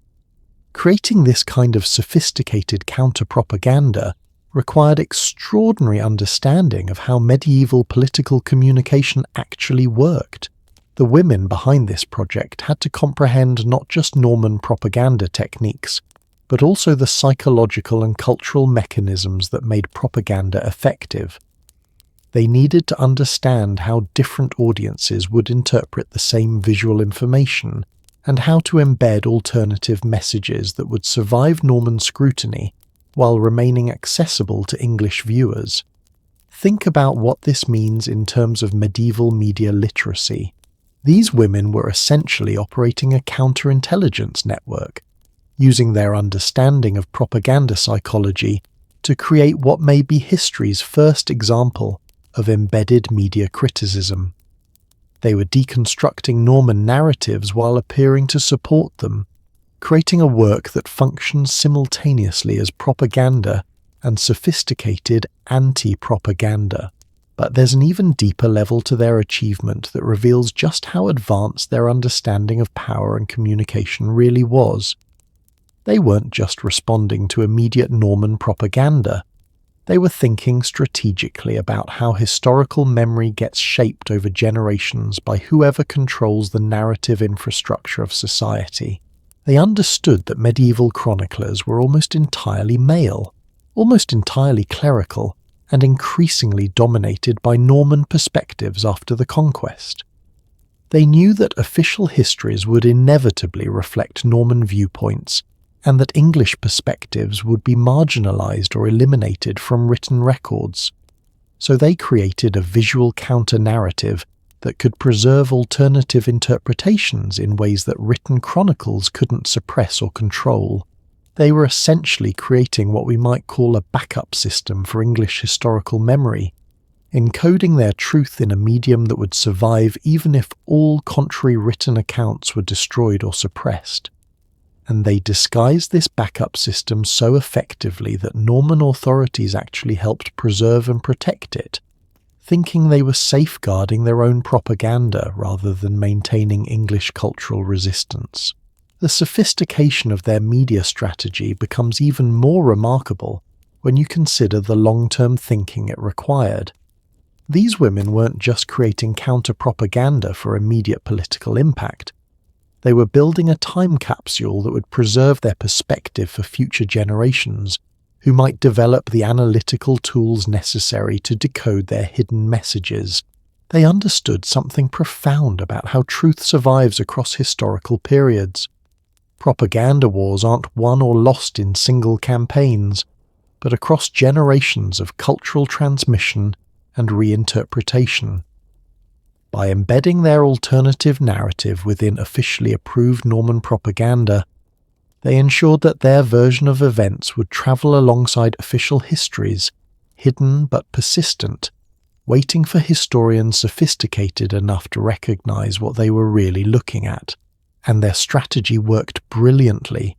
Creating this kind of sophisticated counter-propaganda required extraordinary understanding of how medieval political communication actually worked. The women behind this project had to comprehend not just Norman propaganda techniques, but also the psychological and cultural mechanisms that made propaganda effective. They needed to understand how different audiences would interpret the same visual information, and how to embed alternative messages that would survive Norman scrutiny while remaining accessible to English viewers. Think about what this means in terms of medieval media literacy. These women were essentially operating a counterintelligence network, using their understanding of propaganda psychology to create what may be history's first example of embedded media criticism. They were deconstructing Norman narratives while appearing to support them, creating a work that functions simultaneously as propaganda and sophisticated anti-propaganda. But there's an even deeper level to their achievement that reveals just how advanced their understanding of power and communication really was. They weren't just responding to immediate Norman propaganda. They were thinking strategically about how historical memory gets shaped over generations by whoever controls the narrative infrastructure of society. They understood that medieval chroniclers were almost entirely male, almost entirely clerical, and increasingly dominated by Norman perspectives after the conquest. They knew that official histories would inevitably reflect Norman viewpoints, and that English perspectives would be marginalized or eliminated from written records. So they created a visual counter-narrative that could preserve alternative interpretations in ways that written chronicles couldn't suppress or control. They were essentially creating what we might call a backup system for English historical memory, encoding their truth in a medium that would survive even if all contrary written accounts were destroyed or suppressed. and they disguised this backup system so effectively that Norman authorities actually helped preserve and protect it, thinking they were safeguarding their own propaganda rather than maintaining English cultural resistance. The sophistication of their media strategy becomes even more remarkable when you consider the long-term thinking it required. These women weren't just creating counter-propaganda for immediate political impact. They were building a time capsule that would preserve their perspective for future generations, who might develop the analytical tools necessary to decode their hidden messages. They understood something profound about how truth survives across historical periods. Propaganda wars aren't won or lost in single campaigns, but across generations of cultural transmission and reinterpretation. By embedding their alternative narrative within officially approved Norman propaganda, they ensured that their version of events would travel alongside official histories, hidden but persistent, waiting for historians sophisticated enough to recognize what they were really looking at. And their strategy worked brilliantly.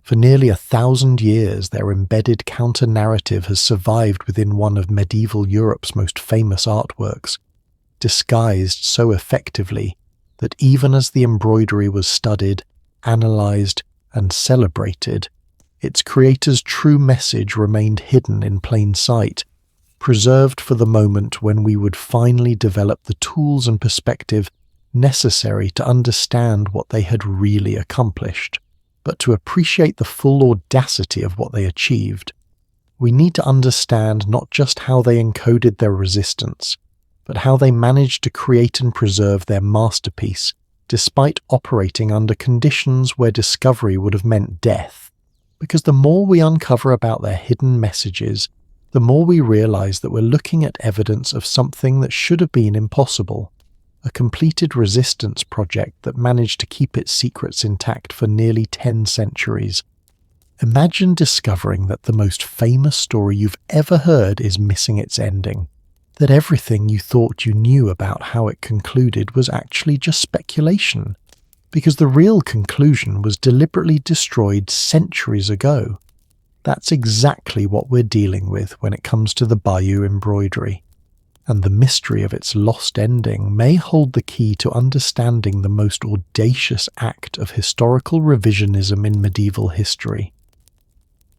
For nearly 1,000 years, their embedded counter-narrative has survived within one of medieval Europe's most famous artworks, disguised so effectively that even as the embroidery was studied, analysed, and celebrated, its creator's true message remained hidden in plain sight, preserved for the moment when we would finally develop the tools and perspective necessary to understand what they had really accomplished. But to appreciate the full audacity of what they achieved, we need to understand not just how they encoded their resistance, but how they managed to create and preserve their masterpiece, despite operating under conditions where discovery would have meant death. Because the more we uncover about their hidden messages, the more we realize that we're looking at evidence of something that should have been impossible. A completed resistance project that managed to keep its secrets intact for nearly 10 centuries. Imagine discovering that the most famous story you've ever heard is missing its ending, that everything you thought you knew about how it concluded was actually just speculation, because the real conclusion was deliberately destroyed centuries ago. That's exactly what we're dealing with when it comes to the Bayeux embroidery. And the mystery of its lost ending may hold the key to understanding the most audacious act of historical revisionism in medieval history.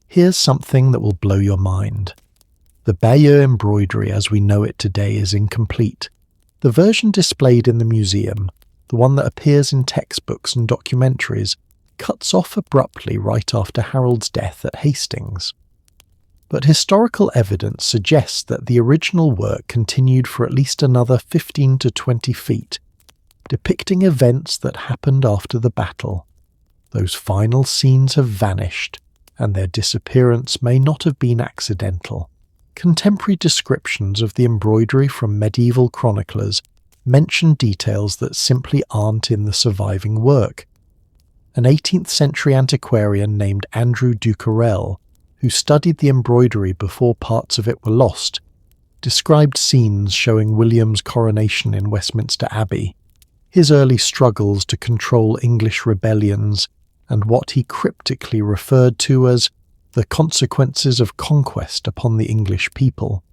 Here's something that will blow your mind. The Bayeux embroidery as we know it today is incomplete. The version displayed in the museum, the one that appears in textbooks and documentaries, cuts off abruptly right after Harold's death at Hastings. But historical evidence suggests that the original work continued for at least another 15 to 20 feet, depicting events that happened after the battle. Those final scenes have vanished, and their disappearance may not have been accidental. Contemporary descriptions of the embroidery from medieval chroniclers mention details that simply aren't in the surviving work. An 18th century antiquarian named Andrew Ducarel, who studied the embroidery before parts of it were lost, described scenes showing William's coronation in Westminster Abbey, his early struggles to control English rebellions, and what he cryptically referred to as the consequences of conquest upon the English people.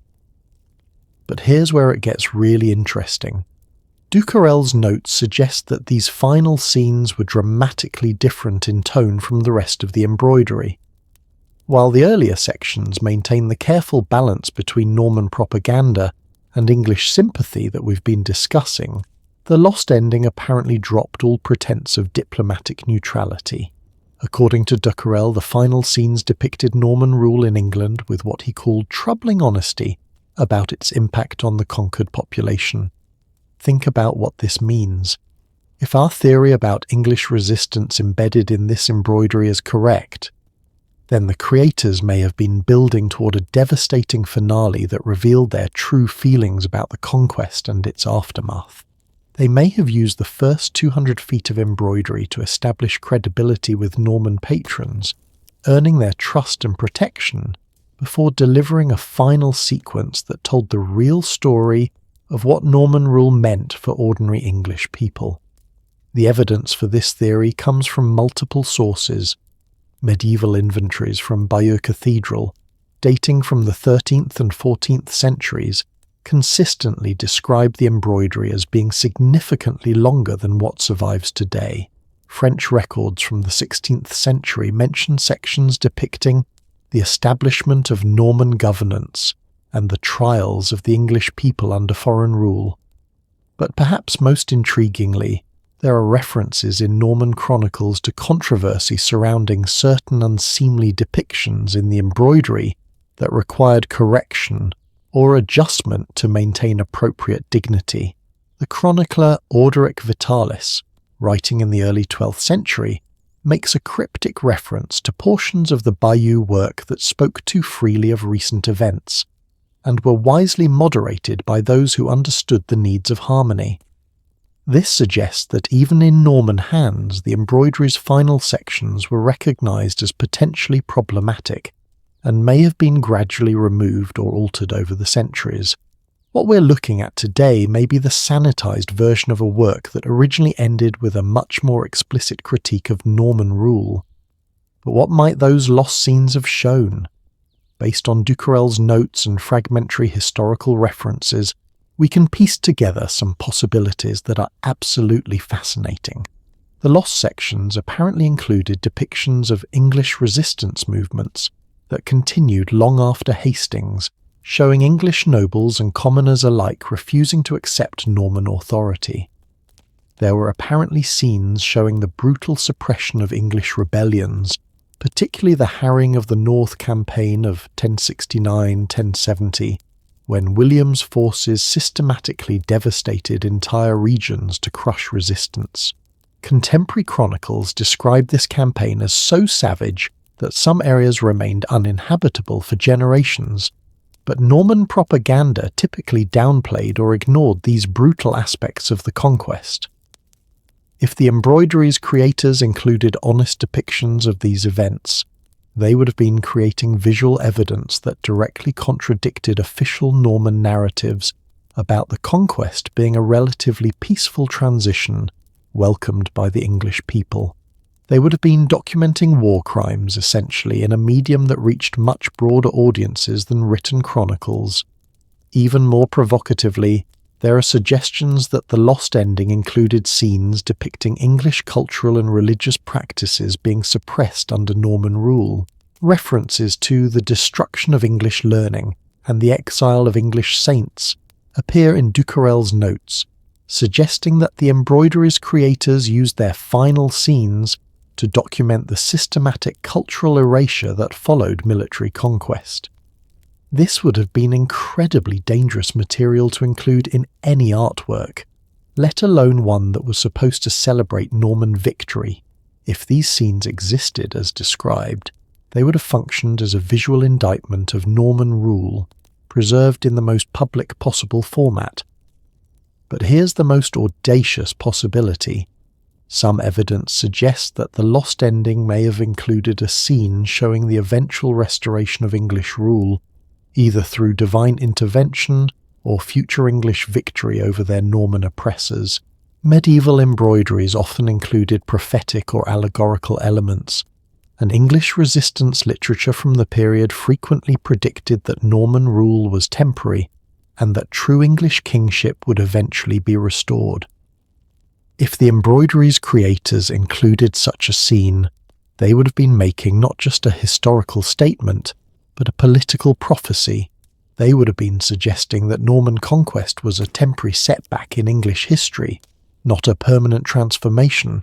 But here's where it gets really interesting. Ducarel's notes suggest that these final scenes were dramatically different in tone from the rest of the embroidery. While the earlier sections maintain the careful balance between Norman propaganda and English sympathy that we've been discussing, the lost ending apparently dropped all pretense of diplomatic neutrality. According to Ducarel, the final scenes depicted Norman rule in England with what he called troubling honesty about its impact on the conquered population. Think about what this means. If our theory about English resistance embedded in this embroidery is correct, then the creators may have been building toward a devastating finale that revealed their true feelings about the conquest and its aftermath. They may have used the first 200 feet of embroidery to establish credibility with Norman patrons, earning their trust and protection, before delivering a final sequence that told the real story of what Norman rule meant for ordinary English people. The evidence for this theory comes from multiple sources. Medieval inventories from Bayeux Cathedral, dating from the 13th and 14th centuries, consistently describe the embroidery as being significantly longer than what survives today. French records from the 16th century mention sections depicting the establishment of Norman governance and the trials of the English people under foreign rule. But perhaps most intriguingly, there are references in Norman chronicles to controversy surrounding certain unseemly depictions in the embroidery that required correction or adjustment to maintain appropriate dignity. The chronicler Orderic Vitalis, writing in the early 12th century, makes a cryptic reference to portions of the Bayeux work that spoke too freely of recent events, and were wisely moderated by those who understood the needs of harmony. This suggests that even in Norman hands, the embroidery's final sections were recognized as potentially problematic, and may have been gradually removed or altered over the centuries. What we're looking at today may be the sanitized version of a work that originally ended with a much more explicit critique of Norman rule. But what might those lost scenes have shown? Based on Duquerel's notes and fragmentary historical references, we can piece together some possibilities that are absolutely fascinating. The lost sections apparently included depictions of English resistance movements that continued long after Hastings, showing English nobles and commoners alike refusing to accept Norman authority. There were apparently scenes showing the brutal suppression of English rebellions, particularly the harrying of the North campaign of 1069-1070, when William's forces systematically devastated entire regions to crush resistance. Contemporary chronicles describe this campaign as so savage that some areas remained uninhabitable for generations, but Norman propaganda typically downplayed or ignored these brutal aspects of the conquest. If the embroidery's creators included honest depictions of these events, they would have been creating visual evidence that directly contradicted official Norman narratives about the conquest being a relatively peaceful transition welcomed by the English people. They would have been documenting war crimes, essentially, in a medium that reached much broader audiences than written chronicles. Even more provocatively, there are suggestions that the lost ending included scenes depicting English cultural and religious practices being suppressed under Norman rule. References to the destruction of English learning and the exile of English saints appear in Duquerel's notes, suggesting that the embroidery's creators used their final scenes to document the systematic cultural erasure that followed military conquest. This would have been incredibly dangerous material to include in any artwork, let alone one that was supposed to celebrate Norman victory. If these scenes existed as described, they would have functioned as a visual indictment of Norman rule, preserved in the most public possible format. But here's the most audacious possibility. Some evidence suggests that the lost ending may have included a scene showing the eventual restoration of English rule, either through divine intervention or future English victory over their Norman oppressors. Medieval embroideries often included prophetic or allegorical elements, and English resistance literature from the period frequently predicted that Norman rule was temporary and that true English kingship would eventually be restored. If the embroidery's creators included such a scene, they would have been making not just a historical statement, but a political prophecy. They would have been suggesting that Norman conquest was a temporary setback in English history, not a permanent transformation.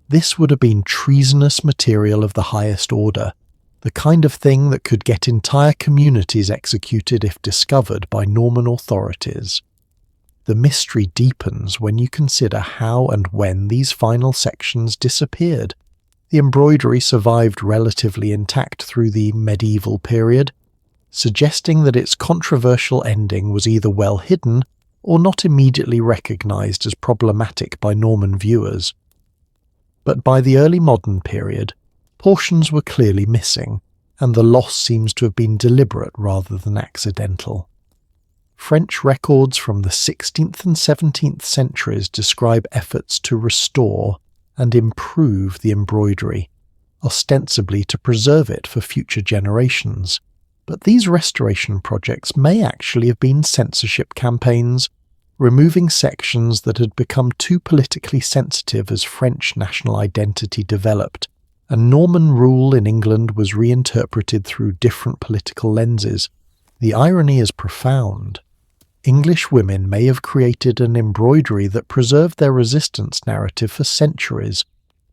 This would have been treasonous material of the highest order, the kind of thing that could get entire communities executed if discovered by Norman authorities. The mystery deepens when you consider how and when these final sections disappeared. The embroidery survived relatively intact through the medieval period, suggesting that its controversial ending was either well hidden or not immediately recognized as problematic by Norman viewers. But by the early modern period, portions were clearly missing, and the loss seems to have been deliberate rather than accidental. French records from the 16th and 17th centuries describe efforts to restore and improve the embroidery, ostensibly to preserve it for future generations. But these restoration projects may actually have been censorship campaigns, removing sections that had become too politically sensitive as French national identity developed, and Norman rule in England was reinterpreted through different political lenses. The irony is profound. English women may have created an embroidery that preserved their resistance narrative for centuries,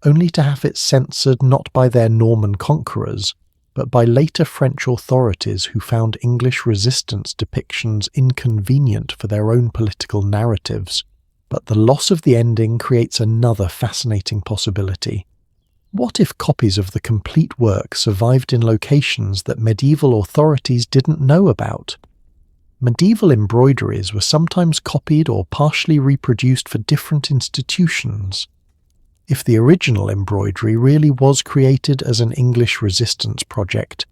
only to have it censored not by their Norman conquerors, but by later French authorities who found English resistance depictions inconvenient for their own political narratives. But the loss of the ending creates another fascinating possibility. What if copies of the complete work survived in locations that medieval authorities didn't know about? Medieval embroideries were sometimes copied or partially reproduced for different institutions. If the original embroidery really was created as an English resistance project,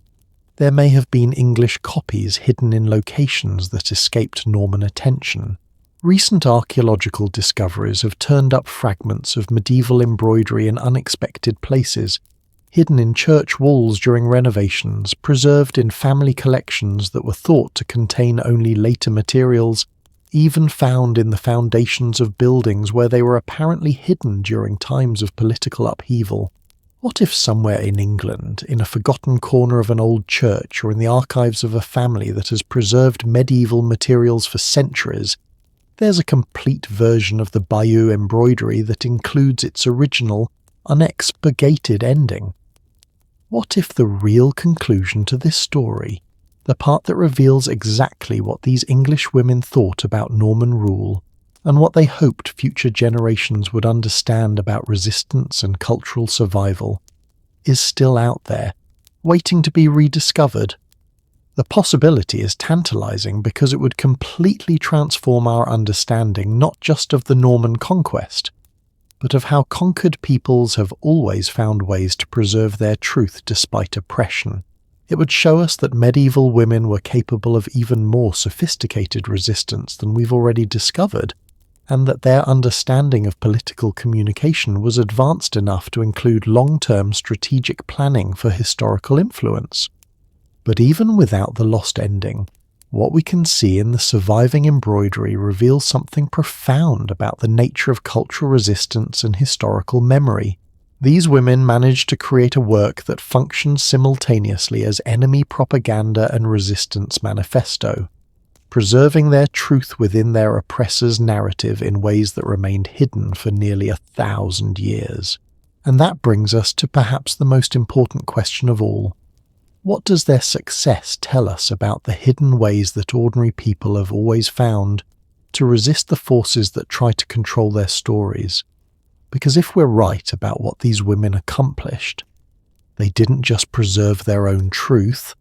there may have been English copies hidden in locations that escaped Norman attention. Recent archaeological discoveries have turned up fragments of medieval embroidery in unexpected places, hidden in church walls during renovations, preserved in family collections that were thought to contain only later materials, even found in the foundations of buildings where they were apparently hidden during times of political upheaval. What if somewhere in England, in a forgotten corner of an old church or in the archives of a family that has preserved medieval materials for centuries, there's a complete version of the Bayeux embroidery that includes its original, unexpurgated ending? What if the real conclusion to this story, the part that reveals exactly what these English women thought about Norman rule, and what they hoped future generations would understand about resistance and cultural survival, is still out there, waiting to be rediscovered? The possibility is tantalizing because it would completely transform our understanding not just of the Norman Conquest, but of how conquered peoples have always found ways to preserve their truth despite oppression. It would show us that medieval women were capable of even more sophisticated resistance than we've already discovered, and that their understanding of political communication was advanced enough to include long-term strategic planning for historical influence. But even without the lost ending, what we can see in the surviving embroidery reveals something profound about the nature of cultural resistance and historical memory. These women managed to create a work that functioned simultaneously as enemy propaganda and resistance manifesto, preserving their truth within their oppressor's narrative in ways that remained hidden for nearly 1,000 years. And that brings us to perhaps the most important question of all. What does their success tell us about the hidden ways that ordinary people have always found to resist the forces that try to control their stories? Because if we're right about what these women accomplished, they didn't just preserve their own truth,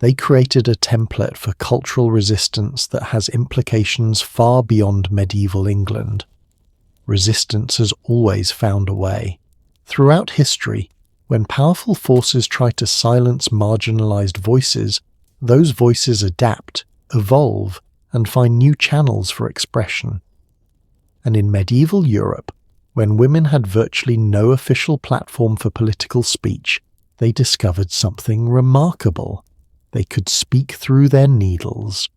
they created a template for cultural resistance that has implications far beyond medieval England. Resistance has always found a way. Throughout history, when powerful forces try to silence marginalized voices, those voices adapt, evolve, and find new channels for expression. And in medieval Europe, when women had virtually no official platform for political speech, they discovered something remarkable. They could speak through their needles.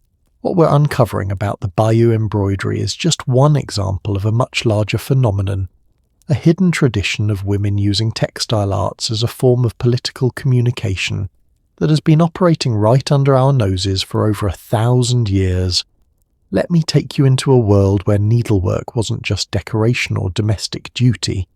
What we're uncovering about the Bayeux embroidery is just one example of a much larger phenomenon, a hidden tradition of women using textile arts as a form of political communication that has been operating right under our noses for over 1,000 years. Let me take you into a world where needlework wasn't just decoration or domestic duty.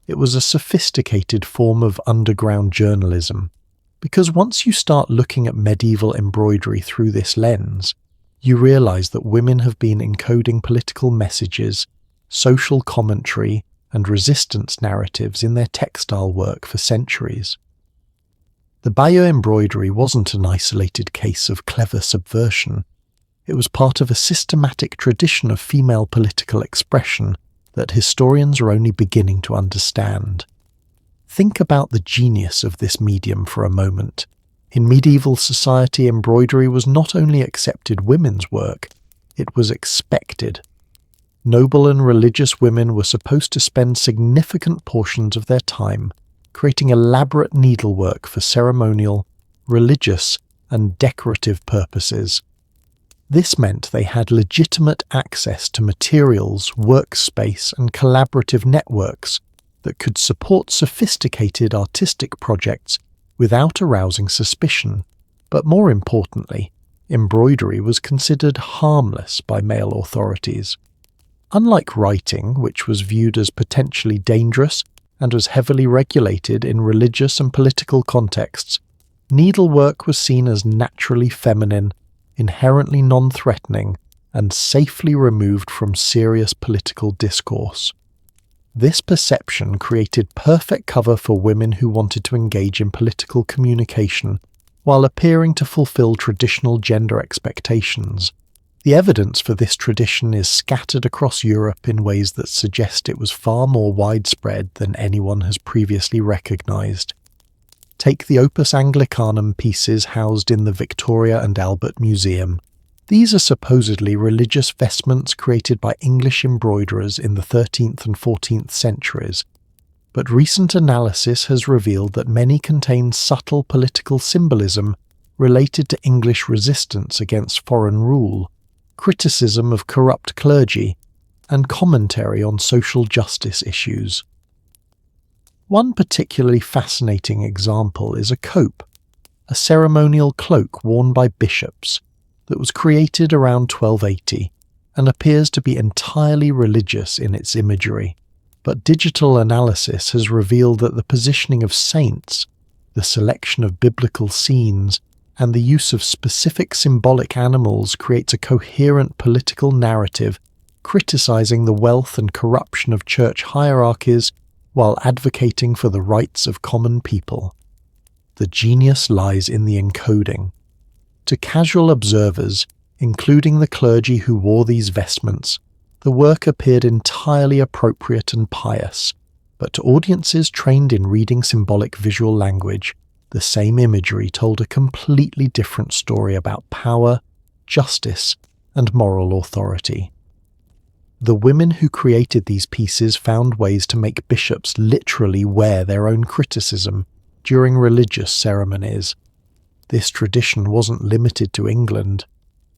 It was a sophisticated form of underground journalism. Because once you start looking at medieval embroidery through this lens, you realize that women have been encoding political messages, social commentary, and resistance narratives in their textile work for centuries. The Bayeux embroidery wasn't an isolated case of clever subversion. It was part of a systematic tradition of female political expression that historians are only beginning to understand. Think about the genius of this medium for a moment. In medieval society, embroidery was not only accepted women's work, It was expected. Noble and religious women were supposed to spend significant portions of their time creating elaborate needlework for ceremonial, religious, and decorative purposes. This meant they had legitimate access to materials, workspace, and collaborative networks that could support sophisticated artistic projects without arousing suspicion. But more importantly, embroidery was considered harmless by male authorities. Unlike writing, which was viewed as potentially dangerous and was heavily regulated in religious and political contexts, needlework was seen as naturally feminine, inherently non-threatening, and safely removed from serious political discourse. This perception created perfect cover for women who wanted to engage in political communication while appearing to fulfill traditional gender expectations. The evidence for this tradition is scattered across Europe in ways that suggest it was far more widespread than anyone has previously recognized. Take the Opus Anglicanum pieces housed in the Victoria and Albert Museum. These are supposedly religious vestments created by English embroiderers in the 13th and 14th centuries, but recent analysis has revealed that many contain subtle political symbolism related to English resistance against foreign rule, criticism of corrupt clergy, and commentary on social justice issues. One particularly fascinating example is a cope, a ceremonial cloak worn by bishops that was created around 1280 and appears to be entirely religious in its imagery. But digital analysis has revealed that the positioning of saints, the selection of biblical scenes, and the use of specific symbolic animals creates a coherent political narrative criticizing the wealth and corruption of church hierarchies while advocating for the rights of common people. The genius lies in the encoding. To casual observers, including the clergy who wore these vestments, the work appeared entirely appropriate and pious, but to audiences trained in reading symbolic visual language, the same imagery told a completely different story about power, justice, and moral authority. The women who created these pieces found ways to make bishops literally wear their own criticism during religious ceremonies. This tradition wasn't limited to England.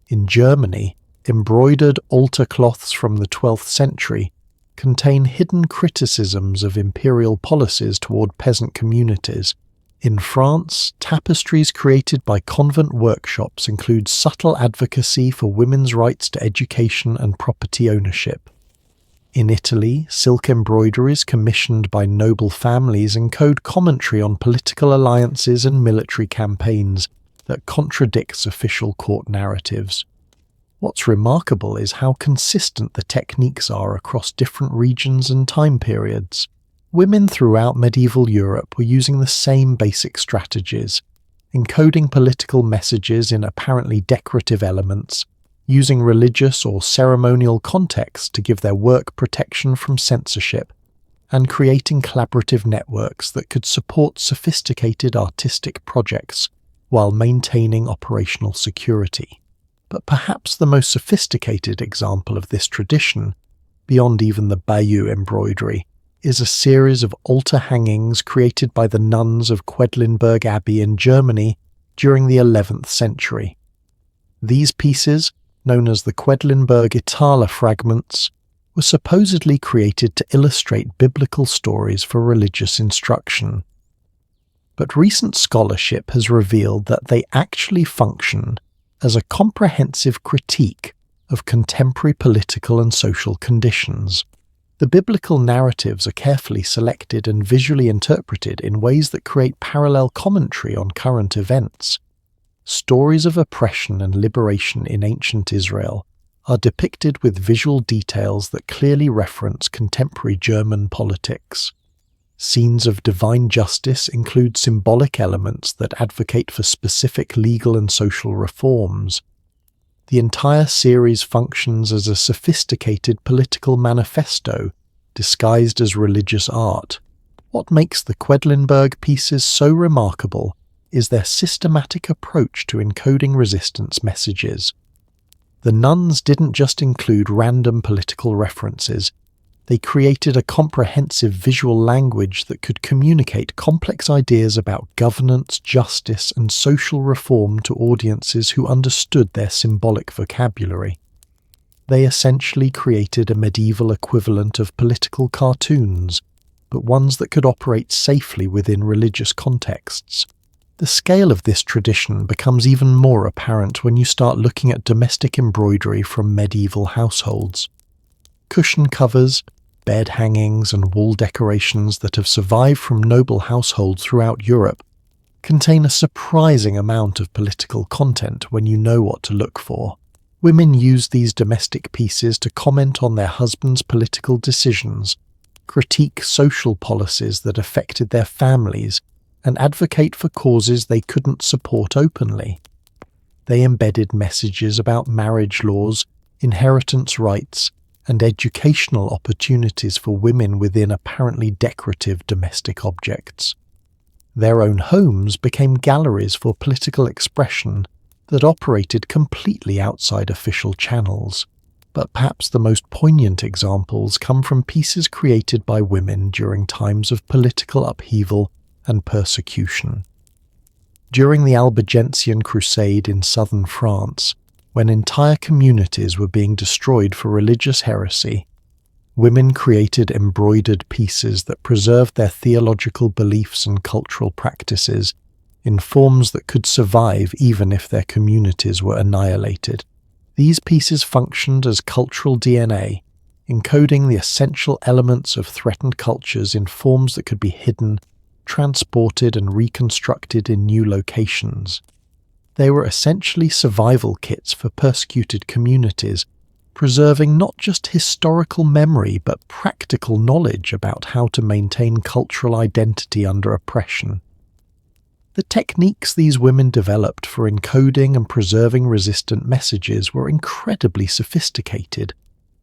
In Germany, embroidered altar cloths from the 12th century contain hidden criticisms of imperial policies toward peasant communities. In France, tapestries created by convent workshops include subtle advocacy for women's rights to education and property ownership. In Italy, silk embroideries commissioned by noble families encode commentary on political alliances and military campaigns that contradicts official court narratives. What's remarkable is how consistent the techniques are across different regions and time periods. Women throughout medieval Europe were using the same basic strategies, encoding political messages in apparently decorative elements, using religious or ceremonial context to give their work protection from censorship, and creating collaborative networks that could support sophisticated artistic projects while maintaining operational security. But perhaps the most sophisticated example of this tradition, beyond even the Bayeux embroidery, is a series of altar hangings created by the nuns of Quedlinburg Abbey in Germany during the 11th century. These pieces, known as the Quedlinburg Itala fragments, were supposedly created to illustrate biblical stories for religious instruction. But recent scholarship has revealed that they actually function as a comprehensive critique of contemporary political and social conditions. The biblical narratives are carefully selected and visually interpreted in ways that create parallel commentary on current events. Stories of oppression and liberation in ancient Israel are depicted with visual details that clearly reference contemporary German politics. Scenes of divine justice include symbolic elements that advocate for specific legal and social reforms. The entire series functions as a sophisticated political manifesto disguised as religious art. What makes the Quedlinburg pieces so remarkable is their systematic approach to encoding resistance messages. The nuns didn't just include random political references. They created a comprehensive visual language that could communicate complex ideas about governance, justice, and social reform to audiences who understood their symbolic vocabulary. They essentially created a medieval equivalent of political cartoons, but ones that could operate safely within religious contexts. The scale of this tradition becomes even more apparent when you start looking at domestic embroidery from medieval households. Cushion covers, bed hangings, and wall decorations that have survived from noble households throughout Europe contain a surprising amount of political content when you know what to look for. Women used these domestic pieces to comment on their husbands' political decisions, critique social policies that affected their families, and advocate for causes they couldn't support openly. They embedded messages about marriage laws, inheritance rights, and educational opportunities for women within apparently decorative domestic objects. Their own homes became galleries for political expression that operated completely outside official channels. But perhaps the most poignant examples come from pieces created by women during times of political upheaval and persecution. During the Albigensian Crusade in southern France, when entire communities were being destroyed for religious heresy, women created embroidered pieces that preserved their theological beliefs and cultural practices in forms that could survive even if their communities were annihilated. These pieces functioned as cultural DNA, encoding the essential elements of threatened cultures in forms that could be hidden, transported, and reconstructed in new locations. They were essentially survival kits for persecuted communities, preserving not just historical memory but practical knowledge about how to maintain cultural identity under oppression. The techniques these women developed for encoding and preserving resistant messages were incredibly sophisticated.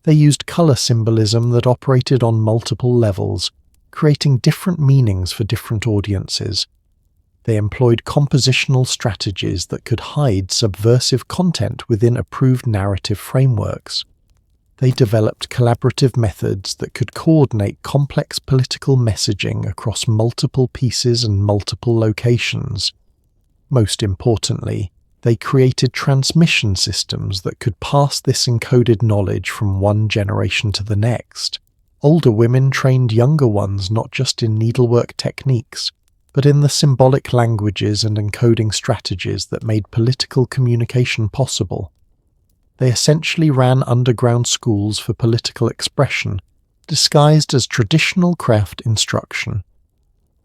They used color symbolism that operated on multiple levels, creating different meanings for different audiences. They employed compositional strategies that could hide subversive content within approved narrative frameworks. They developed collaborative methods that could coordinate complex political messaging across multiple pieces and multiple locations. Most importantly, they created transmission systems that could pass this encoded knowledge from one generation to the next. Older women trained younger ones not just in needlework techniques, but in the symbolic languages and encoding strategies that made political communication possible. They essentially ran underground schools for political expression, disguised as traditional craft instruction.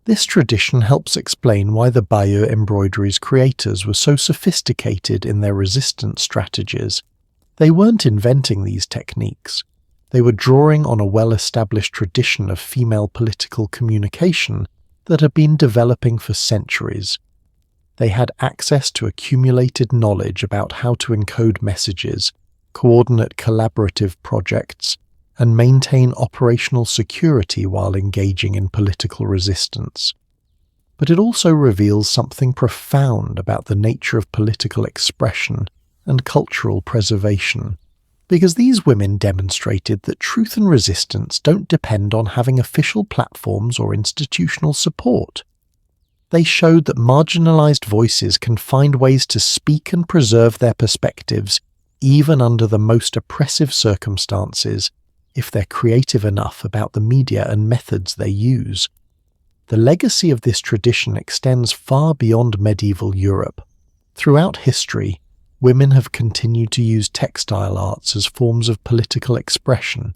This tradition helps explain why the Bayeux embroidery's creators were so sophisticated in their resistance strategies. They weren't inventing these techniques. They were drawing on a well-established tradition of female political communication that had been developing for centuries. They had access to accumulated knowledge about how to encode messages, coordinate collaborative projects, and maintain operational security while engaging in political resistance. But it also reveals something profound about the nature of political expression and cultural preservation, because these women demonstrated that truth and resistance don't depend on having official platforms or institutional support. They showed that marginalized voices can find ways to speak and preserve their perspectives even under the most oppressive circumstances if they're creative enough about the media and methods they use. The legacy of this tradition extends far beyond medieval Europe. Throughout history, women have continued to use textile arts as forms of political expression,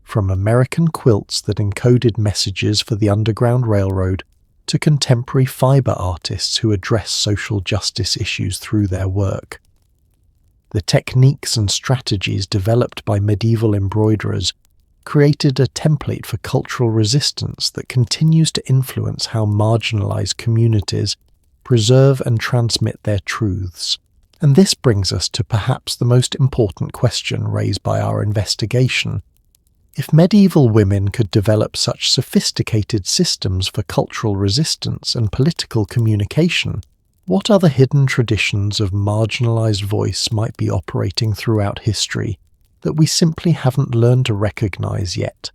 from American quilts that encoded messages for the Underground Railroad to contemporary fiber artists who address social justice issues through their work. The techniques and strategies developed by medieval embroiderers created a template for cultural resistance that continues to influence how marginalized communities preserve and transmit their truths. And this brings us to perhaps the most important question raised by our investigation. If medieval women could develop such sophisticated systems for cultural resistance and political communication, What other hidden traditions of marginalized voice might be operating throughout history that we simply haven't learned to recognize yet?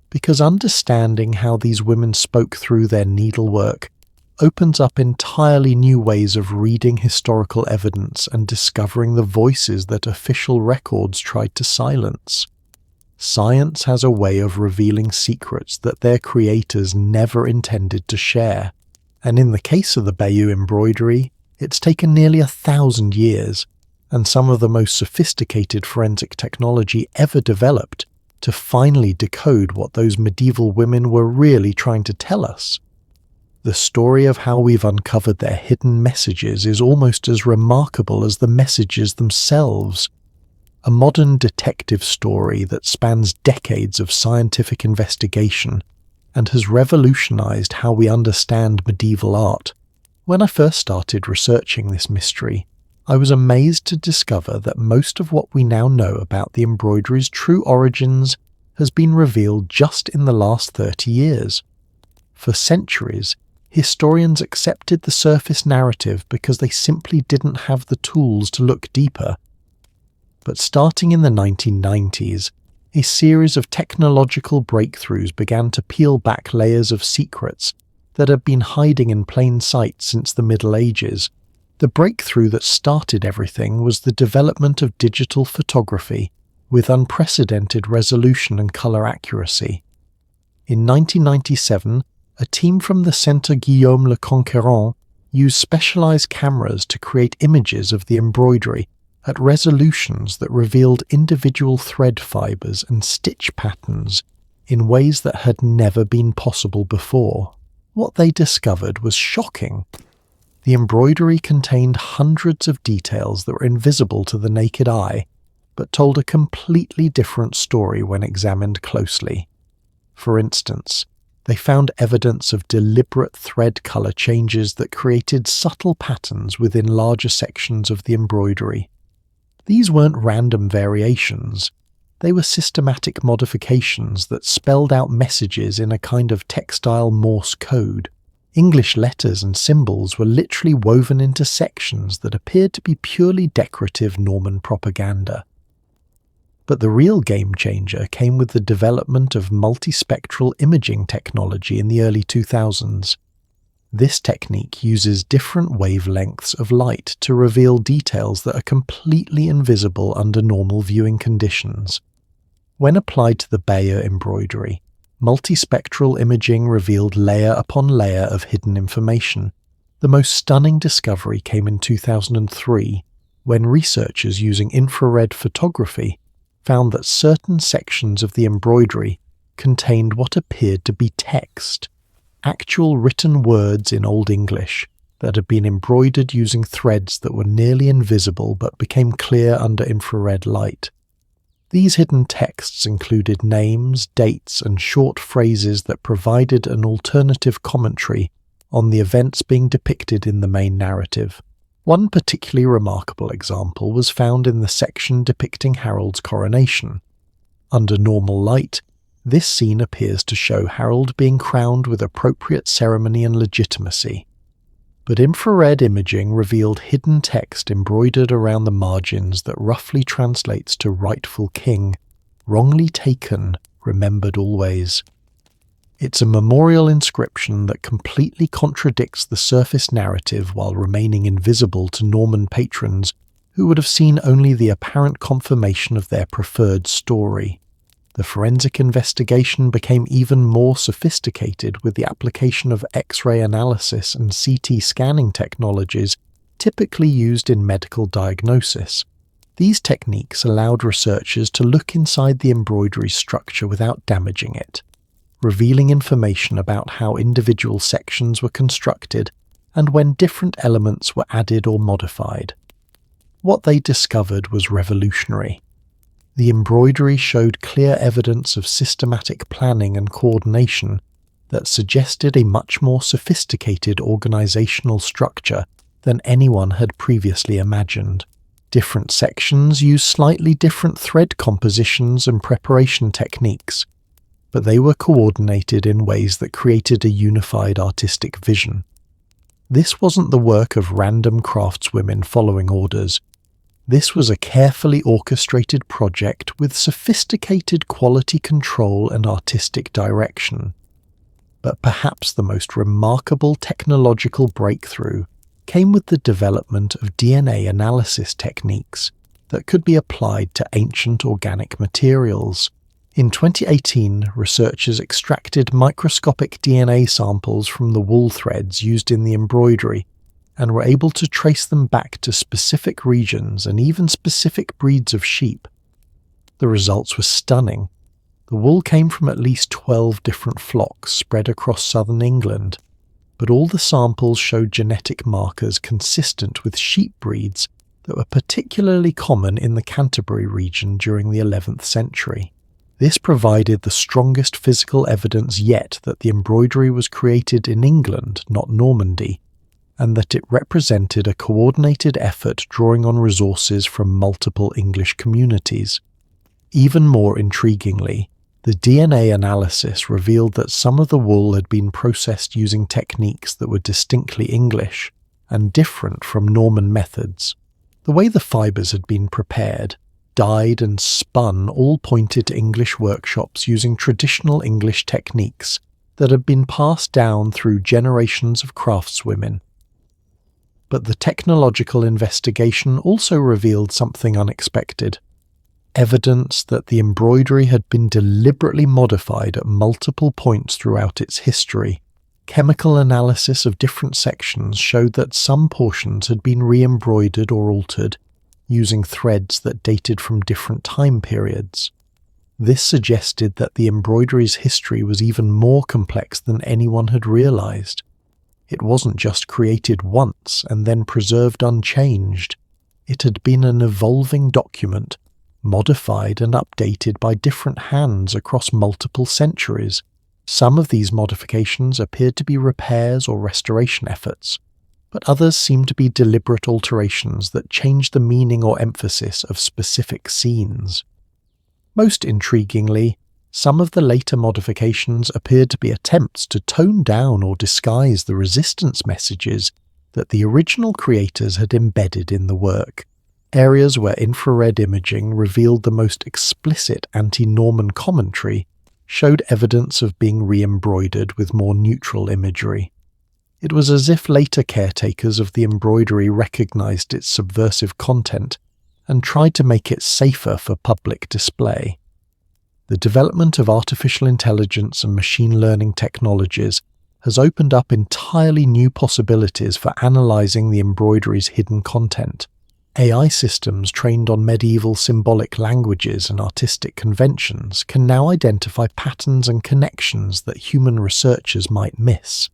Because understanding how these women spoke through their needlework opens up entirely new ways of reading historical evidence and discovering the voices that official records tried to silence. Science has a way of revealing secrets that their creators never intended to share, and in the case of the Bayeux embroidery, it's taken nearly 1,000 years, and some of the most sophisticated forensic technology ever developed, to finally decode what those medieval women were really trying to tell us. The story of how we've uncovered their hidden messages is almost as remarkable as the messages themselves. A modern detective story that spans decades of scientific investigation and has revolutionized how we understand medieval art. When I first started researching this mystery, I was amazed to discover that most of what we now know about the embroidery's true origins has been revealed just in the last 30 years. For centuries, historians accepted the surface narrative because they simply didn't have the tools to look deeper. But starting in the 1990s, a series of technological breakthroughs began to peel back layers of secrets that had been hiding in plain sight since the Middle Ages. The breakthrough that started everything was the development of digital photography with unprecedented resolution and color accuracy. In 1997, a team from the Centre Guillaume le Conqueror used specialized cameras to create images of the embroidery at resolutions that revealed individual thread fibers and stitch patterns in ways that had never been possible before. What they discovered was shocking. The embroidery contained hundreds of details that were invisible to the naked eye, but told a completely different story when examined closely. For instance, they found evidence of deliberate thread color changes that created subtle patterns within larger sections of the embroidery. These weren't random variations. They were systematic modifications that spelled out messages in a kind of textile Morse code. English letters and symbols were literally woven into sections that appeared to be purely decorative Norman propaganda. But the real game changer came with the development of multispectral imaging technology in the early 2000s. This technique uses different wavelengths of light to reveal details that are completely invisible under normal viewing conditions. When applied to the Bayeux embroidery, multispectral imaging revealed layer upon layer of hidden information. The most stunning discovery came in 2003, when researchers using infrared photography found that certain sections of the embroidery contained what appeared to be text, actual written words in Old English that had been embroidered using threads that were nearly invisible but became clear under infrared light. These hidden texts included names, dates, and short phrases that provided an alternative commentary on the events being depicted in the main narrative. One particularly remarkable example was found in the section depicting Harold's coronation. Under normal light, this scene appears to show Harold being crowned with appropriate ceremony and legitimacy. But infrared imaging revealed hidden text embroidered around the margins that roughly translates to rightful king, wrongly taken, remembered always. It's a memorial inscription that completely contradicts the surface narrative while remaining invisible to Norman patrons who would have seen only the apparent confirmation of their preferred story. The forensic investigation became even more sophisticated with the application of X-ray analysis and CT scanning technologies typically used in medical diagnosis. These techniques allowed researchers to look inside the embroidery structure without damaging it, revealing information about how individual sections were constructed and when different elements were added or modified. What they discovered was revolutionary. The embroidery showed clear evidence of systematic planning and coordination that suggested a much more sophisticated organizational structure than anyone had previously imagined. Different sections used slightly different thread compositions and preparation techniques, but they were coordinated in ways that created a unified artistic vision. This wasn't the work of random craftswomen following orders. This was a carefully orchestrated project with sophisticated quality control and artistic direction. But perhaps the most remarkable technological breakthrough came with the development of DNA analysis techniques that could be applied to ancient organic materials. In 2018, researchers extracted microscopic DNA samples from the wool threads used in the embroidery and were able to trace them back to specific regions and even specific breeds of sheep. The results were stunning. The wool came from at least 12 different flocks spread across southern England, but all the samples showed genetic markers consistent with sheep breeds that were particularly common in the Canterbury region during the 11th century. This provided the strongest physical evidence yet that the embroidery was created in England, not Normandy, and that it represented a coordinated effort drawing on resources from multiple English communities. Even more intriguingly, the DNA analysis revealed that some of the wool had been processed using techniques that were distinctly English and different from Norman methods. The way the fibres had been prepared, dyed and spun all pointed to English workshops using traditional English techniques that had been passed down through generations of craftswomen. But the technological investigation also revealed something unexpected. Evidence that the embroidery had been deliberately modified at multiple points throughout its history. Chemical analysis of different sections showed that some portions had been re-embroidered or altered, using threads that dated from different time periods. This suggested that the embroidery's history was even more complex than anyone had realized. It wasn't just created once and then preserved unchanged. It had been an evolving document, modified and updated by different hands across multiple centuries. Some of these modifications appeared to be repairs or restoration efforts, but others seemed to be deliberate alterations that changed the meaning or emphasis of specific scenes. Most intriguingly, some of the later modifications appeared to be attempts to tone down or disguise the resistance messages that the original creators had embedded in the work. Areas where infrared imaging revealed the most explicit anti-Norman commentary showed evidence of being re-embroidered with more neutral imagery. It was as if later caretakers of the embroidery recognized its subversive content and tried to make it safer for public display. The development of artificial intelligence and machine learning technologies has opened up entirely new possibilities for analyzing the embroidery's hidden content. AI systems trained on medieval symbolic languages and artistic conventions can now identify patterns and connections that human researchers might miss.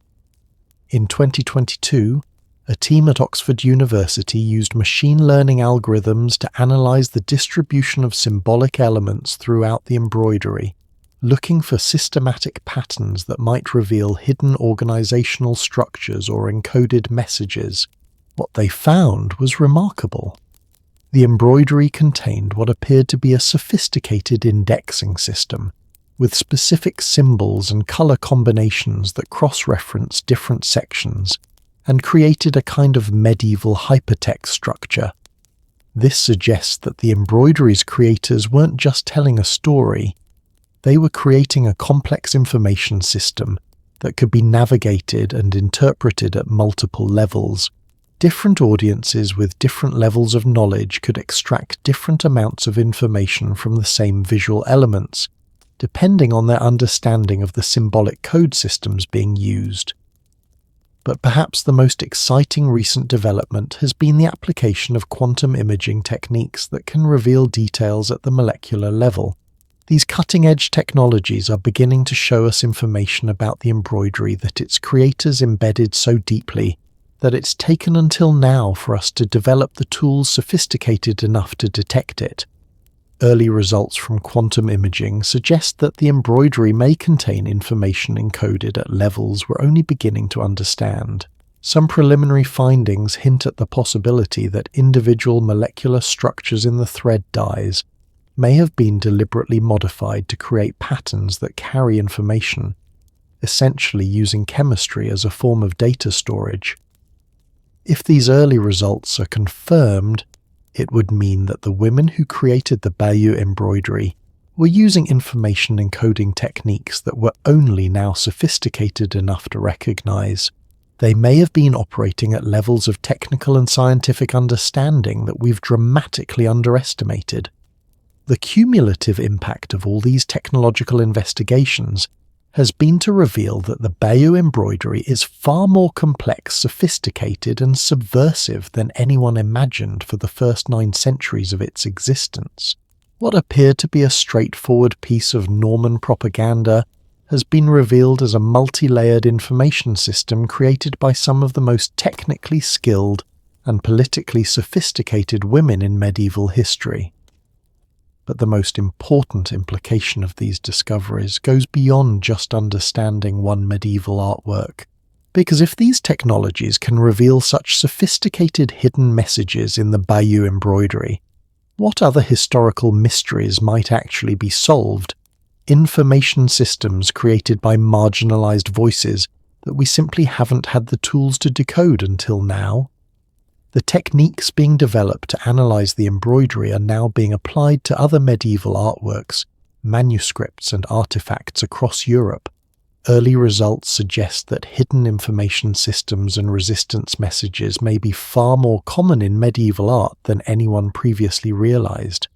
In 2022, a team at Oxford University used machine learning algorithms to analyze the distribution of symbolic elements throughout the embroidery, looking for systematic patterns that might reveal hidden organizational structures or encoded messages. What they found was remarkable. The embroidery contained what appeared to be a sophisticated indexing system, with specific symbols and color combinations that cross-reference different sections and created a kind of medieval hypertext structure. This suggests that the embroidery's creators weren't just telling a story, they were creating a complex information system that could be navigated and interpreted at multiple levels. Different audiences with different levels of knowledge could extract different amounts of information from the same visual elements, depending on their understanding of the symbolic code systems being used. But perhaps the most exciting recent development has been the application of quantum imaging techniques that can reveal details at the molecular level. These cutting-edge technologies are beginning to show us information about the embroidery that its creators embedded so deeply that it's taken until now for us to develop the tools sophisticated enough to detect it. Early results from quantum imaging suggest that the embroidery may contain information encoded at levels we're only beginning to understand. Some preliminary findings hint at the possibility that individual molecular structures in the thread dyes may have been deliberately modified to create patterns that carry information, essentially using chemistry as a form of data storage. If these early results are confirmed, it would mean that the women who created the Bayeux embroidery were using information encoding techniques that were only now sophisticated enough to recognize. They may have been operating at levels of technical and scientific understanding that we've dramatically underestimated. The cumulative impact of all these technological investigations has been to reveal that the Bayeux embroidery is far more complex, sophisticated, and subversive than anyone imagined for the first 9 centuries of its existence. What appeared to be a straightforward piece of Norman propaganda has been revealed as a multi-layered information system created by some of the most technically skilled and politically sophisticated women in medieval history. But the most important implication of these discoveries goes beyond just understanding one medieval artwork. Because if these technologies can reveal such sophisticated hidden messages in the Bayeux embroidery, what other historical mysteries might actually be solved? Information systems created by marginalized voices that we simply haven't had the tools to decode until now? The techniques being developed to analyze the embroidery are now being applied to other medieval artworks, manuscripts, and artifacts across Europe. Early results suggest that hidden information systems and resistance messages may be far more common in medieval art than anyone previously realized.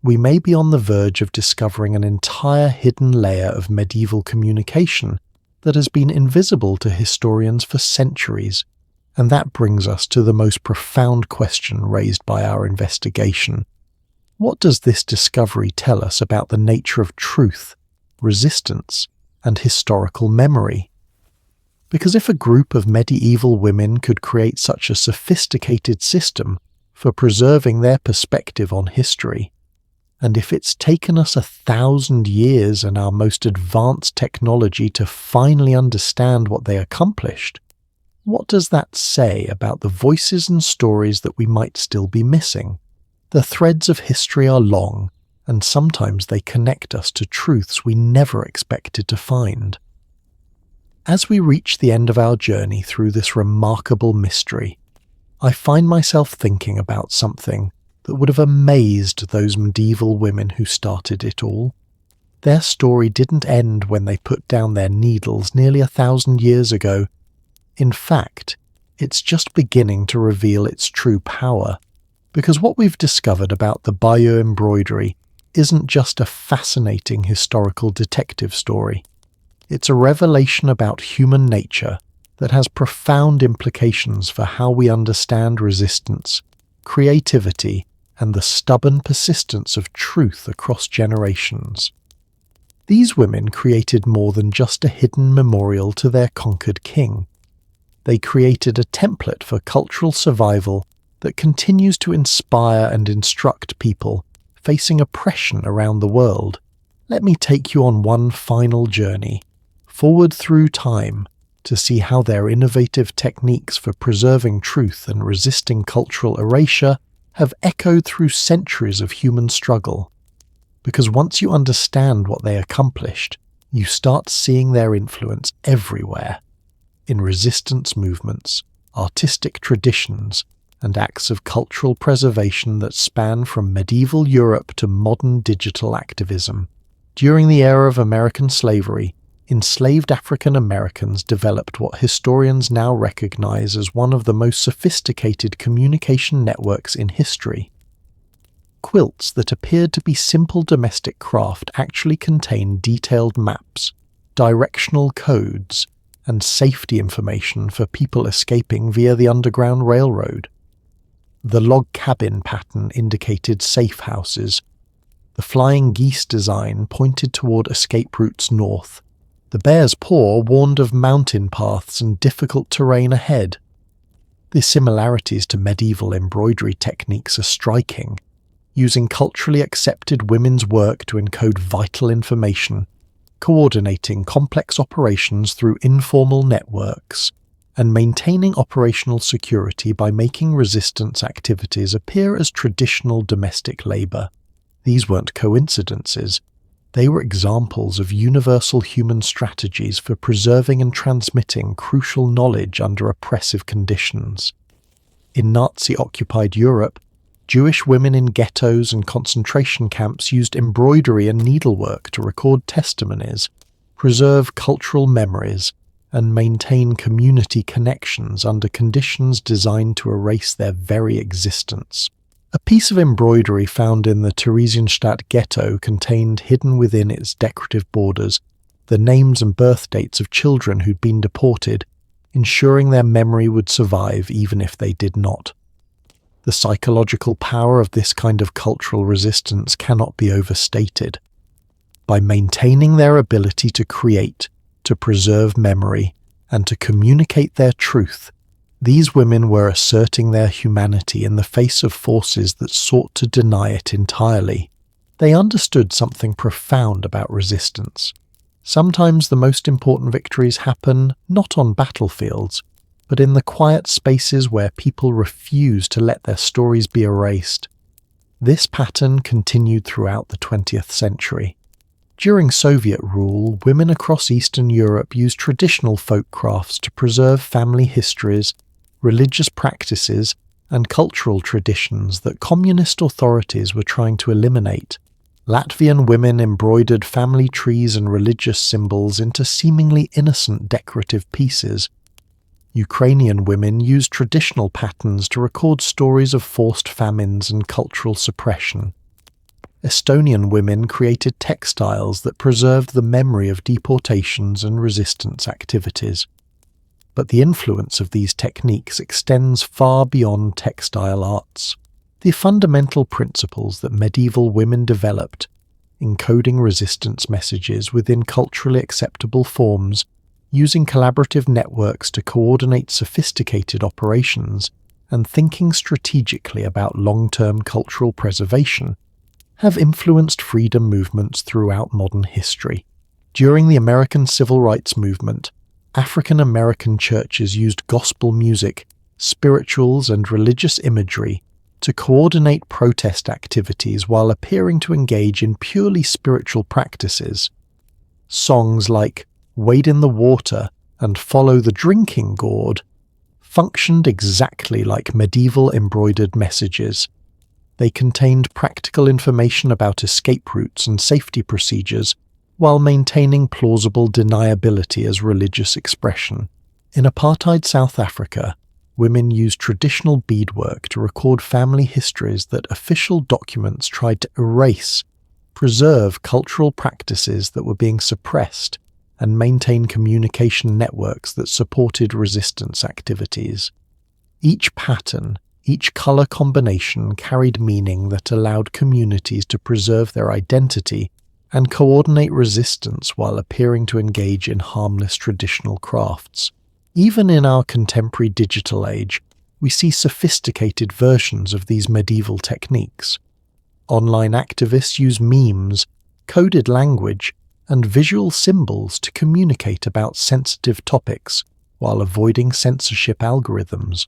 We may be on the verge of discovering an entire hidden layer of medieval communication that has been invisible to historians for centuries. And that brings us to the most profound question raised by our investigation. What does this discovery tell us about the nature of truth, resistance, and historical memory? Because if a group of medieval women could create such a sophisticated system for preserving their perspective on history, and if it's taken us 1,000 years and our most advanced technology to finally understand what they accomplished, what does that say about the voices and stories that we might still be missing? The threads of history are long, and sometimes they connect us to truths we never expected to find. As we reach the end of our journey through this remarkable mystery, I find myself thinking about something that would have amazed those medieval women who started it all. Their story didn't end when they put down their needles nearly 1,000 years ago. In fact, it's just beginning to reveal its true power, because what we've discovered about the Bayeux embroidery isn't just a fascinating historical detective story. It's a revelation about human nature that has profound implications for how we understand resistance, creativity, and the stubborn persistence of truth across generations. These women created more than just a hidden memorial to their conquered king. They created a template for cultural survival that continues to inspire and instruct people facing oppression around the world. Let me take you on one final journey, forward through time, to see how their innovative techniques for preserving truth and resisting cultural erasure have echoed through centuries of human struggle. Because once you understand what they accomplished, you start seeing their influence everywhere, in resistance movements, artistic traditions, and acts of cultural preservation that span from medieval Europe to modern digital activism. During the era of American slavery, enslaved African Americans developed what historians now recognize as one of the most sophisticated communication networks in history. Quilts that appeared to be simple domestic craft actually contain detailed maps, directional codes, and safety information for people escaping via the Underground Railroad. The log cabin pattern indicated safe houses. The flying geese design pointed toward escape routes north. The bear's paw warned of mountain paths and difficult terrain ahead. The similarities to medieval embroidery techniques are striking, using culturally accepted women's work to encode vital information, coordinating complex operations through informal networks, and maintaining operational security by making resistance activities appear as traditional domestic labor. These weren't coincidences. They were examples of universal human strategies for preserving and transmitting crucial knowledge under oppressive conditions. In Nazi-occupied Europe, Jewish women in ghettos and concentration camps used embroidery and needlework to record testimonies, preserve cultural memories, and maintain community connections under conditions designed to erase their very existence. A piece of embroidery found in the Theresienstadt ghetto contained, hidden within its decorative borders, the names and birth dates of children who'd been deported, ensuring their memory would survive even if they did not. The psychological power of this kind of cultural resistance cannot be overstated. By maintaining their ability to create, to preserve memory, and to communicate their truth, these women were asserting their humanity in the face of forces that sought to deny it entirely. They understood something profound about resistance. Sometimes the most important victories happen not on battlefields, but in the quiet spaces where people refuse to let their stories be erased. This pattern continued throughout the 20th century. During Soviet rule, women across Eastern Europe used traditional folk crafts to preserve family histories, religious practices, and cultural traditions that communist authorities were trying to eliminate. Latvian women embroidered family trees and religious symbols into seemingly innocent decorative pieces. Ukrainian women used traditional patterns to record stories of forced famines and cultural suppression. Estonian women created textiles that preserved the memory of deportations and resistance activities. But the influence of these techniques extends far beyond textile arts. The fundamental principles that medieval women developed, encoding resistance messages within culturally acceptable forms, using collaborative networks to coordinate sophisticated operations, and thinking strategically about long-term cultural preservation, have influenced freedom movements throughout modern history. During the American Civil Rights Movement, African American churches used gospel music, spirituals, and religious imagery to coordinate protest activities while appearing to engage in purely spiritual practices. Songs like "Wade in the Water" and "Follow the Drinking Gourd" functioned exactly like medieval embroidered messages. They contained practical information about escape routes and safety procedures, while maintaining plausible deniability as religious expression. In apartheid South Africa, women used traditional beadwork to record family histories that official documents tried to erase, preserve cultural practices that were being suppressed, and maintain communication networks that supported resistance activities. Each pattern, each color combination carried meaning that allowed communities to preserve their identity and coordinate resistance while appearing to engage in harmless traditional crafts. Even in our contemporary digital age, we see sophisticated versions of these medieval techniques. Online activists use memes, coded language, and visual symbols to communicate about sensitive topics while avoiding censorship algorithms.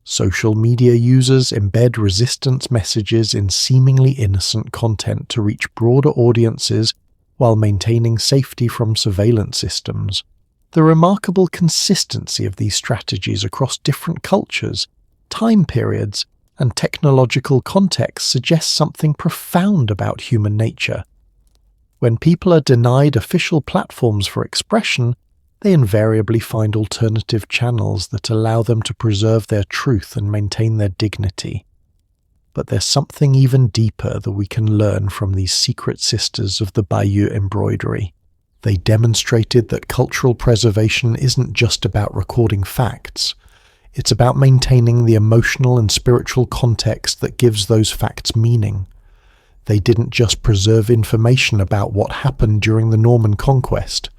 Social media users embed resistance messages in seemingly innocent content to reach broader audiences while maintaining safety from surveillance systems. The remarkable consistency of these strategies across different cultures, time periods, and technological contexts suggests something profound about human nature. When people are denied official platforms for expression, they invariably find alternative channels that allow them to preserve their truth and maintain their dignity. But there's something even deeper that we can learn from these secret sisters of the Bayeux embroidery. They demonstrated that cultural preservation isn't just about recording facts. It's about maintaining the emotional and spiritual context that gives those facts meaning. They didn't just preserve information about what happened during the Norman Conquest.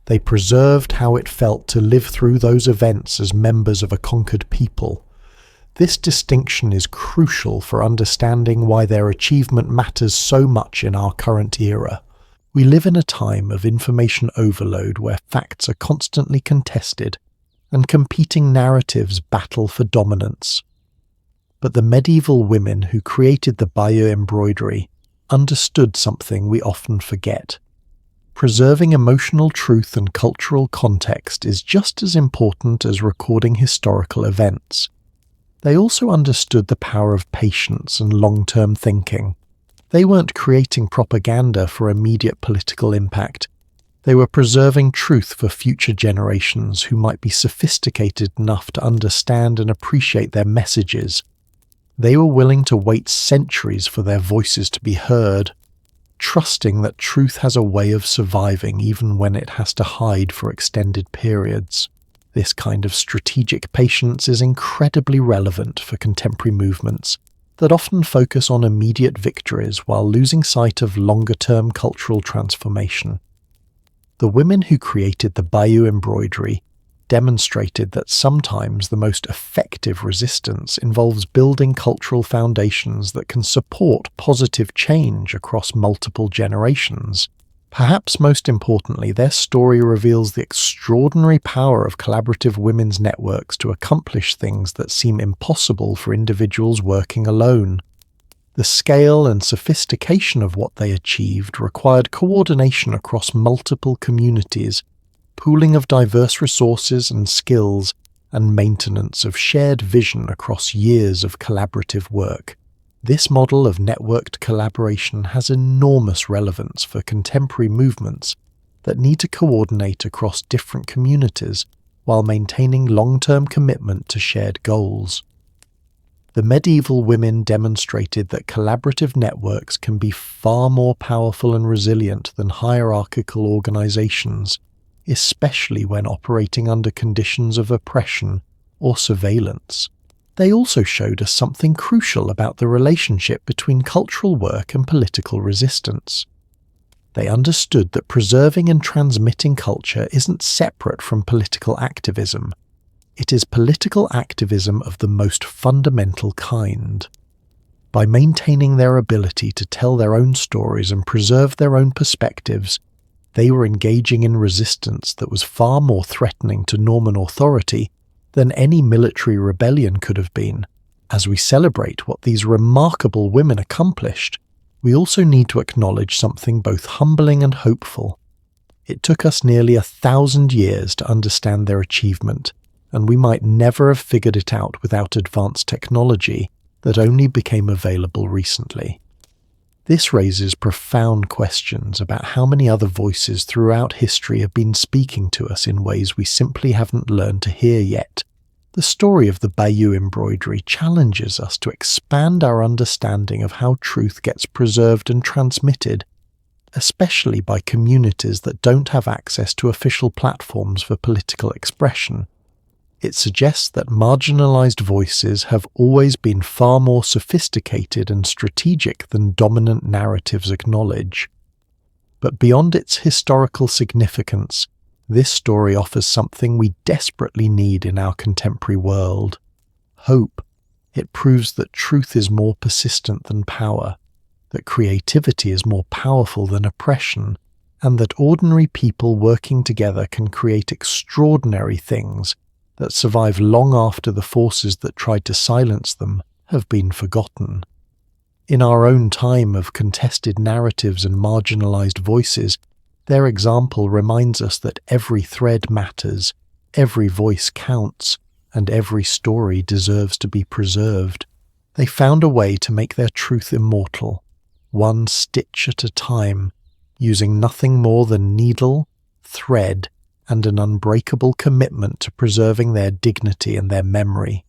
They preserved how it felt to live through those events as members of a conquered people. This distinction is crucial for understanding why their achievement matters so much in our current era. We live in a time of information overload where facts are constantly contested and competing narratives battle for dominance. But the medieval women who created the Bayeux embroidery understood something we often forget. Preserving emotional truth and cultural context is just as important as recording historical events. They also understood the power of patience and long-term thinking. They weren't creating propaganda for immediate political impact. They were preserving truth for future generations who might be sophisticated enough to understand and appreciate their messages. They were willing to wait centuries for their voices to be heard, trusting that truth has a way of surviving even when it has to hide for extended periods. This kind of strategic patience is incredibly relevant for contemporary movements that often focus on immediate victories while losing sight of longer-term cultural transformation. The women who created the Bayeux embroidery demonstrated that sometimes the most effective resistance involves building cultural foundations that can support positive change across multiple generations. Perhaps most importantly, their story reveals the extraordinary power of collaborative women's networks to accomplish things that seem impossible for individuals working alone. The scale and sophistication of what they achieved required coordination across multiple communities, pooling of diverse resources and skills, and maintenance of shared vision across years of collaborative work. This model of networked collaboration has enormous relevance for contemporary movements that need to coordinate across different communities while maintaining long-term commitment to shared goals. The medieval women demonstrated that collaborative networks can be far more powerful and resilient than hierarchical organizations, especially when operating under conditions of oppression or surveillance. They also showed us something crucial about the relationship between cultural work and political resistance. They understood that preserving and transmitting culture isn't separate from political activism. It is political activism of the most fundamental kind. By maintaining their ability to tell their own stories and preserve their own perspectives, they were engaging in resistance that was far more threatening to Norman authority than any military rebellion could have been. As we celebrate what these remarkable women accomplished, we also need to acknowledge something both humbling and hopeful. It took us nearly 1,000 years to understand their achievement, and we might never have figured it out without advanced technology that only became available recently. This raises profound questions about how many other voices throughout history have been speaking to us in ways we simply haven't learned to hear yet. The story of the Bayeux embroidery challenges us to expand our understanding of how truth gets preserved and transmitted, especially by communities that don't have access to official platforms for political expression. It suggests that marginalized voices have always been far more sophisticated and strategic than dominant narratives acknowledge. But beyond its historical significance, this story offers something we desperately need in our contemporary world: hope. It proves that truth is more persistent than power, that creativity is more powerful than oppression, and that ordinary people working together can create extraordinary things that survive long after the forces that tried to silence them have been forgotten. In our own time of contested narratives and marginalized voices, their example reminds us that every thread matters, every voice counts, and every story deserves to be preserved. They found a way to make their truth immortal, one stitch at a time, using nothing more than needle, thread, and an unbreakable commitment to preserving their dignity and their memory.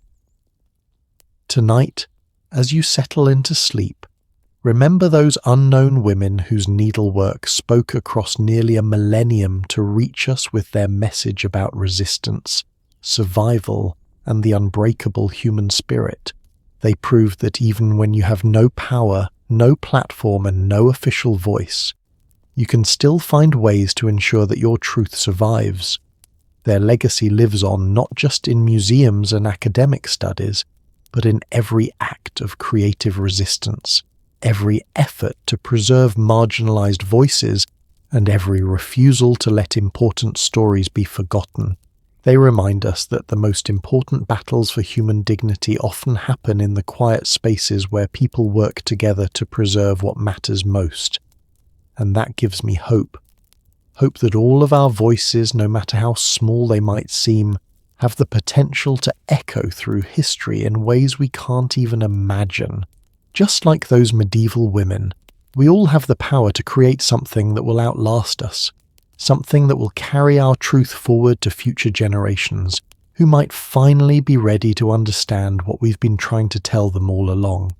Tonight, as you settle into sleep, remember those unknown women whose needlework spoke across nearly a millennium to reach us with their message about resistance, survival, and the unbreakable human spirit. They proved that even when you have no power, no platform, and no official voice, you can still find ways to ensure that your truth survives. Their legacy lives on not just in museums and academic studies, but in every act of creative resistance, every effort to preserve marginalized voices, and every refusal to let important stories be forgotten. They remind us that the most important battles for human dignity often happen in the quiet spaces where people work together to preserve what matters most. And that gives me hope. Hope that all of our voices, no matter how small they might seem, have the potential to echo through history in ways we can't even imagine. Just like those medieval women, we all have the power to create something that will outlast us, something that will carry our truth forward to future generations, who might finally be ready to understand what we've been trying to tell them all along.